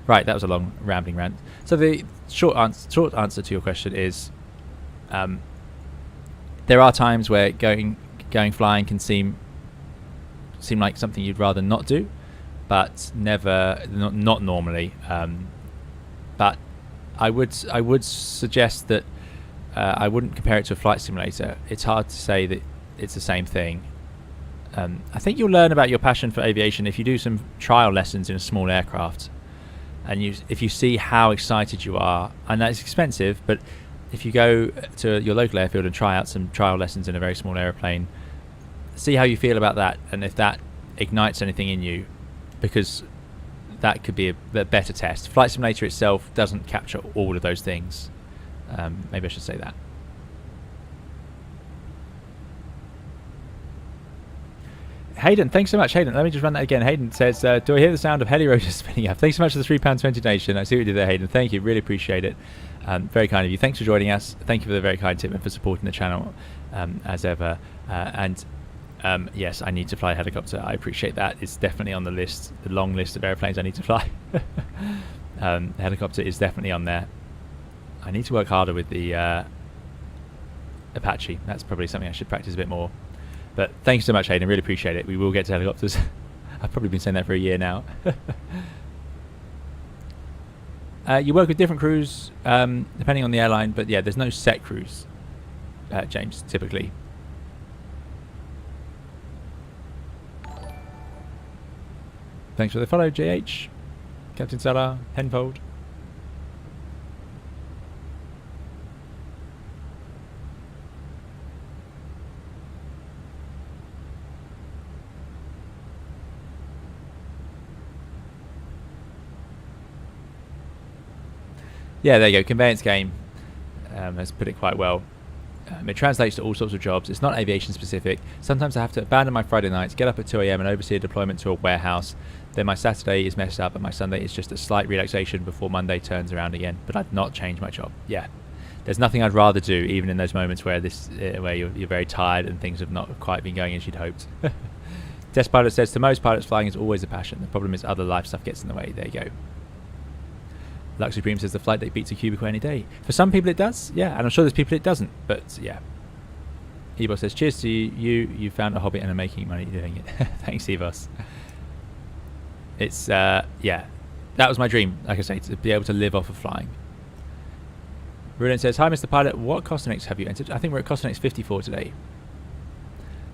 Right, that was a long rambling rant. So the short answer to your question is, there are times where going flying can seem like something you'd rather not do, but not normally. But I would suggest that I wouldn't compare it to a flight simulator. It's hard to say that it's the same thing. I think you'll learn about your passion for aviation if you do some trial lessons in a small aircraft, and if you see how excited you are. And that's expensive, but if you go to your local airfield and try out some trial lessons in a very small aeroplane, see how you feel about that, and if that ignites anything in you, because that could be a better test. Flight simulator itself doesn't capture all of those things. Maybe I should say that. Hayden, thanks so much, Hayden. Let me just run that again. Hayden says, do I hear the sound of heli rotors spinning up? Thanks so much for the £3.20 donation. I see what you did there, Hayden. Thank you. Really appreciate it. Very kind of you. Thanks for joining us. Thank you for the very kind tip and for supporting the channel as ever. Yes, I need to fly a helicopter. I appreciate that. It's definitely on the list, the long list of airplanes I need to fly. The helicopter is definitely on there. I need to work harder with the Apache. That's probably something I should practice a bit more. But thank you so much, Hayden. Really appreciate it. We will get to helicopters. I've probably been saying that for a year now. You work with different crews depending on the airline, but yeah, there's no set crews, James, typically. Thanks for the follow, JH, Captain Salah, Penfold. Yeah, there you go. Conveyance game has put it quite well. It translates to all sorts of jobs. It's not aviation specific. Sometimes I have to abandon my Friday nights, get up at 2 AM and oversee a deployment to a warehouse. Then my Saturday is messed up and my Sunday is just a slight relaxation before Monday turns around again. But I'd not change my job. Yeah, there's nothing I'd rather do, even in those moments where you're very tired and things have not quite been going as you'd hoped. Test pilot says, to most pilots, flying is always a passion. The problem is other life stuff gets in the way. There you go. Lux Supreme says the flight deck beats a cubicle any day. For some people it does, yeah, and I'm sure there's people it doesn't, but yeah. Ebos says, cheers to you. You found a hobby and are making money doing it. Thanks, Ebos. It's, yeah, that was my dream, like I say, to be able to live off of flying. Rulin says, hi, Mr. Pilot, what Cosmonix have you entered? I think we're at Cosmonix 54 today.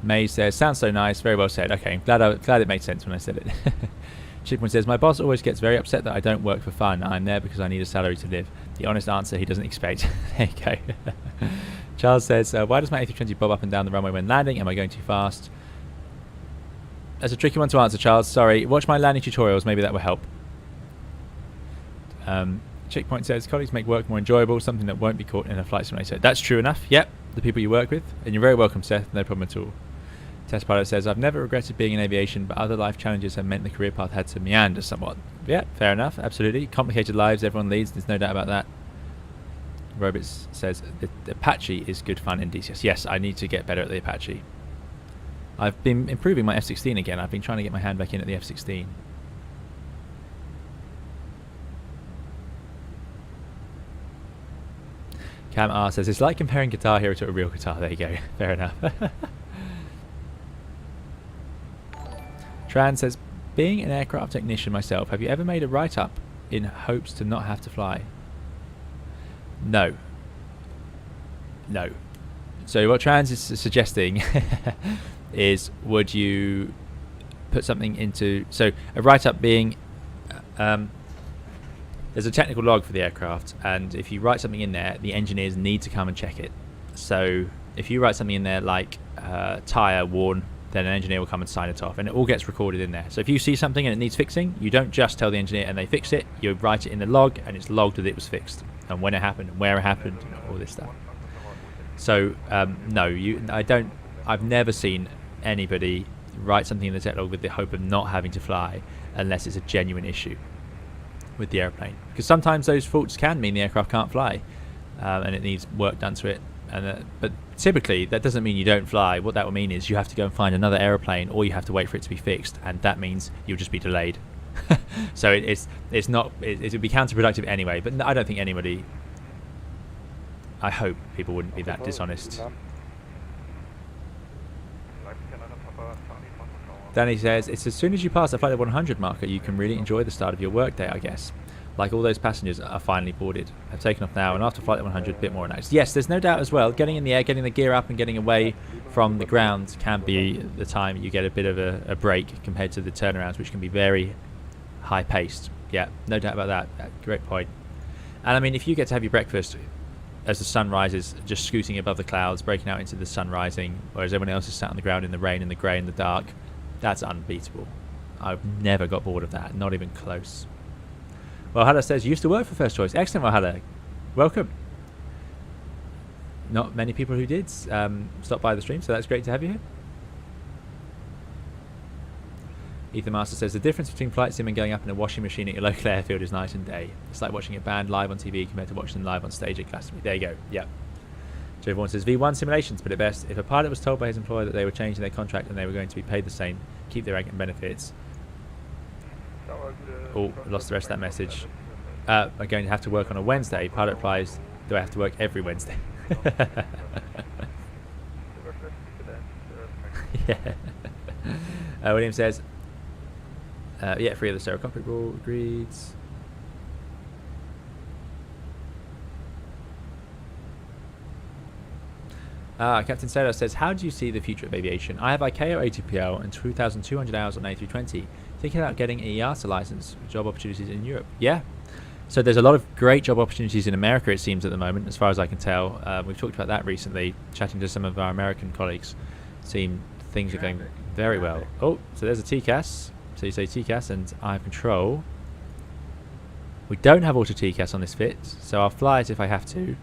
May says, sounds so nice, very well said. Okay, glad it made sense when I said it. Chipman says, my boss always gets very upset that I don't work for fun. I'm there because I need a salary to live. The honest answer he doesn't expect. There you go. Charles says, why does my A320 bob up and down the runway when landing? Am I going too fast? That's a tricky one to answer, Charles. Sorry. Watch my landing tutorials. Maybe that will help. Checkpoint says, colleagues make work more enjoyable, something that won't be caught in a flight simulator. That's true enough. Yep, the people you work with. And you're very welcome, Seth. No problem at all. Test pilot says, I've never regretted being in aviation, but other life challenges have meant the career path had to meander somewhat. Yeah, fair enough. Absolutely. Complicated lives. Everyone leads. There's no doubt about that. Robots says, the Apache is good fun in DCS. Yes, I need to get better at the Apache. I've been improving my F-16 again. I've been trying to get my hand back in at the F-16. Cam R says, it's like comparing Guitar Hero to a real guitar. There you go. Fair enough. Tran says, being an aircraft technician myself, have you ever made a write-up in hopes to not have to fly? No. No. So what Trans is suggesting is, would you put something into... So a write-up being... there's a technical log for the aircraft, and if you write something in there, the engineers need to come and check it. So if you write something in there like tyre worn, then an engineer will come and sign it off, and it all gets recorded in there. So if you see something and it needs fixing, you don't just tell the engineer and they fix it. You write it in the log, and it's logged that it was fixed, and when it happened, and where it happened, and all this stuff. So no, I've never seen anybody write something in the tech log with the hope of not having to fly unless it's a genuine issue with the airplane, because sometimes those faults can mean the aircraft can't fly, and it needs work done to it. But typically that doesn't mean you don't fly. What that will mean is you have to go and find another aeroplane, or you have to wait for it to be fixed, and that means you'll just be delayed. So it would be counterproductive anyway. But I don't think anybody. I hope people wouldn't be that dishonest. Danny says, it's as soon as you pass the flight of 100 marker, you can really enjoy the start of your workday, I guess. Like all those passengers are finally boarded, have taken off now, and after flight of 100, a bit more relaxed. Yes, there's no doubt as well, getting in the air, getting the gear up and getting away from the ground can be the time you get a bit of a break compared to the turnarounds, which can be very high-paced. Yeah, no doubt about that. Great point. And I mean, if you get to have your breakfast as the sun rises, just scooting above the clouds, breaking out into the sun rising, whereas everyone else is sat on the ground in the rain, in the grey, in the dark, that's unbeatable. I've never got bored of that, not even close. Valhalla says, used to work for First Choice. Excellent, Valhalla. Welcome. Not many people who did stop by the stream, so that's great to have you here. Ethan Master says, the difference between flight sim and going up in a washing machine at your local airfield is night and day. It's like watching a band live on TV compared to watching them live on stage at Glastonbury. There you go. Yep. Joe Vaughan says, V1 simulations put it best. If a pilot was told by his employer that they were changing their contract and they were going to be paid the same, keep their rank and benefits. Oh, lost the rest of that message. I'm going to have to work on a Wednesday. Pilot replies, do I have to work every Wednesday? Yeah. William says, yeah, free of the stereo cockpit rule, agreed. Captain Sailor says, how do you see the future of aviation? I have ICAO ATPL and 2,200 hours on A320. Thinking about getting an EASA license for job opportunities in Europe. Yeah. So there's a lot of great job opportunities in America, it seems, at the moment, as far as I can tell. We've talked about that recently, chatting to some of our American colleagues. Seem things are going very well. Oh, so there's a TCAS. So you say TCAS and I have control. We don't have auto TCAS on this fit, so I'll fly it if I have to.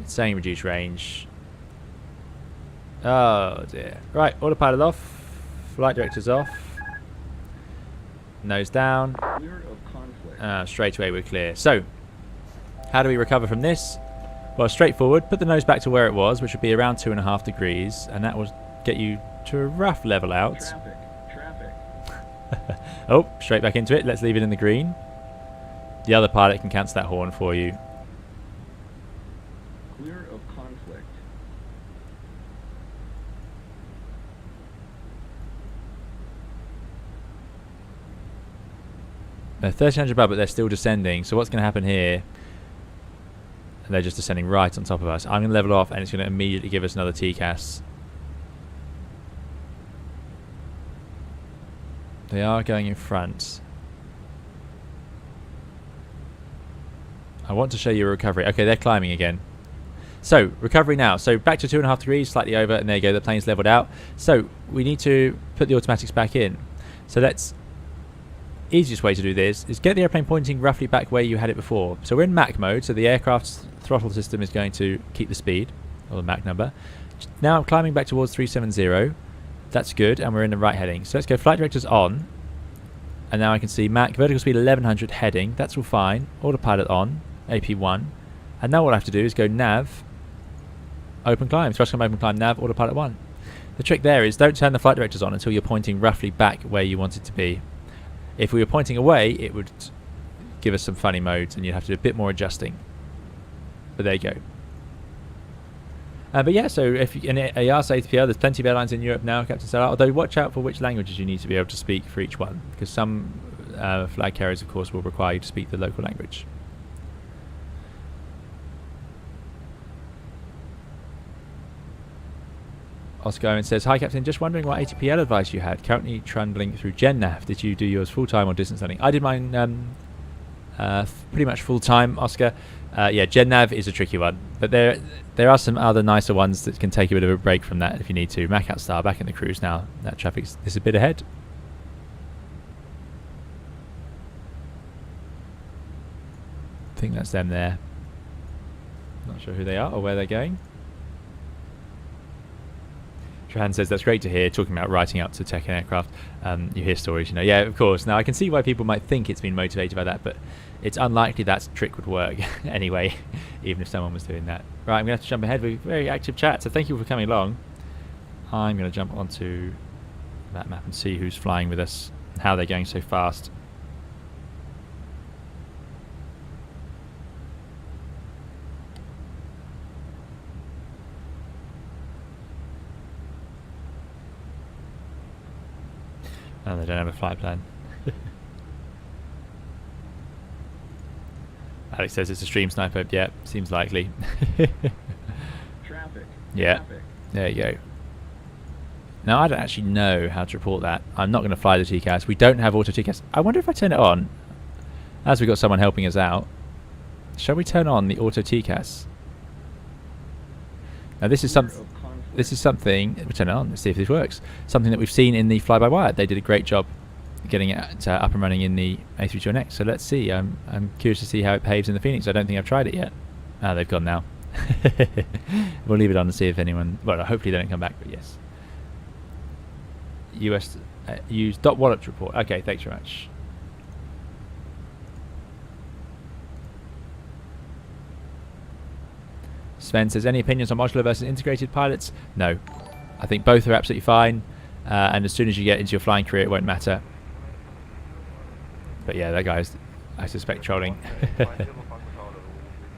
It's saying reduce range. Oh dear. Right, autopilot off. Flight director's off. Nose down. Straight away we're clear. So, how do we recover from this? Well, straightforward. Put the nose back to where it was, which would be around 2.5 degrees, and that will get you to a rough level out. Traffic. Oh, straight back into it. Let's leave it in the green. The other pilot can cancel that horn for you. Clear of conflict. They're 1,300 above, but they're still descending. So what's going to happen here? They're just descending right on top of us. I'm going to level off, and it's going to immediately give us another TCAS. They are going in front. I want to show you a recovery. Okay, they're climbing again. So, recovery now. So, back to 2.5 degrees, slightly over, and there you go, the plane's leveled out. So, we need to put the automatics back in. So, easiest way to do this is get the airplane pointing roughly back where you had it before. So, we're in Mach mode, so the aircraft's throttle system is going to keep the speed, or the Mach number. Now, I'm climbing back towards 370. That's good, and we're in the right heading. So, let's go flight directors on. And now I can see Mach, vertical speed 1100 heading. That's all fine. Autopilot on, AP1. And now what I have to do is go nav, open climb, thrust climb, open climb, nav, autopilot 1. The trick there is don't turn the flight directors on until you're pointing roughly back where you want it to be. If we were pointing away, it would give us some funny modes and you'd have to do a bit more adjusting. But there you go. But yeah, so if in EASA ATPL, there's plenty of airlines in Europe now, Captain Sarah, although watch out for which languages you need to be able to speak for each one, because some flag carriers, of course, will require you to speak the local language. Oscar Owen says, hi Captain, just wondering what ATPL advice you had. Currently trundling through GenNav. Did you do yours full-time or distance learning? I did mine pretty much full-time, Oscar. Yeah, GenNav is a tricky one, but there are some other nicer ones that can take a bit of a break from that if you need to. Mac Outstar back in the cruise now. That traffic is a bit ahead. I think that's them there. Not sure who they are or where they're going. Johan says, that's great to hear, talking about writing up to tech and aircraft. You hear stories, you know. Yeah, of course. Now, I can see why people might think it's been motivated by that, but it's unlikely that trick would work anyway, even if someone was doing that. Right, I'm going to have to jump ahead with a very active chat, so thank you for coming along. I'm going to jump onto that map and see who's flying with us, how they're going so fast. Oh, they don't have a flight plan. Alex says it's a stream sniper. Yeah, seems likely. Traffic. Yeah, Traffic. there you go. Now, I don't actually know how to report that. I'm not going to fly the TCAS. We don't have auto TCAS. I wonder if I turn it on, as we've got someone helping us out. Shall we turn on the auto TCAS? Now, this is something. We'll turn it on. Let's see if this works. Something that we've seen in the fly-by-wire. They did a great job getting it up and running in the A320. So let's see. I'm curious to see how it behaves in the Fenix. I don't think I've tried it yet. Ah, they've gone now. We'll leave it on and see if anyone. Well, hopefully they don't come back. But yes. US use .wallops report. Okay, thanks very much. Sven says, any opinions on modular versus integrated pilots? No. I think both are absolutely fine. And as soon as you get into your flying career, it won't matter. But yeah, that guy's, I suspect, trolling.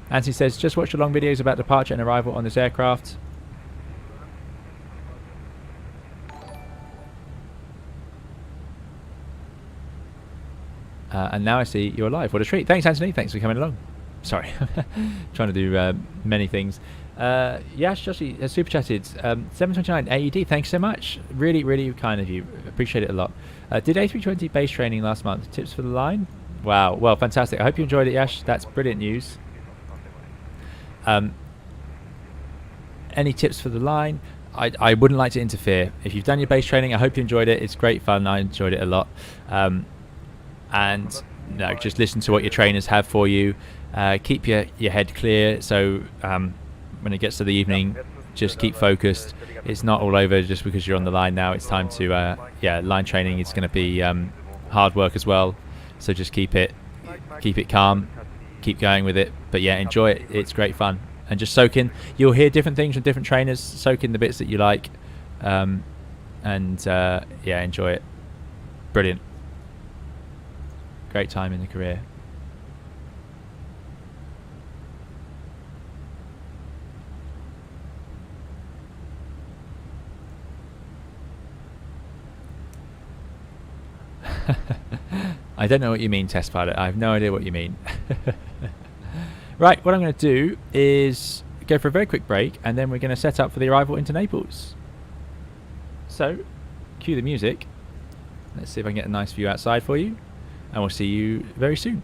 Anthony says, just watch the long videos about departure and arrival on this aircraft. And now I see you're live. What a treat. Thanks, Anthony. Thanks for coming along. Sorry. Trying to do many things. Yash Joshi has super chatted. 729 AED. Thanks so much. Really, really kind of you. Appreciate it a lot. Did A320 base training last month. Tips for the line? Wow. Well, fantastic. I hope you enjoyed it, Yash. That's brilliant news. Any tips for the line? I wouldn't like to interfere. If you've done your base training, I hope you enjoyed it. It's great fun. I enjoyed it a lot. And no, just listen to what your trainers have for you. Keep your head clear. So when it gets to the evening, just keep focused. It's not all over just because you're on the line now. It's time to line training is going to be hard work as well. So just keep it calm, keep going with it. But yeah, enjoy it. It's great fun. And just soak in. You'll hear different things from different trainers. Soak in the bits that you like, and enjoy it. Brilliant. Great time in the career. I don't know what you mean, test pilot. I have no idea what you mean. Right, what I'm going to do is go for a very quick break, and then we're going to set up for the arrival into Naples. So, cue the music. Let's see if I can get a nice view outside for you, and we'll see you very soon.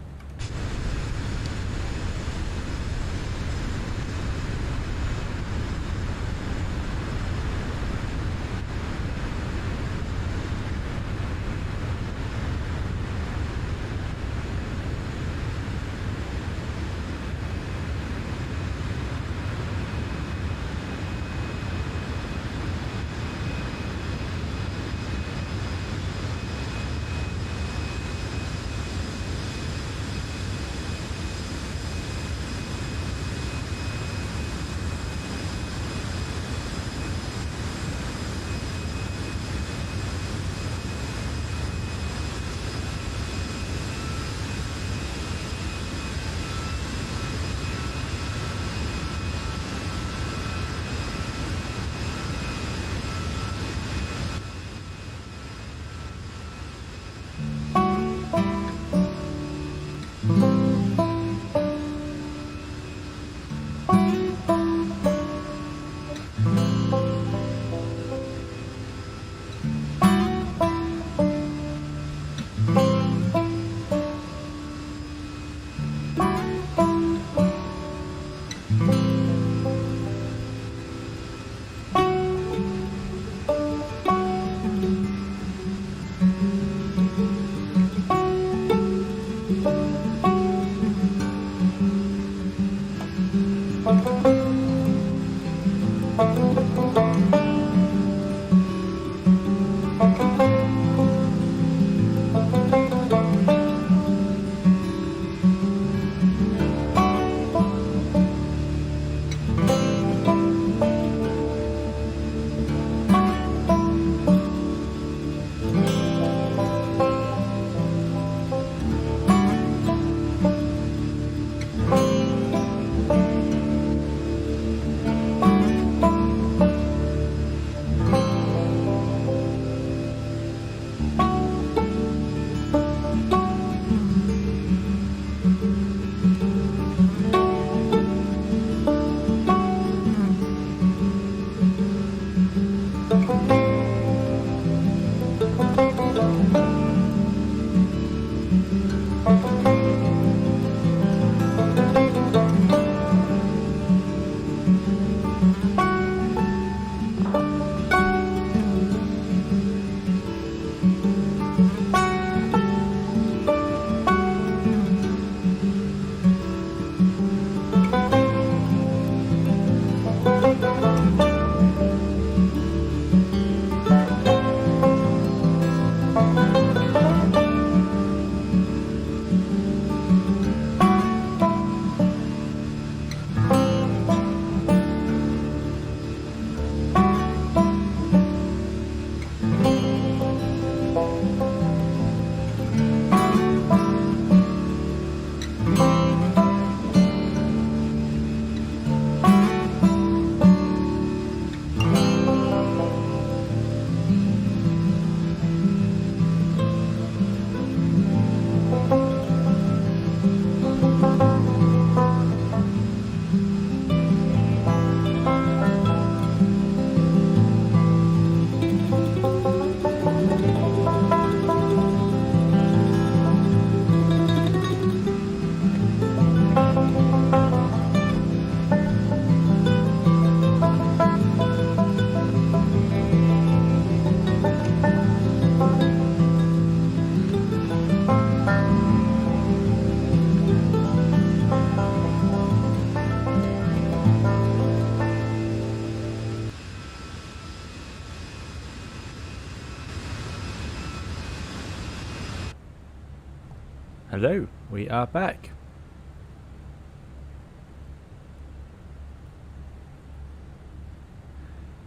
Hello, we are back.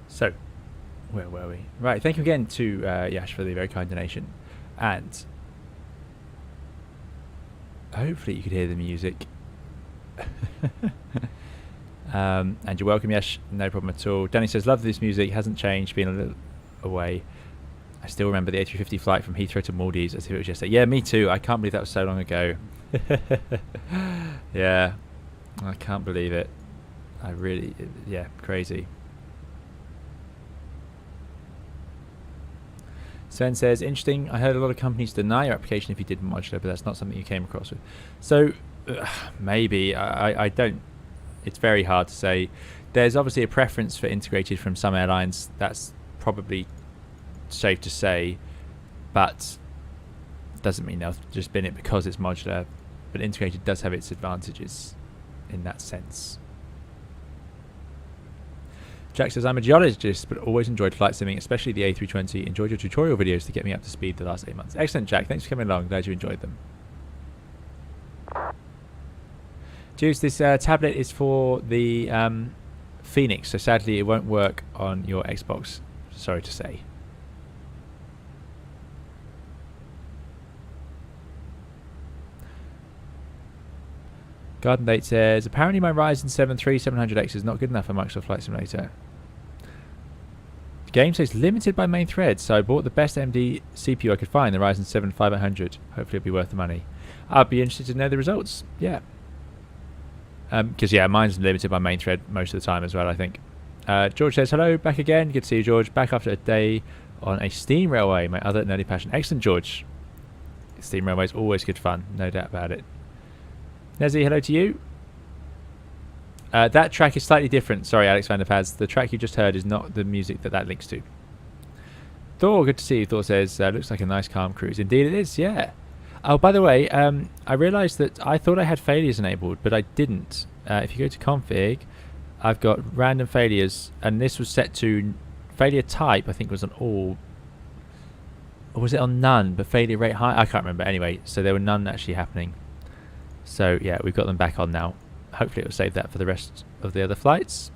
So, where were we? Right, thank you again to Yash for the very kind donation. And hopefully you could hear the music. And you're welcome, Yash, no problem at all. Danny says, love this music, hasn't changed, been a little away. I still remember the A350 flight from Heathrow to Maldives as if it was yesterday. Yeah, me too. I can't believe that was so long ago. Yeah, I can't believe it. I really, yeah, crazy. Sven says, interesting. I heard a lot of companies deny your application if you did modular, but that's not something you came across with. So, maybe. I don't. It's very hard to say. There's obviously a preference for integrated from some airlines. That's probably safe to say, but doesn't mean they'll just bin it because it's modular. But integrated does have its advantages in that sense. Jack says, I'm a geologist but always enjoyed flight simming, especially the A320. Enjoyed your tutorial videos to get me up to speed the last 8 months. Excellent, Jack, thanks for coming along, glad you enjoyed them. Juice, this tablet is for the Fenix, so sadly it won't work on your Xbox, sorry to say. Garden Date says, apparently my Ryzen 7 3700X is not good enough for Microsoft Flight Simulator. The game says limited by main thread, so I bought the best AMD CPU I could find, the Ryzen 7 5800. Hopefully it'll be worth the money. I'd be interested to know the results. Yeah. Because, yeah, mine's limited by main thread most of the time as well, I think. George says, hello, back again. Good to see you, George. Back after a day on a steam railway, my other nerdy passion. Excellent, George. Steam railway is always good fun, no doubt about it. Nezzy, hello to you. That track is slightly different. Sorry, Alex van der Paz. The track you just heard is not the music that links to. Thor, good to see you. Thor says, looks like a nice calm cruise. Indeed it is, yeah. Oh, by the way, I realised that I thought I had failures enabled, but I didn't. If you go to config, I've got random failures, and this was set to failure type, I think was on all. Or was it on none, but failure rate high? I can't remember. Anyway, so there were none actually happening. So yeah, we've got them back on now. Hopefully it will save that for the rest of the other flights.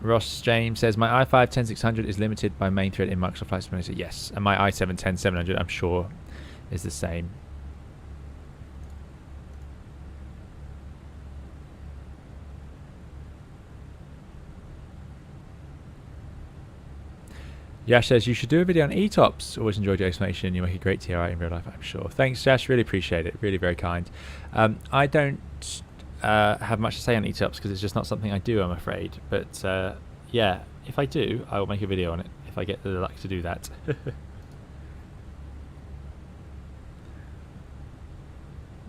Ross James says, my i5 10600 is limited by main thread in Microsoft Flight Simulator. Yes, and my i7 10700 I'm sure is the same. Yash says, you should do a video on ETOPS. Always enjoyed your explanation. You make a great TRI in real life, I'm sure. Thanks, Yash. Really appreciate it. Really very kind. I don't have much to say on ETOPS because it's just not something I do, I'm afraid. But yeah, if I do, I will make a video on it if I get the luck to do that.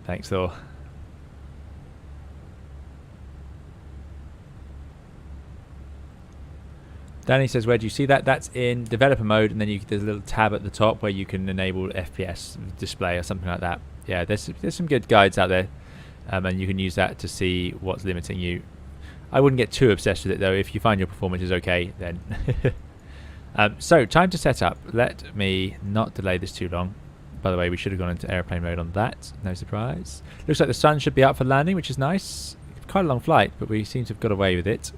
Thanks, Thor. Danny says, where do you see that? That's in developer mode, and then there's a little tab at the top where you can enable FPS display or something like that. Yeah, there's some good guides out there, and you can use that to see what's limiting you. I wouldn't get too obsessed with it though. If you find your performance is okay, then. So time to set up. Let me not delay this too long. By the way, we should have gone into airplane mode on that. No surprise. Looks like the sun should be up for landing, which is nice. Quite a long flight, but we seem to have got away with it.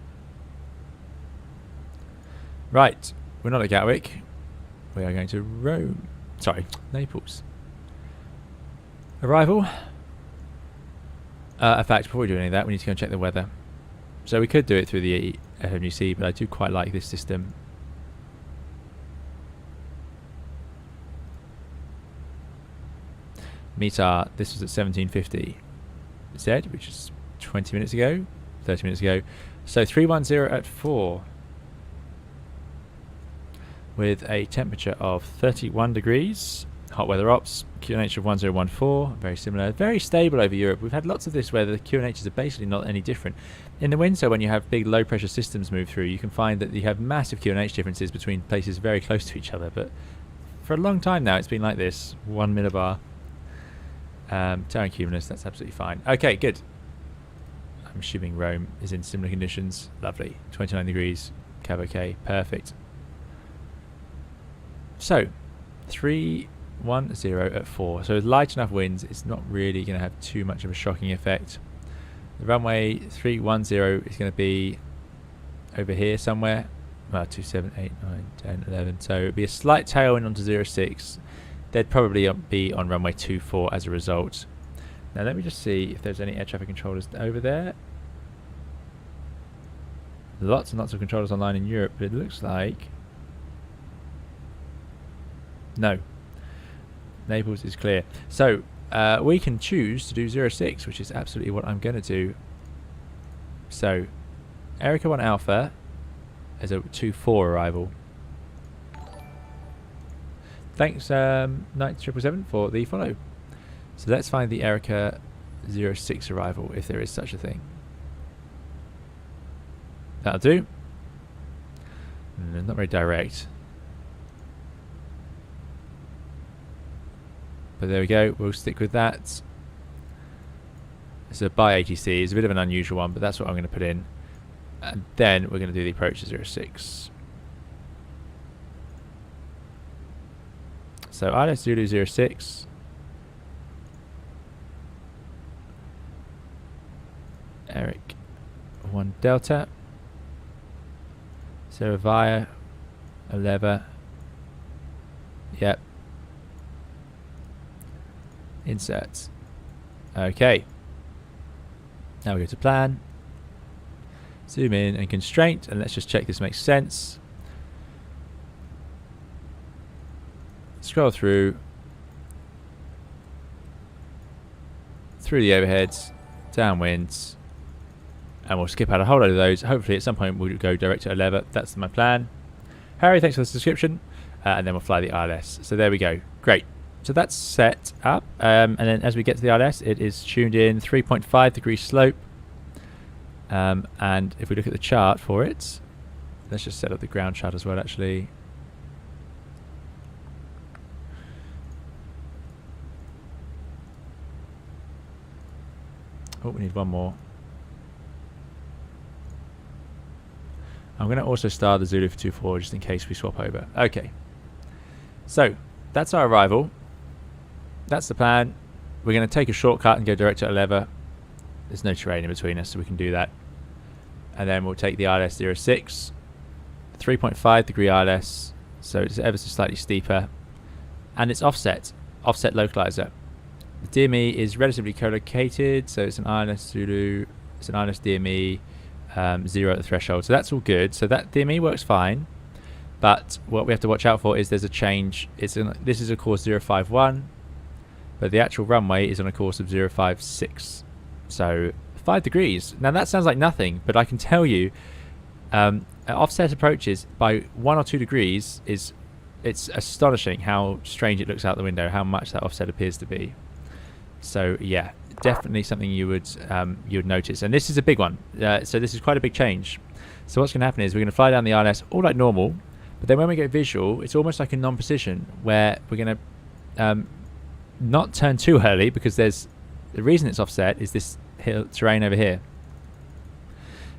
Right, we're not at Gatwick. We are going to Rome. Sorry, Naples. Arrival. In fact, before we do any of that, we need to go and check the weather. So we could do it through the FMUC, but I do quite like this system. METAR, this was at 1750 Z, which is 20 minutes ago, 30 minutes ago. So 310 at 4. With a temperature of 31 degrees, hot weather ops, QNH of 1014, very similar, very stable over Europe. We've had lots of this where the QNHs are basically not any different. In the winter, when you have big low pressure systems move through, you can find that you have massive QNH differences between places very close to each other, but for a long time now it's been like this, 1 millibar. Terran Cumulus, that's absolutely fine. Okay, good. I'm assuming Rome is in similar conditions. Lovely. 29 degrees, cab okay, perfect. So 310 at 4. So with light enough winds, it's not really going to have too much of a shocking effect. The runway 310 is going to be over here somewhere. Well, 2, 7, 8, 9, 10, 11. So it'd be a slight tailwind onto 06. They'd probably be on runway 24 as a result. Now let me just see if there's any air traffic controllers over there. Lots and lots of controllers online in Europe, but it looks like no. Naples is clear. So we can choose to do 06, which is absolutely what I'm going to do. So Erica 1 Alpha as a 2-4 arrival. Thanks 9777 for the follow. So let's find the Erica 06 arrival, if there is such a thing. That'll do. Not very direct. But there we go, we'll stick with that. It's a by ATC, it's a bit of an unusual one, but that's what I'm going to put in. And then we're going to do the approach to 06. So ILS Zulu 06. Eric 1 Delta. Saravia 11. Yep. Insert. Okay. Now we go to plan. Zoom in and constraint, and let's just check this makes sense. Scroll through the overheads, downwinds, and we'll skip out a whole load of those. Hopefully at some point we'll go direct to 11. That's my plan. Harry, thanks for the subscription, and then we'll fly the ILS. So there we go. Great. So that's set up, and then as we get to the ILS, it is tuned in 3.5 degree slope. And if we look at the chart for it, let's just set up the ground chart as well, actually. Oh, we need one more. I'm going to also star the Zulu for 2-4 just in case we swap over. Okay. So, that's our arrival. That's the plan. We're going to take a shortcut and go direct to 11. There's no terrain in between us, so we can do that. And then we'll take the ILS 06. 3.5 degree ILS, so it's ever so slightly steeper. And it's offset localizer. The DME is relatively co-located, so it's an ILS Zulu, it's an ILS DME, 0 at the threshold. So that's all good. So that DME works fine. But what we have to watch out for is there's a change. This is a course 051, but the actual runway is on a course of 056. So 5 degrees. Now that sounds like nothing, but I can tell you, offset approaches by 1 or 2 degrees it's astonishing how strange it looks out the window, how much that offset appears to be. So yeah, definitely something you would notice, and this is a big one. So this is quite a big change. So what's going to happen is we're going to fly down the ILS all like normal, but then when we go visual, it's almost like a non-precision where we're going to not turn too early, because there's the reason it's offset is this hill terrain over here.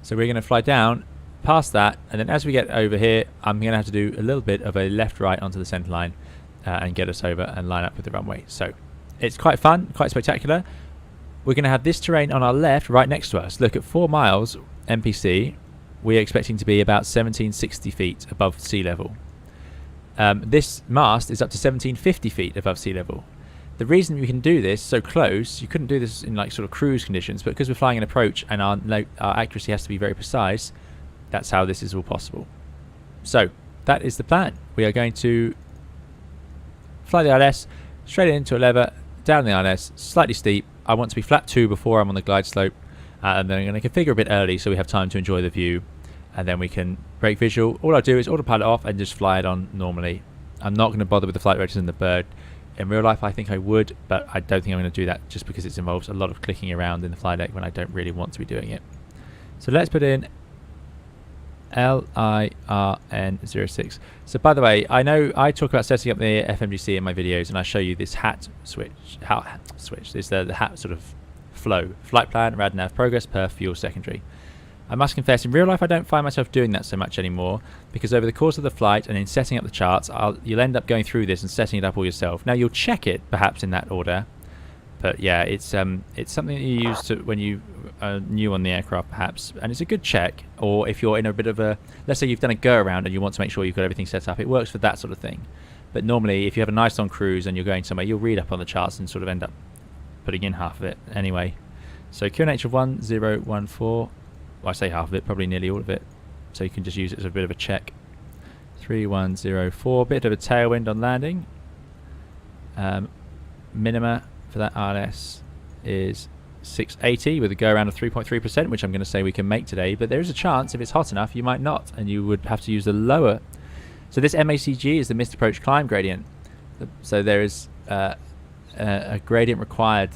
So we're going to fly down past that, and then as we get over here, I'm going to have to do a little bit of a left-right onto the centre line and get us over and line up with the runway. So it's quite fun, quite spectacular. We're going to have this terrain on our left right next to us. Look, at 4 miles MPC, we're expecting to be about 1760 feet above sea level. This mast is up to 1750 feet above sea level. The reason we can do this so close, you couldn't do this in like sort of cruise conditions, but because we're flying an approach and our accuracy has to be very precise, that's how this is all possible. So that is the plan. We are going to fly the ILS straight into a lever, down the ILS, slightly steep. I want to be flat 2 before I'm on the glide slope, and then I'm going to configure a bit early so we have time to enjoy the view, and then we can break visual. All I'll do is autopilot off and just fly it on normally. I'm not going to bother with the flight directors and the bird. In real life I think I would, but I don't think I'm going to do that just because it involves a lot of clicking around in the flight deck when I don't really want to be doing it. So let's put in LIRN06. So by the way, I know I talk about setting up the FMGC in my videos, and I show you this hat switch. This the hat sort of flow. Flight plan, rad nav progress per fuel secondary. I must confess, in real life I don't find myself doing that so much anymore, because over the course of the flight and in setting up the charts, you'll end up going through this and setting it up all yourself. Now you'll check it perhaps in that order, but yeah, it's something that you use when you are new on the aircraft perhaps, and it's a good check. Or if you're in a bit of a, let's say you've done a go around and you want to make sure you've got everything set up, it works for that sort of thing. But normally if you have a nice long cruise and you're going somewhere, you'll read up on the charts and sort of end up putting in half of it anyway. So QNH of 1014. Well, I say half of it, probably nearly all of it. So you can just use it as a bit of a check. 3104, bit of a tailwind on landing. Minima for that RLS is 680 with a go around of 3.3%, which I'm going to say we can make today. But there is a chance if it's hot enough, you might not, and you would have to use the lower. So this MACG is the missed approach climb gradient. So there is a gradient required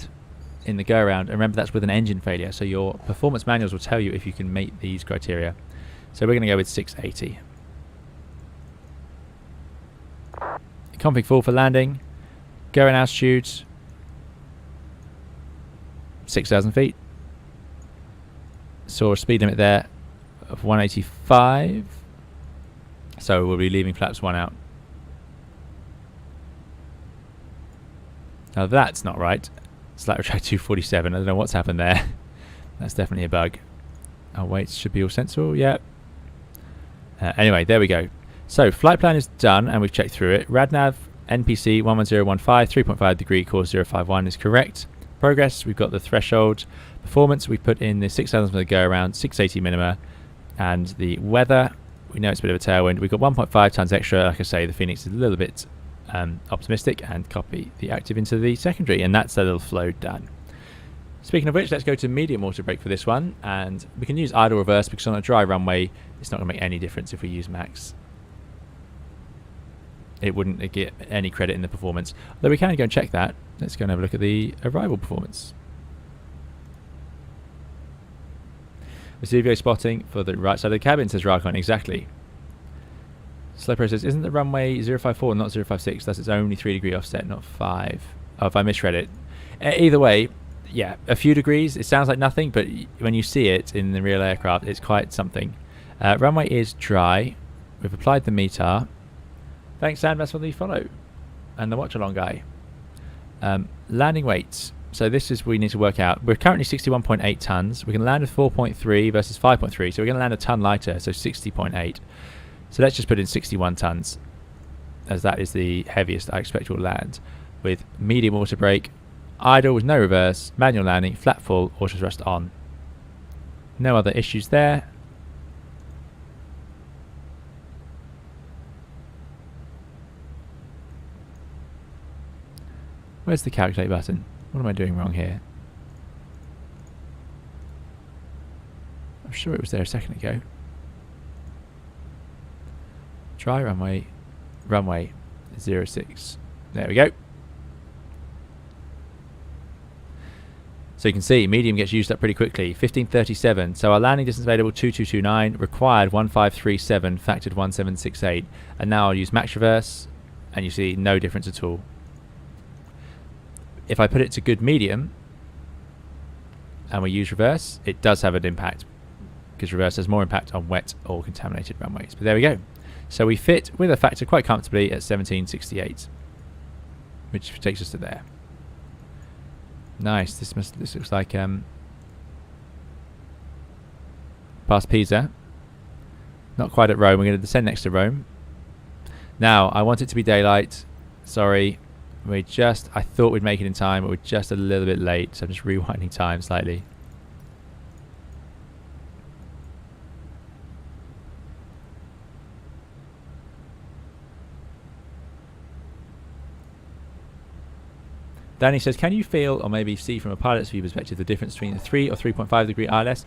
in the go around, and remember that's with an engine failure, so your performance manuals will tell you if you can meet these criteria. So we're going to go with 680. Config full for landing. Going altitude 6,000 feet. Saw a speed limit there of 185, so we'll be leaving flaps 1 out. Now that's not right. Slight retract 247. I don't know what's happened there. That's definitely a bug. Our weights should be all sensible. Yep. Anyway, there we go. So flight plan is done and we've checked through it. Radnav NPC 11015 3.5 degree course 051 is correct. Progress, we've got the threshold. Performance, we put in the 6,000 for the go around, 680 minima. And the weather, we know it's a bit of a tailwind. We've got 1.5 tons extra. Like I say, the Phoenix is a little bit optimistic, and copy the active into the secondary, and that's a little flow done. Speaking of which, let's go to medium auto brake for this one, and we can use idle reverse because on a dry runway it's not going to make any difference if we use max. It wouldn't get any credit in the performance, though we can go and check that. Let's go and have a look at the arrival performance. Vesuvio spotting for the right side of the cabin, says Rakon. Exactly. Slow process, isn't the runway 054 not 056? Thus it's only 3 degree offset, not 5. Oh, if I misread it. Either way, yeah, a few degrees. It sounds like nothing, but when you see it in the real aircraft, it's quite something. Runway is dry. We've applied the METAR. Thanks, Sandmas, for the follow. And the watch along guy. Landing weights. So this is we need to work out. We're currently 61.8 tons. We can land with 4.3 versus 5.3. So we're going to land a ton lighter, so 60.8. So let's just put in 61 tons, as that is the heaviest I expect will land, with medium auto brake, idle with no reverse, manual landing, flat full, auto thrust on. No other issues there. Where's the calculate button? What am I doing wrong here? I'm sure it was there a second ago. Dry runway, runway 06. There we go. So you can see medium gets used up pretty quickly. 1537. So our landing distance available 2229, required 1537, factored 1768. And now I'll use max reverse, and you see no difference at all. If I put it to good medium and we use reverse, it does have an impact, because reverse has more impact on wet or contaminated runways. But there we go. So we fit with a factor quite comfortably at 1768, which takes us to there. Nice. This looks like past Pisa. Not quite at Rome. We're going to descend next to Rome. Now I want it to be daylight. Sorry, I thought we'd make it in time, but we're just a little bit late. So I'm just rewinding time slightly. Danny says, can you feel, or maybe see from a pilot's view perspective, the difference between a 3 or 3.5 degree ILS?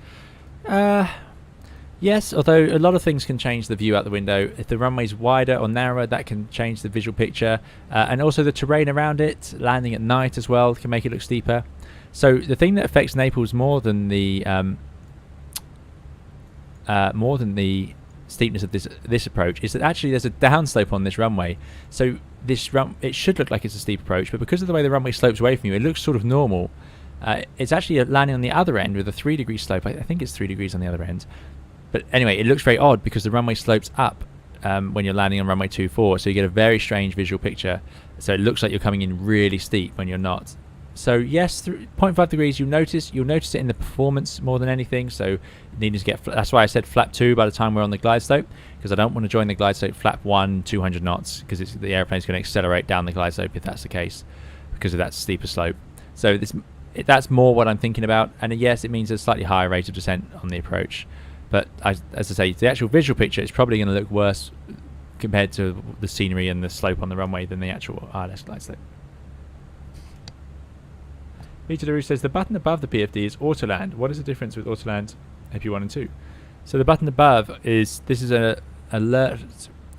Yes, although a lot of things can change the view out the window. If the runway's wider or narrower, that can change the visual picture. And also the terrain around it, landing at night as well, can make it look steeper. So the thing that affects Naples more than the steepness of this approach is that actually there's a downslope on this runway. So it should look like it's a steep approach, but because of the way the runway slopes away from you, it looks sort of normal. It's actually landing on the other end with a 3-degree slope. I think it's 3 degrees on the other end. But anyway, it looks very odd because the runway slopes up when you're landing on runway 24, so you get a very strange visual picture. So it looks like you're coming in really steep when you're not. So yes, 0.5 degrees. You'll notice it in the performance more than anything. So needing to get that's why I said flap 2 by the time we're on the glide slope, because I don't want to join the glide slope flap 1 200 knots, because the airplane's going to accelerate down the glide slope if that's the case, because of that steeper slope. So that's more what I'm thinking about. And yes, it means a slightly higher rate of descent on the approach. But as I say, the actual visual picture is probably going to look worse compared to the scenery and the slope on the runway than the actual ILS glide slope. Peter LaRue says the button above the PFD is auto land. What is the difference with auto land AP1 and 2? So the button above is a alert.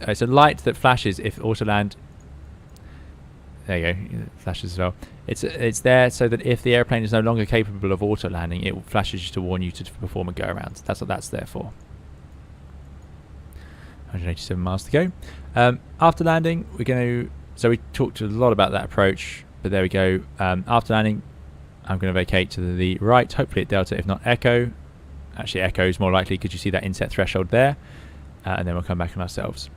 It's a light that flashes if auto land. There you go, it flashes as well. It's there so that if the airplane is no longer capable of auto landing, it flashes to warn you to perform a go around. That's what that's there for. 187 miles to go. After landing, we're going to. So we talked a lot about that approach, but there we go. After landing, I'm going to vacate to the right, hopefully at Delta, if not Echo. Actually, Echo is more likely because you see that inset threshold there. And then we'll come back on ourselves.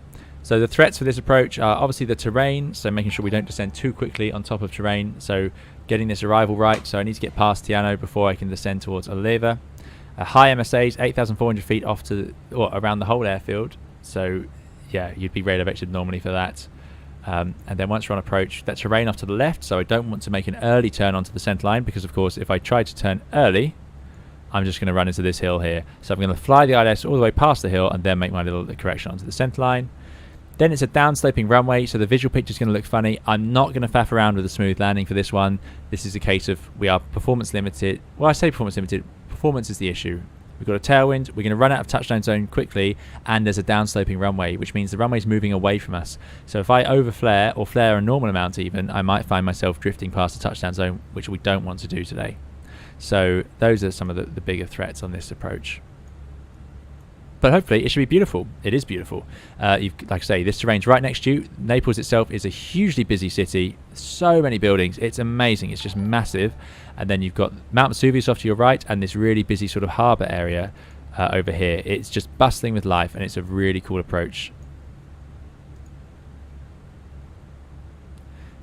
So the threats for this approach are obviously the terrain, so making sure we don't descend too quickly on top of terrain. So getting this arrival right, so I need to get past Tiano before I can descend towards Oliva. High MSAs, 8,400 feet off to or around the whole airfield. So yeah, you'd be radar vectored normally for that. And then once we're on approach, that terrain off to the left, so I don't want to make an early turn onto the centre line, because of course if I try to turn early, I'm just going to run into this hill here. So I'm going to fly the ILS all the way past the hill and then make my little correction onto the centre line. Then it's a downsloping runway, so the visual picture is going to look funny. I'm not going to faff around with a smooth landing for this one. This is a case of we are performance limited. Well, I say performance limited. Performance is the issue. We've got a tailwind, we're going to run out of touchdown zone quickly, and there's a downsloping runway, which means the runway's moving away from us. So if I overflare, or flare a normal amount even, I might find myself drifting past the touchdown zone, which we don't want to do today. So those are some of the bigger threats on this approach. But hopefully it should be beautiful. It is beautiful. Like I say, this terrain's right next to you. Naples itself is a hugely busy city. So many buildings. It's amazing. It's just massive. And then you've got Mount Vesuvius off to your right and this really busy sort of harbour area over here. It's just bustling with life, and it's a really cool approach.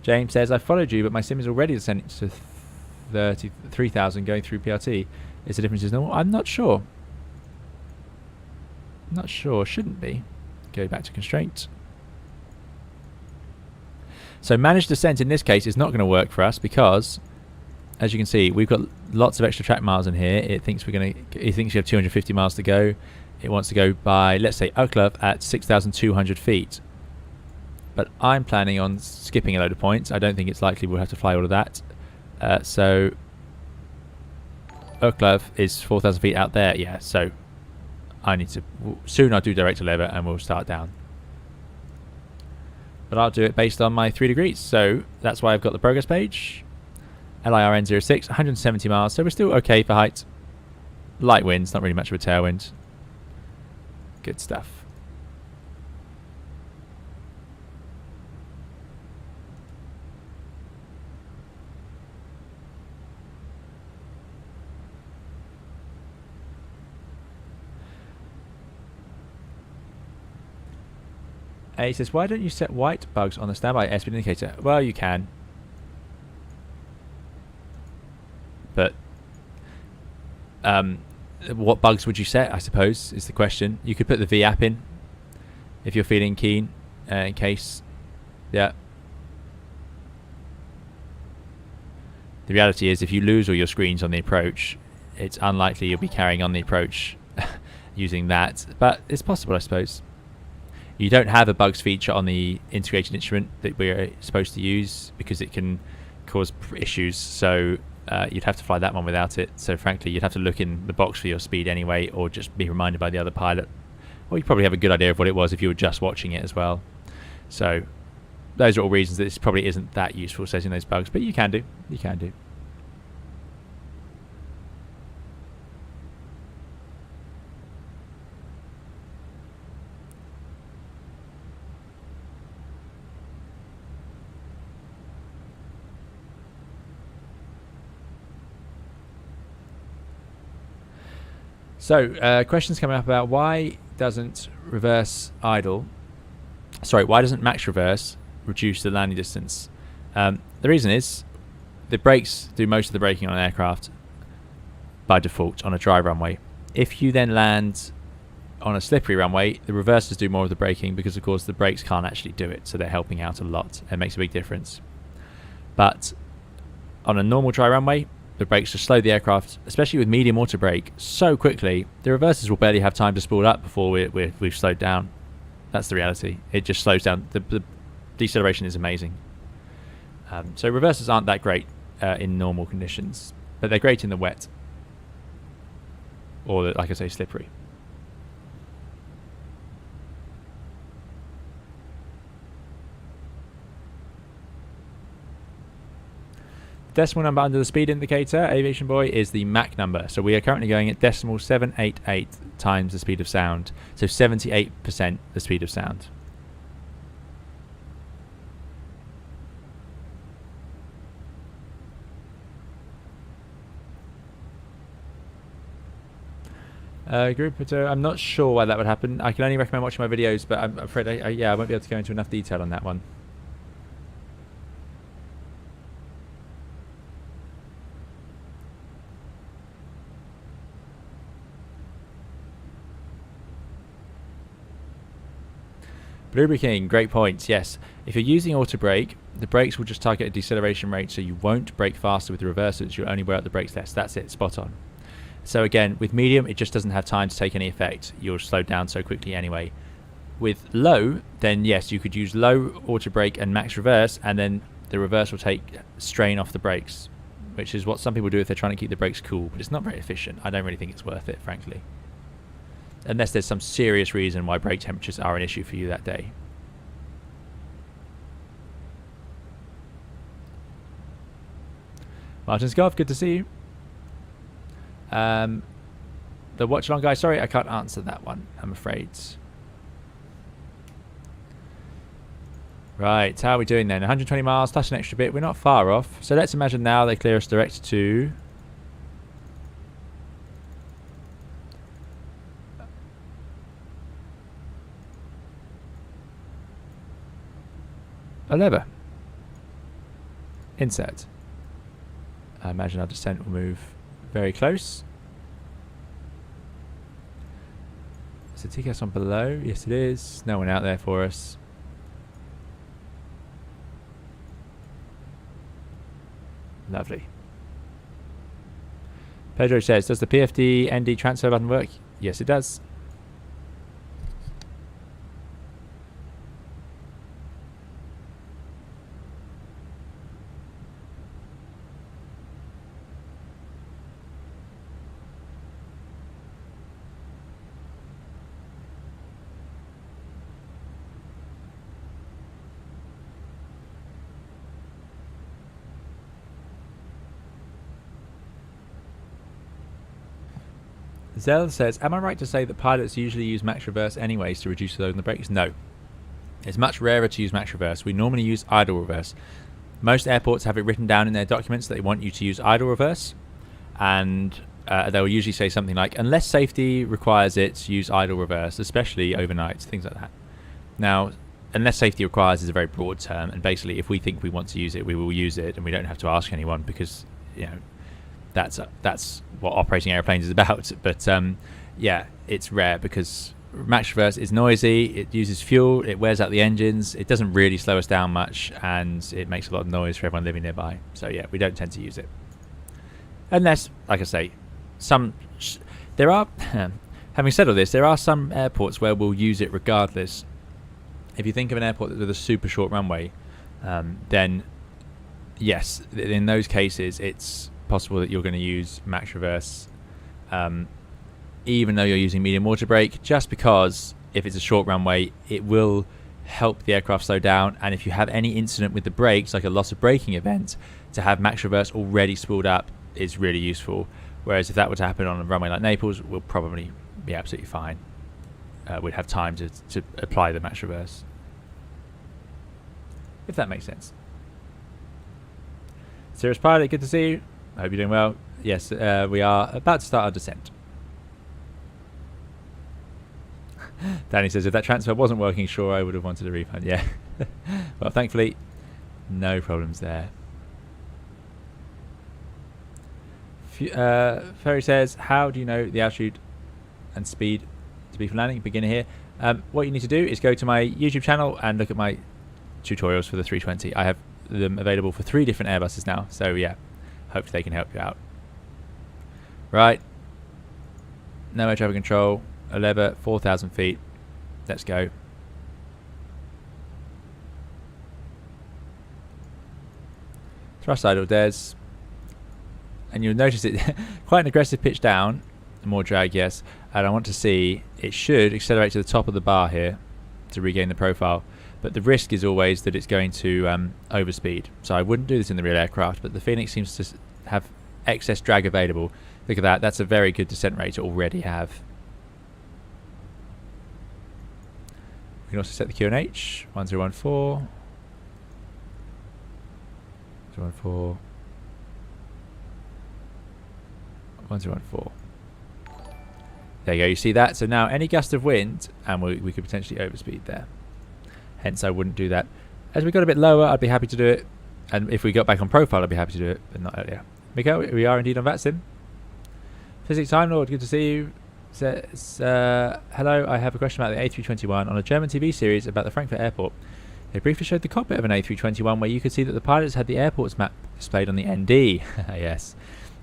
James says, I followed you, but my sim is already descending to 33,000 going through PRT. Is the difference is normal? I'm not sure. Not sure, shouldn't be. Go back to constraint. So managed descent in this case is not going to work for us because, as you can see, we've got lots of extra track miles in here. It thinks we have 250 miles to go. It wants to go by, let's say, Oaklove at 6,200 feet. But I'm planning on skipping a load of points. I don't think it's likely we'll have to fly all of that. So Oaklove is 4,000 feet out there. Yeah, so I need to soon. I'll do direct to lever and we'll start down, but I'll do it based on my 3 degrees. So that's why I've got the progress page. LIRN 06, 170 miles, so we're still okay for height. Light winds, not really much of a tailwind. Good stuff. He says, why don't you set white bugs on the standby airspeed indicator? Well, you can. But what bugs would you set, I suppose, is the question. You could put the V app in if you're feeling keen, in case. Yeah. The reality is if you lose all your screens on the approach, it's unlikely you'll be carrying on the approach using that. But it's possible, I suppose. You don't have a bugs feature on the integrated instrument that we're supposed to use because it can cause issues, so you'd have to fly that one without it. So frankly, you'd have to look in the box for your speed anyway, or just be reminded by the other pilot. Or you probably have a good idea of what it was if you were just watching it as well. So those are all reasons that this probably isn't that useful, setting those bugs, but you can do. You can do. So, questions coming up about why doesn't max reverse reduce the landing distance? The reason is the brakes do most of the braking on an aircraft by default on a dry runway. If you then land on a slippery runway, the reversers do more of the braking because, of course, the brakes can't actually do it, so they're helping out a lot. It makes a big difference. But on a normal dry runway, the brakes just slow the aircraft, especially with medium auto brake, so quickly, the reversers will barely have time to spool up before we've slowed down. That's the reality. It just slows down. The deceleration is amazing. So reversers aren't that great in normal conditions, but they're great in the wet. Or, like I say, slippery. Decimal number under the speed indicator, Aviation Boy, is the Mach number. So we are currently going at decimal 788 times the speed of sound. So 78% the speed of sound. I'm not sure why that would happen. I can only recommend watching my videos, but I'm afraid I won't be able to go into enough detail on that one. Blueberry King, great points. Yes, if you're using auto brake, the brakes will just target a deceleration rate, so you won't brake faster with the reversers. You'll only wear out the brakes less. That's it, spot on. So again, with medium, it just doesn't have time to take any effect. You'll slow down so quickly anyway. With low, then yes, you could use low auto brake and max reverse, and then the reverse will take strain off the brakes, which is what some people do if they're trying to keep the brakes cool, but it's not very efficient. I don't really think it's worth it, frankly. Unless there's some serious reason why brake temperatures are an issue for you that day. Martin's Golf, good to see you. The watch along guy, sorry, I can't answer that one, I'm afraid. Right, how are we doing then? 120 miles, plus an extra bit. We're not far off. So let's imagine now they clear us direct to... a lever. Insert. I imagine our descent will move very close. Is the TCAS on below? Yes, it is. No one out there for us. Lovely. Pedro says, does the PFD ND transfer button work? Yes, it does. Zell says, am I right to say that pilots usually use max reverse anyways to reduce the load on the brakes? No. It's much rarer to use max reverse. We normally use idle reverse. Most airports have it written down in their documents that they want you to use idle reverse, and they'll usually say something like, unless safety requires it, use idle reverse, especially overnight, things like that. Now, unless safety requires is a very broad term, and basically if we think we want to use it, we will use it, and we don't have to ask anyone because, you know, that's what operating airplanes is about. But yeah, it's rare because max reverse is noisy, it uses fuel, it wears out the engines, it doesn't really slow us down much, and it makes a lot of noise for everyone living nearby. So yeah, we don't tend to use it unless, like I say, there are having said all this, there are some airports where we'll use it regardless. If you think of an airport with a super short runway, then yes, in those cases it's possible that you're going to use max reverse even though you're using medium water brake, just because if it's a short runway it will help the aircraft slow down, and if you have any incident with the brakes, like a loss of braking event, to have max reverse already spooled up is really useful. Whereas if that were to happen on a runway like Naples, we'll probably be absolutely fine. We'd have time to apply the max reverse, if that makes sense. Serious Pilot, good to see you. I hope you're doing well. Yes, we are about to start our descent. Danny says, if that transfer wasn't working, sure, I would have wanted a refund. Yeah. Well, thankfully, no problems there. Ferry says, how do you know the altitude and speed to be for landing? Beginner here. What you need to do is go to my YouTube channel and look at my tutorials for the 320. I have them available for 3 different Airbuses now. So, yeah, hopefully they can help you out. Right. No air traffic control. 11, 4,000 feet. Let's go. Thrust idle des. And you'll notice it quite an aggressive pitch down. More drag, yes. And I want to see, it should accelerate to the top of the bar here to regain the profile. But the risk is always that it's going to overspeed. So I wouldn't do this in the real aircraft, but the Fenix seems to have excess drag available. Look at that. That's a very good descent rate to already have. We can also set the QNH. 1014. 1014. 1014. There you go. You see that? So now any gust of wind, and we could potentially overspeed there. Hence, I wouldn't do that. As we got a bit lower, I'd be happy to do it. And if we got back on profile, I'd be happy to do it, but not earlier. Miko, we are indeed on VATSIM. Physics Time Lord, good to see you. Says, hello, I have a question about the A321. On a German TV series about the Frankfurt airport, they briefly showed the cockpit of an A321 where you could see that the pilots had the airport's map displayed on the ND. Yes.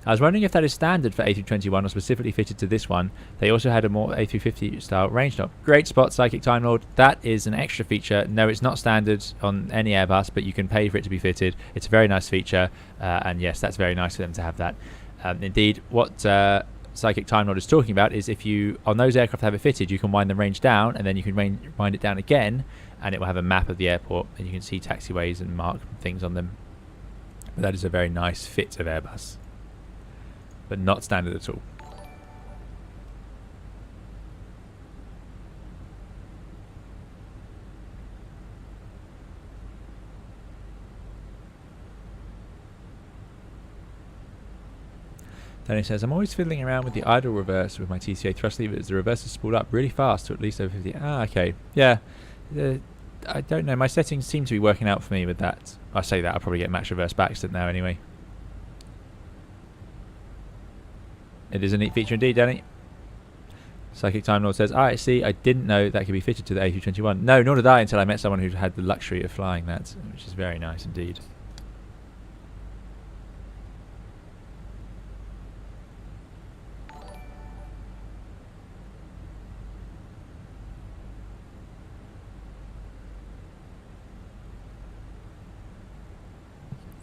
I was wondering if that is standard for A321 or specifically fitted to this one. They also had a more A350 style range knob. Great spot, Psychic Time Lord. That is an extra feature. No, it's not standard on any Airbus, but you can pay for it to be fitted. It's a very nice feature, and yes, that's very nice for them to have that. Indeed, what Psychic Time Lord is talking about is if you, on those aircraft have it fitted, you can wind the range down, and then you can wind it down again, and it will have a map of the airport, and you can see taxiways and mark things on them. But that is a very nice fit of Airbus, but not standard at all. Danny says, I'm always fiddling around with the idle reverse with my TCA thrust levers. The reverse is spooled up really fast to at least over 50. Ah, okay. Yeah. I don't know. My settings seem to be working out for me with that. I say that, I'll probably get max reverse by accident now anyway. It is a neat feature indeed, Danny. Psychic Time Lord says, I see, I didn't know that could be fitted to the A321. No, nor did I until I met someone who had the luxury of flying that, which is very nice indeed.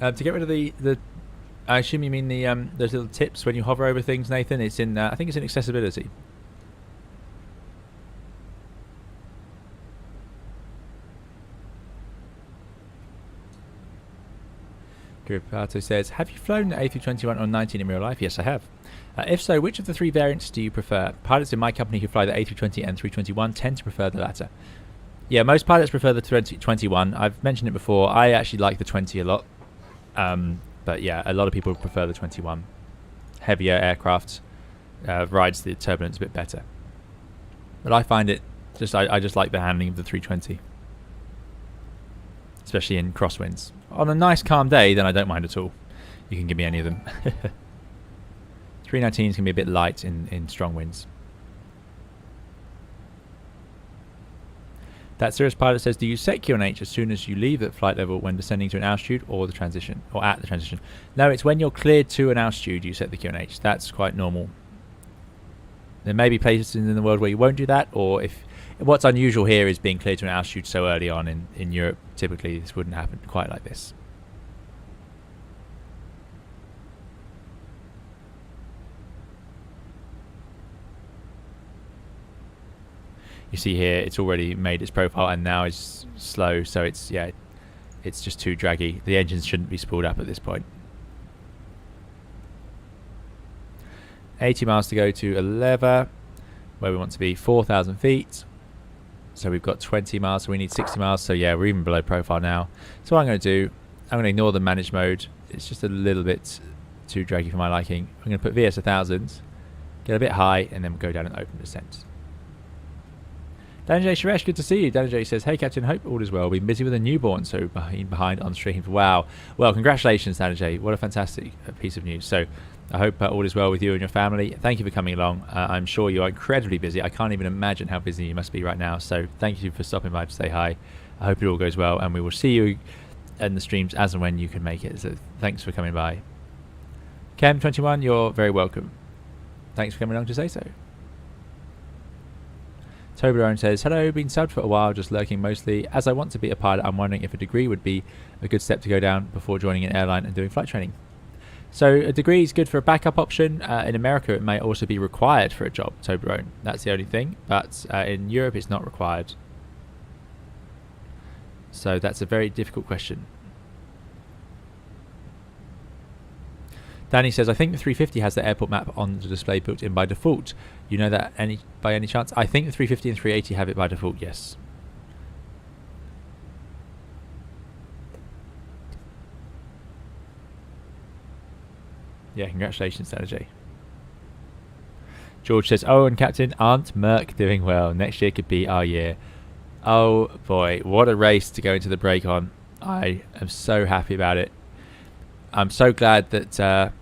To get rid of the I assume you mean the those little tips when you hover over things, Nathan. It's in I think it's in accessibility. Gripato says, have you flown the A321 on 19 in real life? Yes, I have. If so, which of the 3 variants do you prefer? Pilots in my company who fly the A320 and 321 tend to prefer the latter. Yeah, most pilots prefer the 21. I've mentioned it before. I actually like the 20 a lot. But yeah, a lot of people prefer the 21. Heavier aircraft rides the turbulence a bit better. But I find it just I just like the handling of the 320, especially in crosswinds. On a nice calm day, then I don't mind at all. You can give me any of them. 319s can be a bit light in strong winds. That Cirrus pilot says, do you set QNH as soon as you leave at flight level when descending to an altitude or the transition, or at the transition? No, it's when you're cleared to an altitude you set the QNH. That's quite normal. There may be places in the world where you won't do that, or if what's unusual here is being cleared to an altitude so early on. In Europe, typically this wouldn't happen quite like this. You see here, it's already made its profile and now it's slow, so it's just too draggy. The engines shouldn't be spooled up at this point. 80 miles to go to Aleva, where we want to be 4,000 feet. So we've got 20 miles, so we need 60 miles. So yeah, we're even below profile now. So what I'm going to do, I'm going to ignore the manage mode. It's just a little bit too draggy for my liking. I'm going to put VS 1000, get a bit high, and then go down an open descent. Danny J. Suresh, good to see you. Danny J says, hey Captain, hope all is well. Been busy with a newborn, so behind on stream. Wow. Well, congratulations, Danny J. What a fantastic piece of news. So I hope all is well with you and your family. Thank you for coming along. I'm sure you are incredibly busy. I can't even imagine how busy you must be right now. So thank you for stopping by to say hi. I hope it all goes well, and we will see you in the streams as and when you can make it. So thanks for coming by. Chem21, you're very welcome. Thanks for coming along to say so. Toblerone says, hello, been subbed for a while, just lurking mostly. As I want to be a pilot, I'm wondering if a degree would be a good step to go down before joining an airline and doing flight training. So a degree is good for a backup option. In America, it may also be required for a job, Toblerone. That's the only thing. But in Europe, it's not required. So that's a very difficult question. Danny says, I think the 350 has the airport map on the display built in by default. You know that by any chance? I think the 350 and 380 have it by default, yes. Yeah, congratulations, Danny J. George says, oh, and Captain, aren't Merck doing well? Next year could be our year. Oh boy, what a race to go into the break on. I am so happy about it. I'm so glad that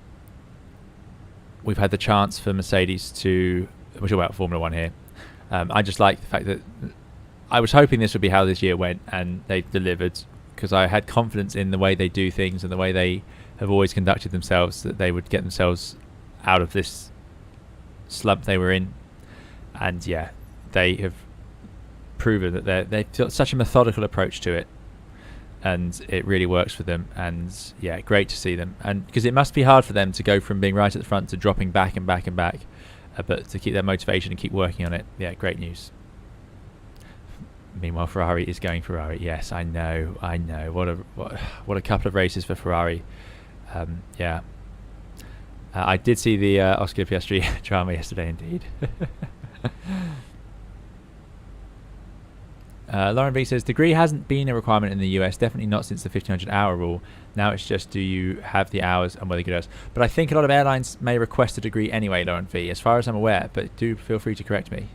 we've had the chance for Mercedes to... We're talking about Formula 1 here. I just like the fact that I was hoping this would be how this year went, and they delivered, because I had confidence in the way they do things and the way they have always conducted themselves, that they would get themselves out of this slump they were in. And yeah, they have proven that they've got such a methodical approach to it, and it really works for them. And yeah, great to see them, and because it must be hard for them to go from being right at the front to dropping back and back and back, but to keep their motivation and keep working on it. Yeah, great news. Meanwhile, Ferrari is going Ferrari. Yes, I know. What a couple of races for Ferrari. Yeah, I did see the Oscar Piastri drama yesterday, indeed. Lauren B says, degree hasn't been a requirement in the US, definitely not since the 1500 hour rule. Now it's just, do you have the hours and whether good hours? But I think a lot of airlines may request a degree anyway, Lauren V, as far as I'm aware, but do feel free to correct me.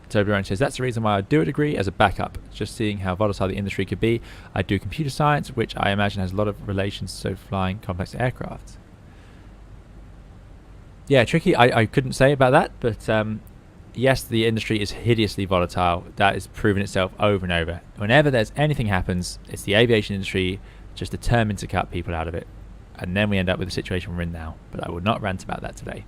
Toblerone says, that's the reason why I do a degree as a backup, just seeing how volatile the industry could be. I do computer science, which I imagine has a lot of relations to flying complex aircraft. Yeah, tricky. I couldn't say about that, but yes, the industry is hideously volatile. That has proven itself over and over. Whenever there's anything happens, it's the aviation industry just determined to cut people out of it. And then we end up with the situation we're in now. But I will not rant about that today.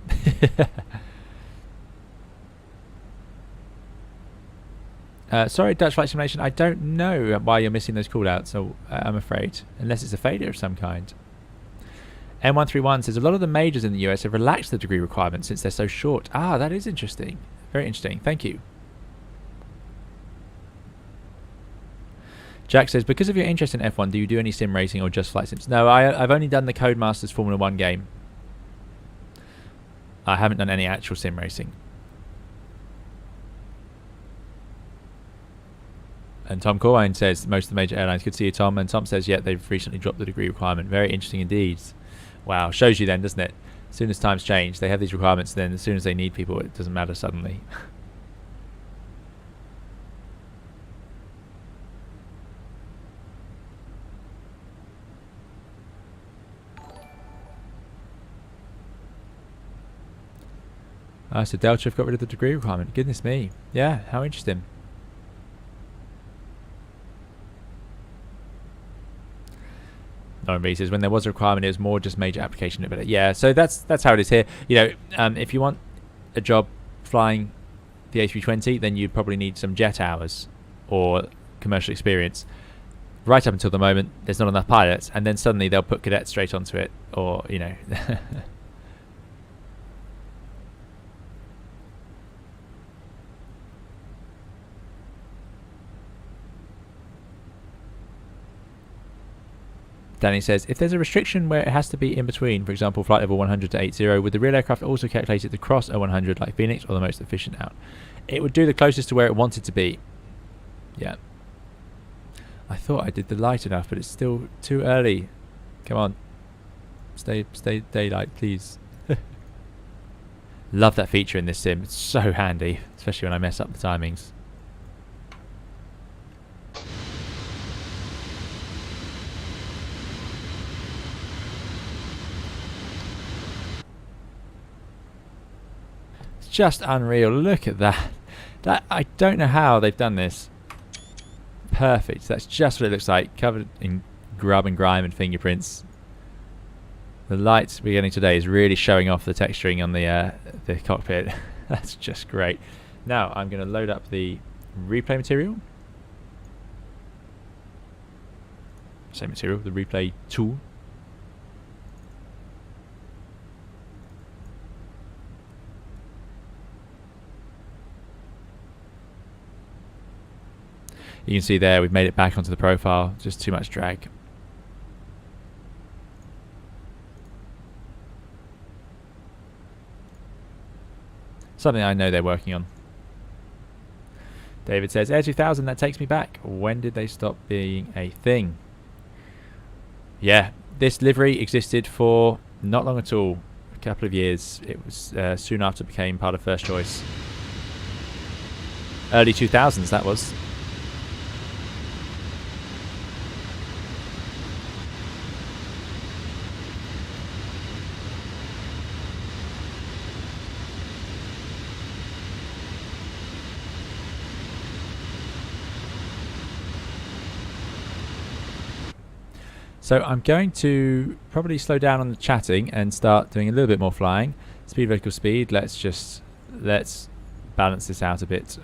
Sorry, Dutch Flight Simulation, I don't know why you're missing those callouts, so I'm afraid, unless it's a failure of some kind. M131 says, a lot of the majors in the US have relaxed the degree requirement since they're so short. Ah, that is interesting. Very interesting. Thank you. Jack says, because of your interest in F1, do you do any sim racing or just flight sims? No, I've only done the Codemasters Formula 1 game. I haven't done any actual sim racing. And Tom Corwine says most of the major airlines could see you, Tom. And Tom says, yeah, they've recently dropped the degree requirement. Very interesting indeed. Wow, shows you then, doesn't it? As soon as times change, they have these requirements. Then as soon as they need people, it doesn't matter suddenly. So Delta have got rid of the degree requirement. Goodness me. Yeah, how interesting. Lauren B says, when there was a requirement, it was more just major application. But yeah, so that's how it is here. You know, if you want a job flying the A320, then you'd probably need some jet hours or commercial experience. Right up until the moment, there's not enough pilots, and then suddenly they'll put cadets straight onto it, or you know. Danny says, if there's a restriction where it has to be in between, for example, flight level 100 to 80, would the real aircraft also calculate it to cross a 100 like Fenix or the most efficient out? It would do the closest to where it wanted to be. Yeah. I thought I did the light enough, but it's still too early. Come on. Stay daylight, please. Love that feature in this sim. It's so handy, especially when I mess up the timings. It's just unreal. Look at that. I don't know how they've done this. Perfect. That's just what it looks like, covered in grub and grime and fingerprints. The light we're getting today is really showing off the texturing on the cockpit. That's just great. Now I'm going to load up the replay material. Same material, the replay tool. You can see there we've made it back onto the profile, just too much drag. Something I know they're working on. David says, Air 2000, that takes me back. When did they stop being a thing? Yeah, this livery existed for not long at all. A couple of years. It was soon after it became part of First Choice. Early 2000s, that was. So I'm going to probably slow down on the chatting and start doing a little bit more flying. Speed, vertical speed. Let's balance this out a bit.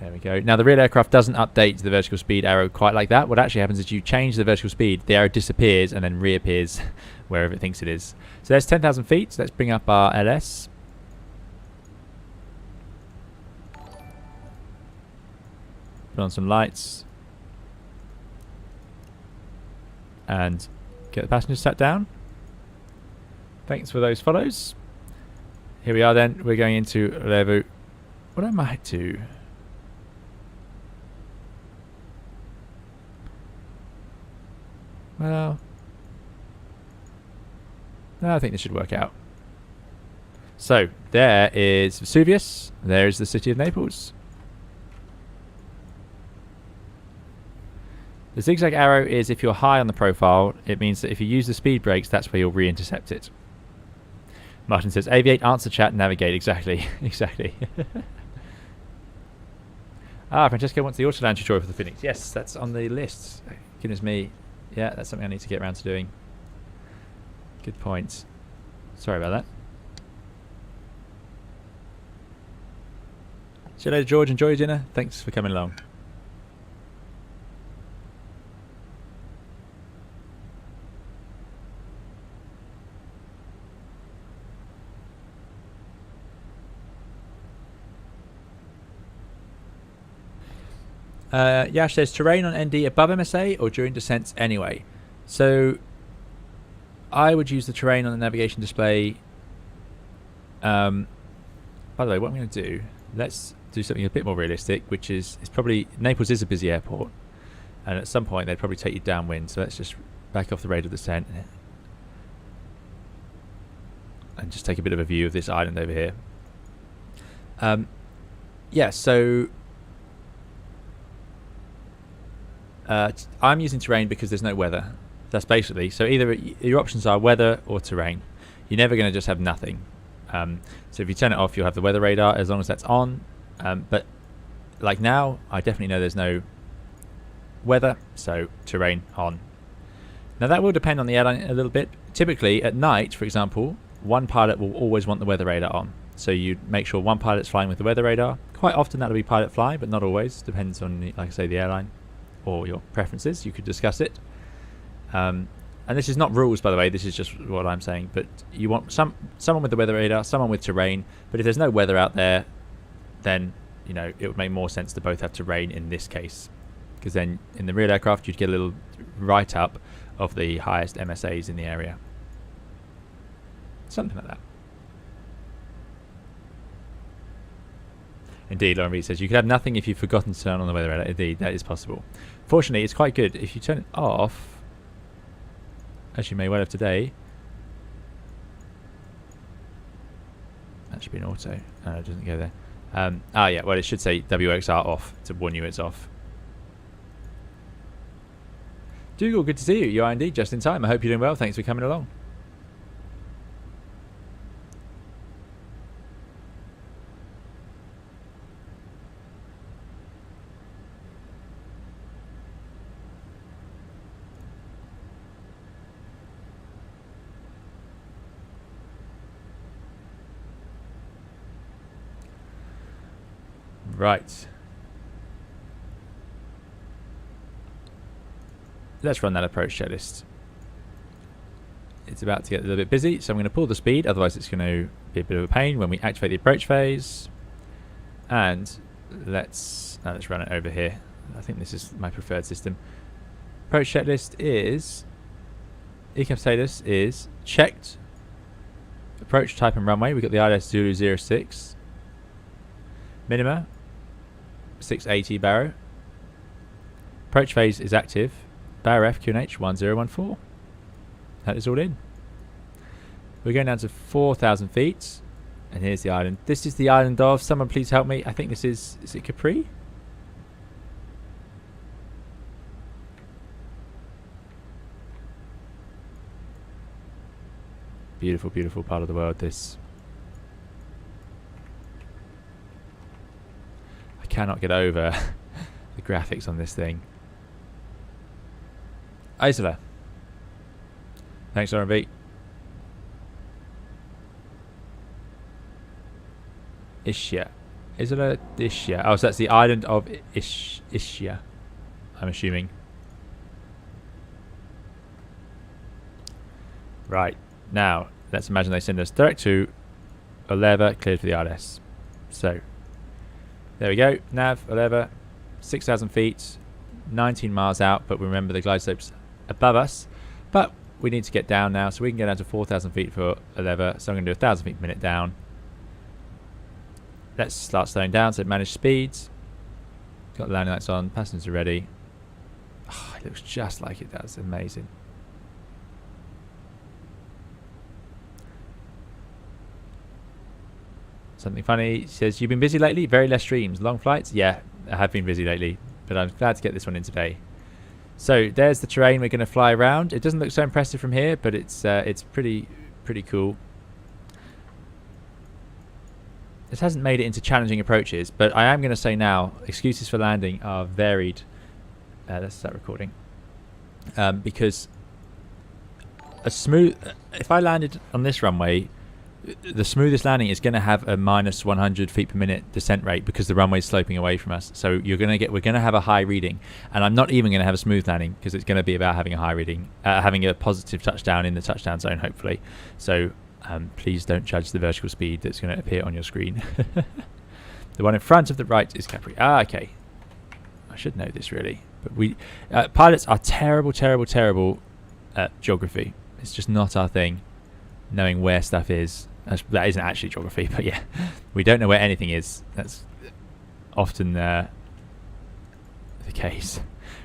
There we go. Now the real aircraft doesn't update the vertical speed arrow quite like that. What actually happens is you change the vertical speed, the arrow disappears and then reappears wherever it thinks it is. So there's 10,000 feet. So let's bring up our LS. Put on some lights and get the passengers sat down. Thanks for those follows. Here we are then. We're going into level. What I might do. Well, no, I think this should work out. So there is Vesuvius. There is the city of Naples. The zigzag arrow is if you're high on the profile. It means that if you use the speed brakes, that's where you'll re-intercept it. Martin says, aviate, answer chat, navigate. Exactly. Exactly. Francesco wants the auto land tutorial for the Fenix. Yes, that's on the list. Goodness me. Yeah, that's something I need to get around to doing. Good point. Sorry about that. See you later, George. Enjoy your dinner. Thanks for coming along. Yash says terrain on ND above MSA or during descents anyway. So I would use the terrain on the navigation display. By the way, what I'm going to do, let's do something a bit more realistic, which is it's probably Naples is a busy airport, and at some point they'd probably take you downwind. So let's just back off the rate of descent and just take a bit of a view of this island over here. Yeah, so I'm using terrain because there's no weather. That's basically, so either your options are weather or terrain. You're never going to just have nothing. So if you turn it off, you'll have the weather radar as long as that's on. But like now, I definitely know there's no weather, so terrain on. Now that will depend on the airline a little bit. Typically at night, for example, one pilot will always want the weather radar on. So you make sure one pilot's flying with the weather radar. Quite often that'll be pilot fly, but not always. Depends on, like I say, the airline or your preferences. You could discuss it. And this is not rules, by the way. This is just what I'm saying. But you want someone with the weather radar, someone with terrain. But if there's no weather out there, then it would make more sense to both have terrain in this case, because then in the real aircraft you'd get a little write-up of the highest MSAs in the area. Something like that. Indeed, Lauren Reed says, you could have nothing if you've forgotten to turn on the weather radar. Indeed, that is possible. Fortunately, it's quite good. If you turn it off, as you may well have today, that should be an auto. No, it doesn't go there. Yeah, well, it should say WXR off to warn you it's off. Dougal, good to see you. You are indeed just in time. I hope you're doing well. Thanks for coming along. Right. Let's run that approach checklist. It's about to get a little bit busy, so I'm going to pull the speed, otherwise it's going to be a bit of a pain when we activate the approach phase. And let's run it over here. I think this is my preferred system. Approach checklist is ECAM status is checked. Approach type and runway. We've got the ILS 006. Minima 680 Barrow. Approach phase is active. Barrow F QNH 1014. That is all in. We're going down to 4,000 feet. And here's the island. This is the island of, someone please help me. I think this is it Capri? Beautiful, beautiful part of the world, this. I cannot get over the graphics on this thing. Isola. Thanks, R&B. Ischia. Isola Ischia. Oh, so that's the island of Ischia, I'm assuming. Right. Now, let's imagine they send us direct to Oleva, cleared for the ILS. So, there we go. Nav, Oleva, 6,000 feet, 19 miles out, but remember the glide slope's above us. But we need to get down now, so we can get down to 4,000 feet for Oleva. So I'm going to do 1,000 feet per minute down. Let's start slowing down, so manage speeds. Got the landing lights on, passengers are ready. Oh, it looks just like it does, amazing. Something funny says, you've been busy lately? Very less streams. Long flights? Yeah, I have been busy lately, but I'm glad to get this one in today. So there's the terrain we're going to fly around. It doesn't look so impressive from here, but it's pretty cool. This hasn't made it into challenging approaches, but I am going to say now, excuses for landing are varied. Let's start recording. Because if I landed on this runway, the smoothest landing is going to have a minus 100 feet per minute descent rate because the runway is sloping away from us. So we're going to have a high reading, and I'm not even going to have a smooth landing because it's going to be about having a high reading, having a positive touchdown in the touchdown zone, hopefully. So please don't judge the vertical speed that's going to appear on your screen. The one in front of the right is Capri. Okay. I should know this really, but pilots are terrible at geography. It's just not our thing, knowing where stuff is. That isn't actually geography, but yeah, we don't know where anything is. That's often the case.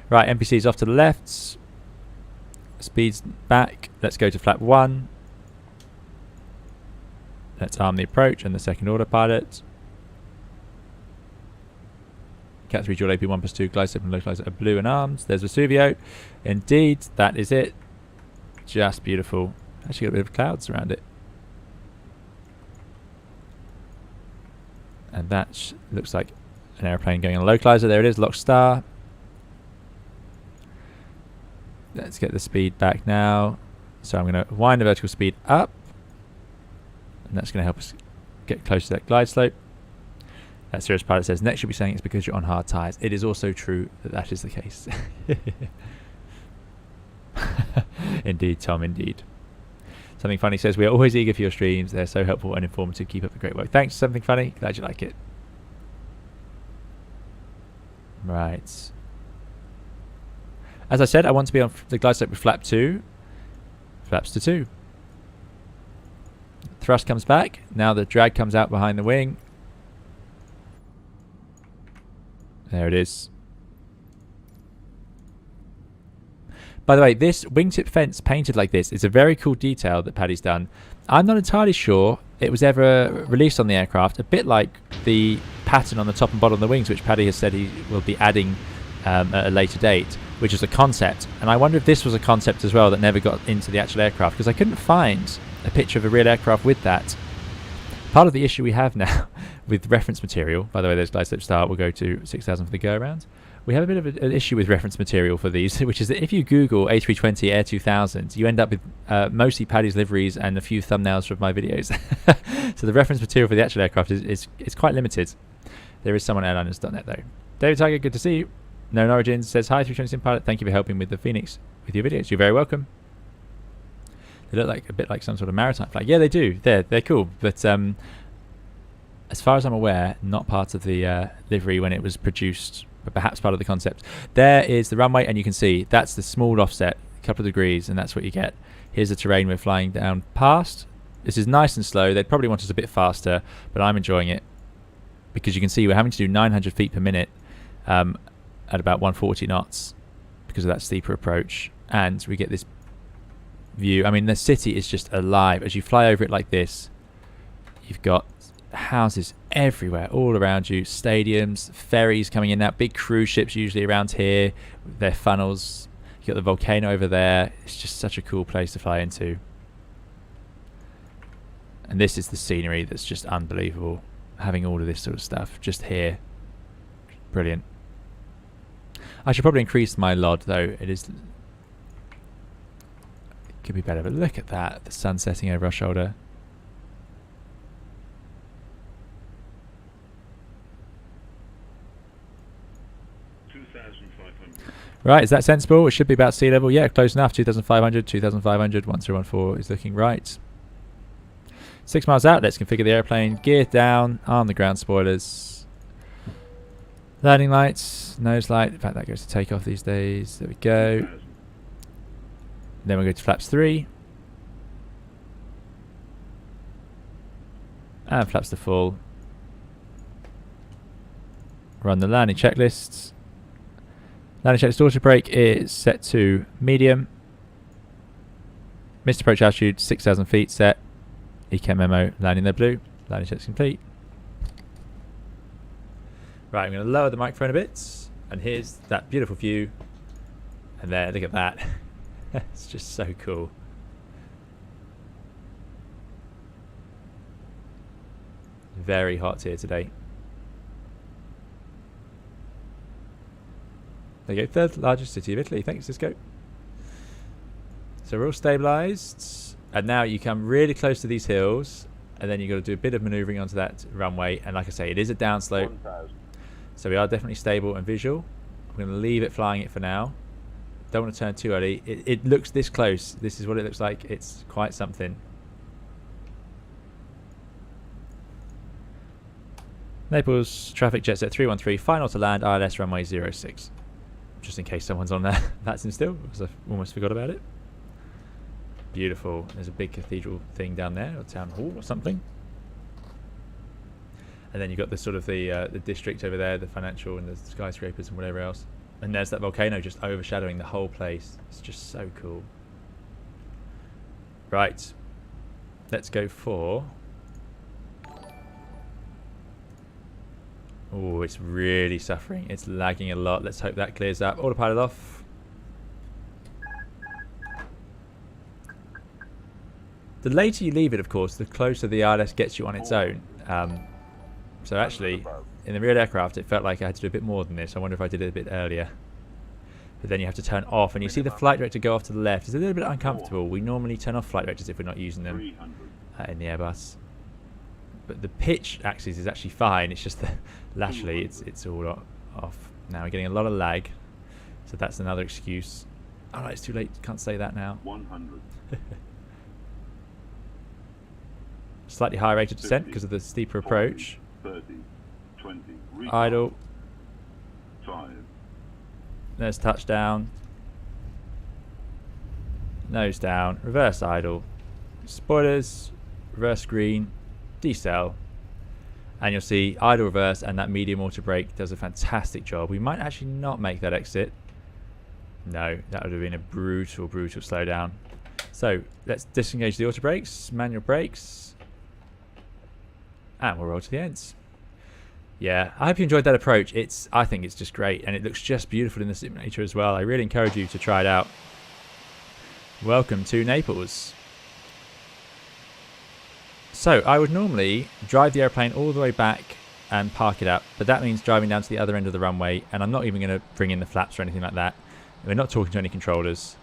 Right, NPC is off to the left. Speed's back. Let's go to flap 1. Let's arm the approach and the second order pilot. Cat 3 dual AP 1+2 glide slope and localizer are blue and armed. There's Vesuvio. Indeed, that is it. Just beautiful. Actually got a bit of clouds around it. And that looks like an airplane going on a localizer. There it is, lock star. Let's get the speed back now. So I'm going to wind the vertical speed up. And that's going to help us get close to that glide slope. That Serious Pilot says, next you'll be saying it's because you're on hard tyres. It is also true that that is the case. Indeed, Tom, indeed. Something Funny says, we are always eager for your streams. They're so helpful and informative. Keep up the great work. Thanks, Something Funny. Glad you like it. Right. As I said, I want to be on the glide slope with flap 2. Flaps to 2. Thrust comes back. Now the drag comes out behind the wing. There it is. By the way, this wingtip fence painted like this is a very cool detail that Paddy's done. I'm not entirely sure it was ever released on the aircraft, a bit like the pattern on the top and bottom of the wings, which Paddy has said he will be adding at a later date, which is a concept. And I wonder if this was a concept as well that never got into the actual aircraft, because I couldn't find a picture of a real aircraft with that. Part of the issue we have now with reference material, by the way, those glide slip start will go to 6,000 for the go-around. We have a bit of an issue with reference material for these, which is that if you Google A320 Air 2000, you end up with mostly Paddy's liveries and a few thumbnails from my videos. So the reference material for the actual aircraft is quite limited. There is some on airliners.net though. David Tiger, good to see you. Known Origins says, hi 320 Sim Pilot, thank you for helping with the Fenix with your videos. You're very welcome. They look like a bit like some sort of maritime flag. Yeah, they do. They're cool. But as far as I'm aware, not part of the livery when it was produced, but perhaps part of the concept. There is the runway, and you can see that's the small offset, a couple of degrees, and that's what you get. Here's the terrain we're flying down past. This is nice and slow. They'd probably want us a bit faster, but I'm enjoying it because you can see we're having to do 900 feet per minute at about 140 knots because of that steeper approach, and we get this view. I mean, the city is just alive. As you fly over it like this, you've got houses everywhere all around you, stadiums, ferries coming in, that big cruise ships usually around here, their funnels. You got the volcano over there. It's just such a cool place to fly into. And this is the scenery that's just unbelievable, having all of this sort of stuff just here. Brilliant. I should probably increase my LOD though. It could be better, but look at that, the sun setting over our shoulder. Right, is that sensible? It should be about sea level. Yeah, close enough. 2,500, 2,500, 1014 is looking right. 6 miles out, let's configure the airplane. Gear down, arm the ground spoilers. Landing lights, nose light. In fact, that goes to takeoff these days. There we go. Then we'll go to flaps 3. And flaps to full. Run the landing checklists. Landing checklist auto brake is set to medium. Missed approach altitude 6,000 feet set. ECAM memo landing there blue. Landing check's complete. Right, I'm going to lower the microphone a bit. And here's that beautiful view. And there, look at that. It's just so cool. Very hot here today. There you go, 3rd largest city of Italy. Thanks, Cisco. So we're all stabilised. And now you come really close to these hills. And then you've got to do a bit of manoeuvring onto that runway. And like I say, it is a downslope. So we are definitely stable and visual. I'm going to leave it flying it for now. Don't want to turn too early. It looks this close. This is what it looks like. It's quite something. Naples traffic jet set 313. Final to land ILS runway 06. Just in case someone's on there. That's in still because I almost forgot about it. Beautiful. There's a big cathedral thing down there, or town hall or something. And then you've got the sort of the district over there, the financial and the skyscrapers and whatever else. And there's that volcano just overshadowing the whole place. It's just so cool. Right. Let's go for... Oh, it's really suffering. It's lagging a lot. Let's hope that clears up. Autopilot off. The later you leave it, of course, the closer the ILS gets you on its own. So actually, in the real aircraft, it felt like I had to do a bit more than this. I wonder if I did it a bit earlier. But then you have to turn off, and you see the flight director go off to the left. It's a little bit uncomfortable. We normally turn off flight directors if we're not using them in the Airbus. But the pitch axis is actually fine. It's just that laterally, it's all off. Now we're getting a lot of lag, so that's another excuse. Oh, no, it's too late. Can't say that now. 100. Slightly higher rate of descent because of the steeper approach. 30, 20, idle. 5. There's touchdown. Nose down. Reverse idle. Spoilers. Reverse green. Decel. And you'll see idle reverse and that medium auto brake does a fantastic job. We might actually not make that exit. No, that would have been a brutal slowdown. So let's disengage the auto brakes, manual brakes, and we'll roll to the ends. Yeah, I hope you enjoyed that approach. I think it's just great, and it looks just beautiful in the simulator as well. I really encourage you to try it out. Welcome to Naples. So I would normally drive the airplane all the way back and park it up, but that means driving down to the other end of the runway, and I'm not even going to bring in the flaps or anything like that. We're not talking to any controllers.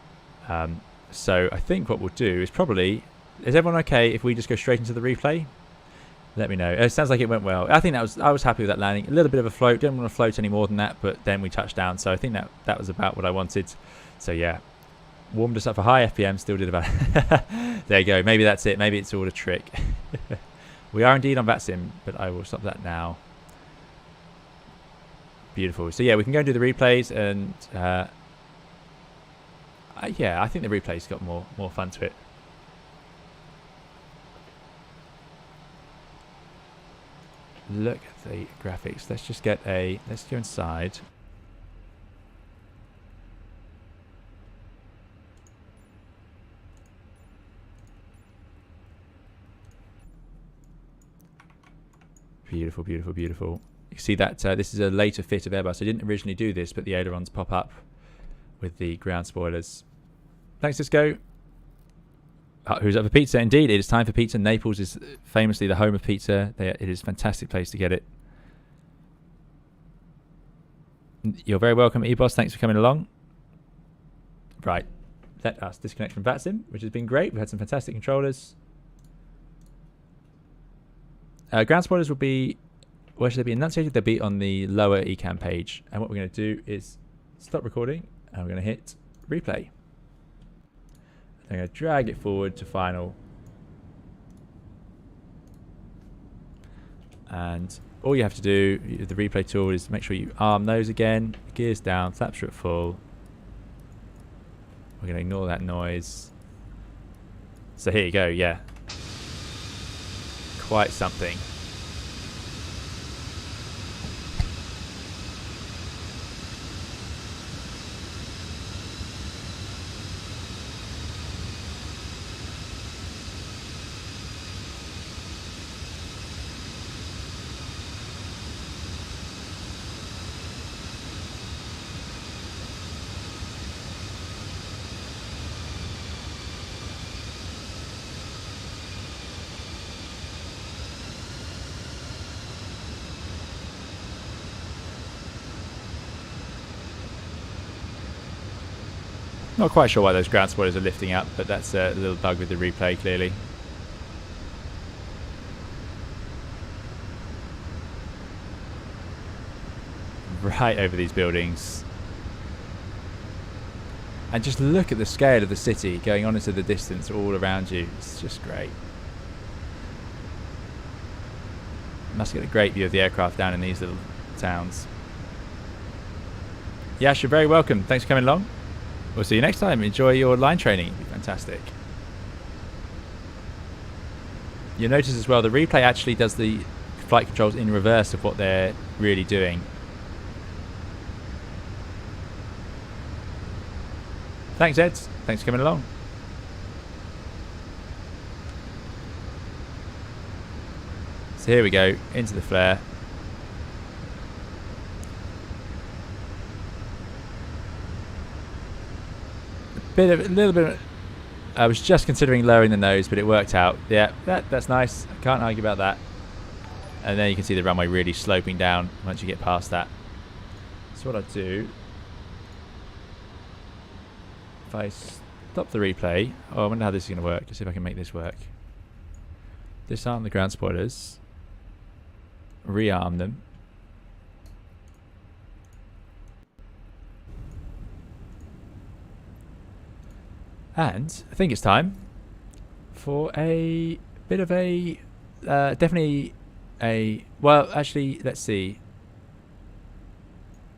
So I think what we'll do is probably... Is everyone okay if we just go straight into the replay? Let me know. It sounds like it went well. I think I was happy with that landing. A little bit of a float. Didn't want to float any more than that, but then we touched down. So I think that was about what I wanted. So yeah, warmed us up for high FPM. Still did about... There you go. Maybe that's it. Maybe it's all a trick. We are indeed on VATSIM, but I will stop that now. Beautiful. So yeah, we can go and do the replays, and yeah, I think the replay's got more fun to it. Look at the graphics. Let's just get let's go inside. Beautiful, beautiful, beautiful. You see that this is a later fit of Airbus. I didn't originally do this, but the ailerons pop up with the ground spoilers. Thanks, Disco. Who's up for pizza? Indeed, it is time for pizza. Naples is famously the home of pizza. It is a fantastic place to get it. You're very welcome, eBoss. Thanks for coming along. Right. Let us disconnect from VATSIM, which has been great. We've had some fantastic controllers. Ground spoilers will be... Where should they be enunciated? They'll be on the lower ECAM page. And what we're going to do is stop recording, and we're going to hit replay. I'm going to drag it forward to final. And all you have to do, the replay tool, is make sure you arm those again. Gears down, flaps are at full. We're going to ignore that noise. So here you go, yeah. Quite something. Not quite sure why those ground spoilers are lifting up, but that's a little bug with the replay, clearly. Right over these buildings. And just look at the scale of the city going on into the distance all around you. It's just great. Must get a great view of the aircraft down in these little towns. Yash, you're very welcome. Thanks for coming along. We'll see you next time. Enjoy your line training. It'll be fantastic. You'll notice as well, the replay actually does the flight controls in reverse of what they're really doing. Thanks, Ed. Thanks for coming along. So here we go, into the flare. A little bit. I was just considering lowering the nose, but it worked out. Yeah, that's nice. I can't argue about that. And then you can see the runway really sloping down once you get past that. So what I do, if I stop the replay, I wonder how this is going to work. Let's see if I can make this work. Disarm the ground spoilers, rearm them. And I think it's time for a bit of a, definitely a, well, actually, let's see.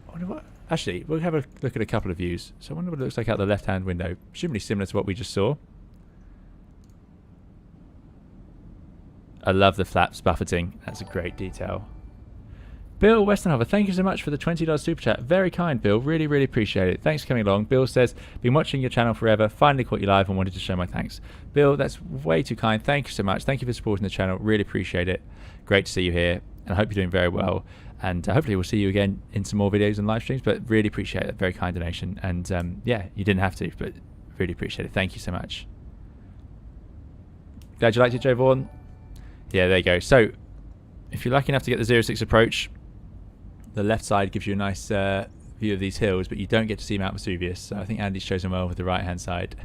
I wonder what, actually, we'll have a look at a couple of views. So I wonder what it looks like out the left-hand window. Presumably similar to what we just saw. I love the flaps buffeting. That's a great detail. Bill Westenhofer, thank you so much for the $20 super chat. Very kind, Bill. Really, really appreciate it. Thanks for coming along. Bill says, been watching your channel forever. Finally caught you live and wanted to show my thanks. Bill, that's way too kind. Thank you so much. Thank you for supporting the channel. Really appreciate it. Great to see you here. And I hope you're doing very well. And hopefully we'll see you again in some more videos and live streams. But really appreciate that. Very kind donation. And yeah, you didn't have to, but really appreciate it. Thank you so much. Glad you liked it, Joe Vaughan. Yeah, there you go. So if you're lucky enough to get the 06 approach, the left side gives you a nice view of these hills, but you don't get to see Mount Vesuvius. So I think Andy's chosen well with the right-hand side,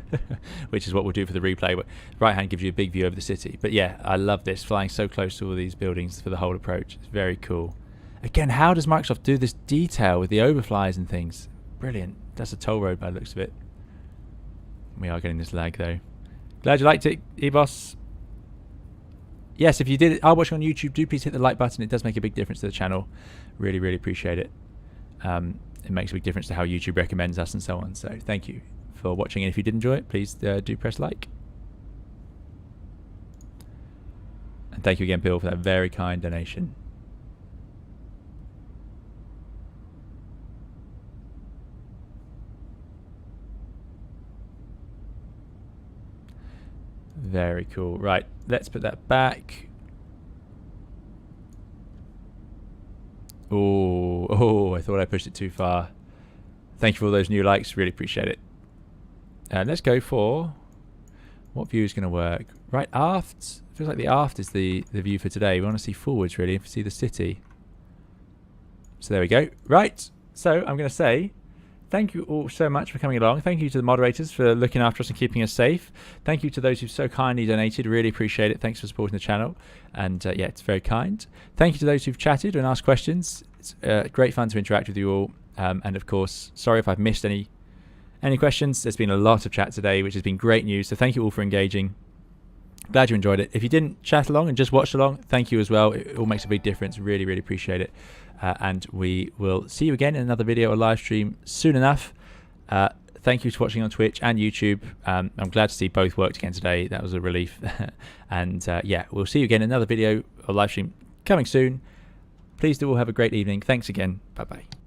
which is what we'll do for the replay. But right hand gives you a big view over the city. But yeah, I love this, flying so close to all these buildings for the whole approach. It's very cool. Again, how does Microsoft do this detail with the overflies and things? Brilliant. That's a toll road by the looks of it. We are getting this lag though. Glad you liked it, Ebos. Yes, if you are watching on YouTube, do please hit the like button. It does make a big difference to the channel. Really, really appreciate it. It makes a big difference to how YouTube recommends us and so on. So thank you for watching. And if you did enjoy it, please do press like. And thank you again, Bill, for that very kind donation. Very cool. Right, let's put that back. Oh, I thought I pushed it too far. Thank you for all those new likes. Really appreciate it. Let's go for what view is going to work. Right, aft. Feels like the aft is the view for today. We want to see forwards, really, and see the city. So there we go. Right, so I'm going to say thank you all so much for coming along. Thank you to the moderators for looking after us and keeping us safe. Thank you to those who've so kindly donated. Really appreciate it. Thanks for supporting the channel. And yeah, it's very kind. Thank you to those who've chatted and asked questions. It's great fun to interact with you all. And of course, sorry if I've missed any questions. There's been a lot of chat today, which has been great news. So thank you all for engaging. Glad you enjoyed it. If you didn't chat along and just watched along, thank you as well. It all makes a big difference. Really, really appreciate it. And we will see you again in another video or live stream soon enough. Thank you for watching on Twitch and YouTube. I'm glad to see both worked again today. That was a relief. And yeah, we'll see you again in another video or live stream coming soon. Please do all have a great evening. Thanks again. Bye-bye.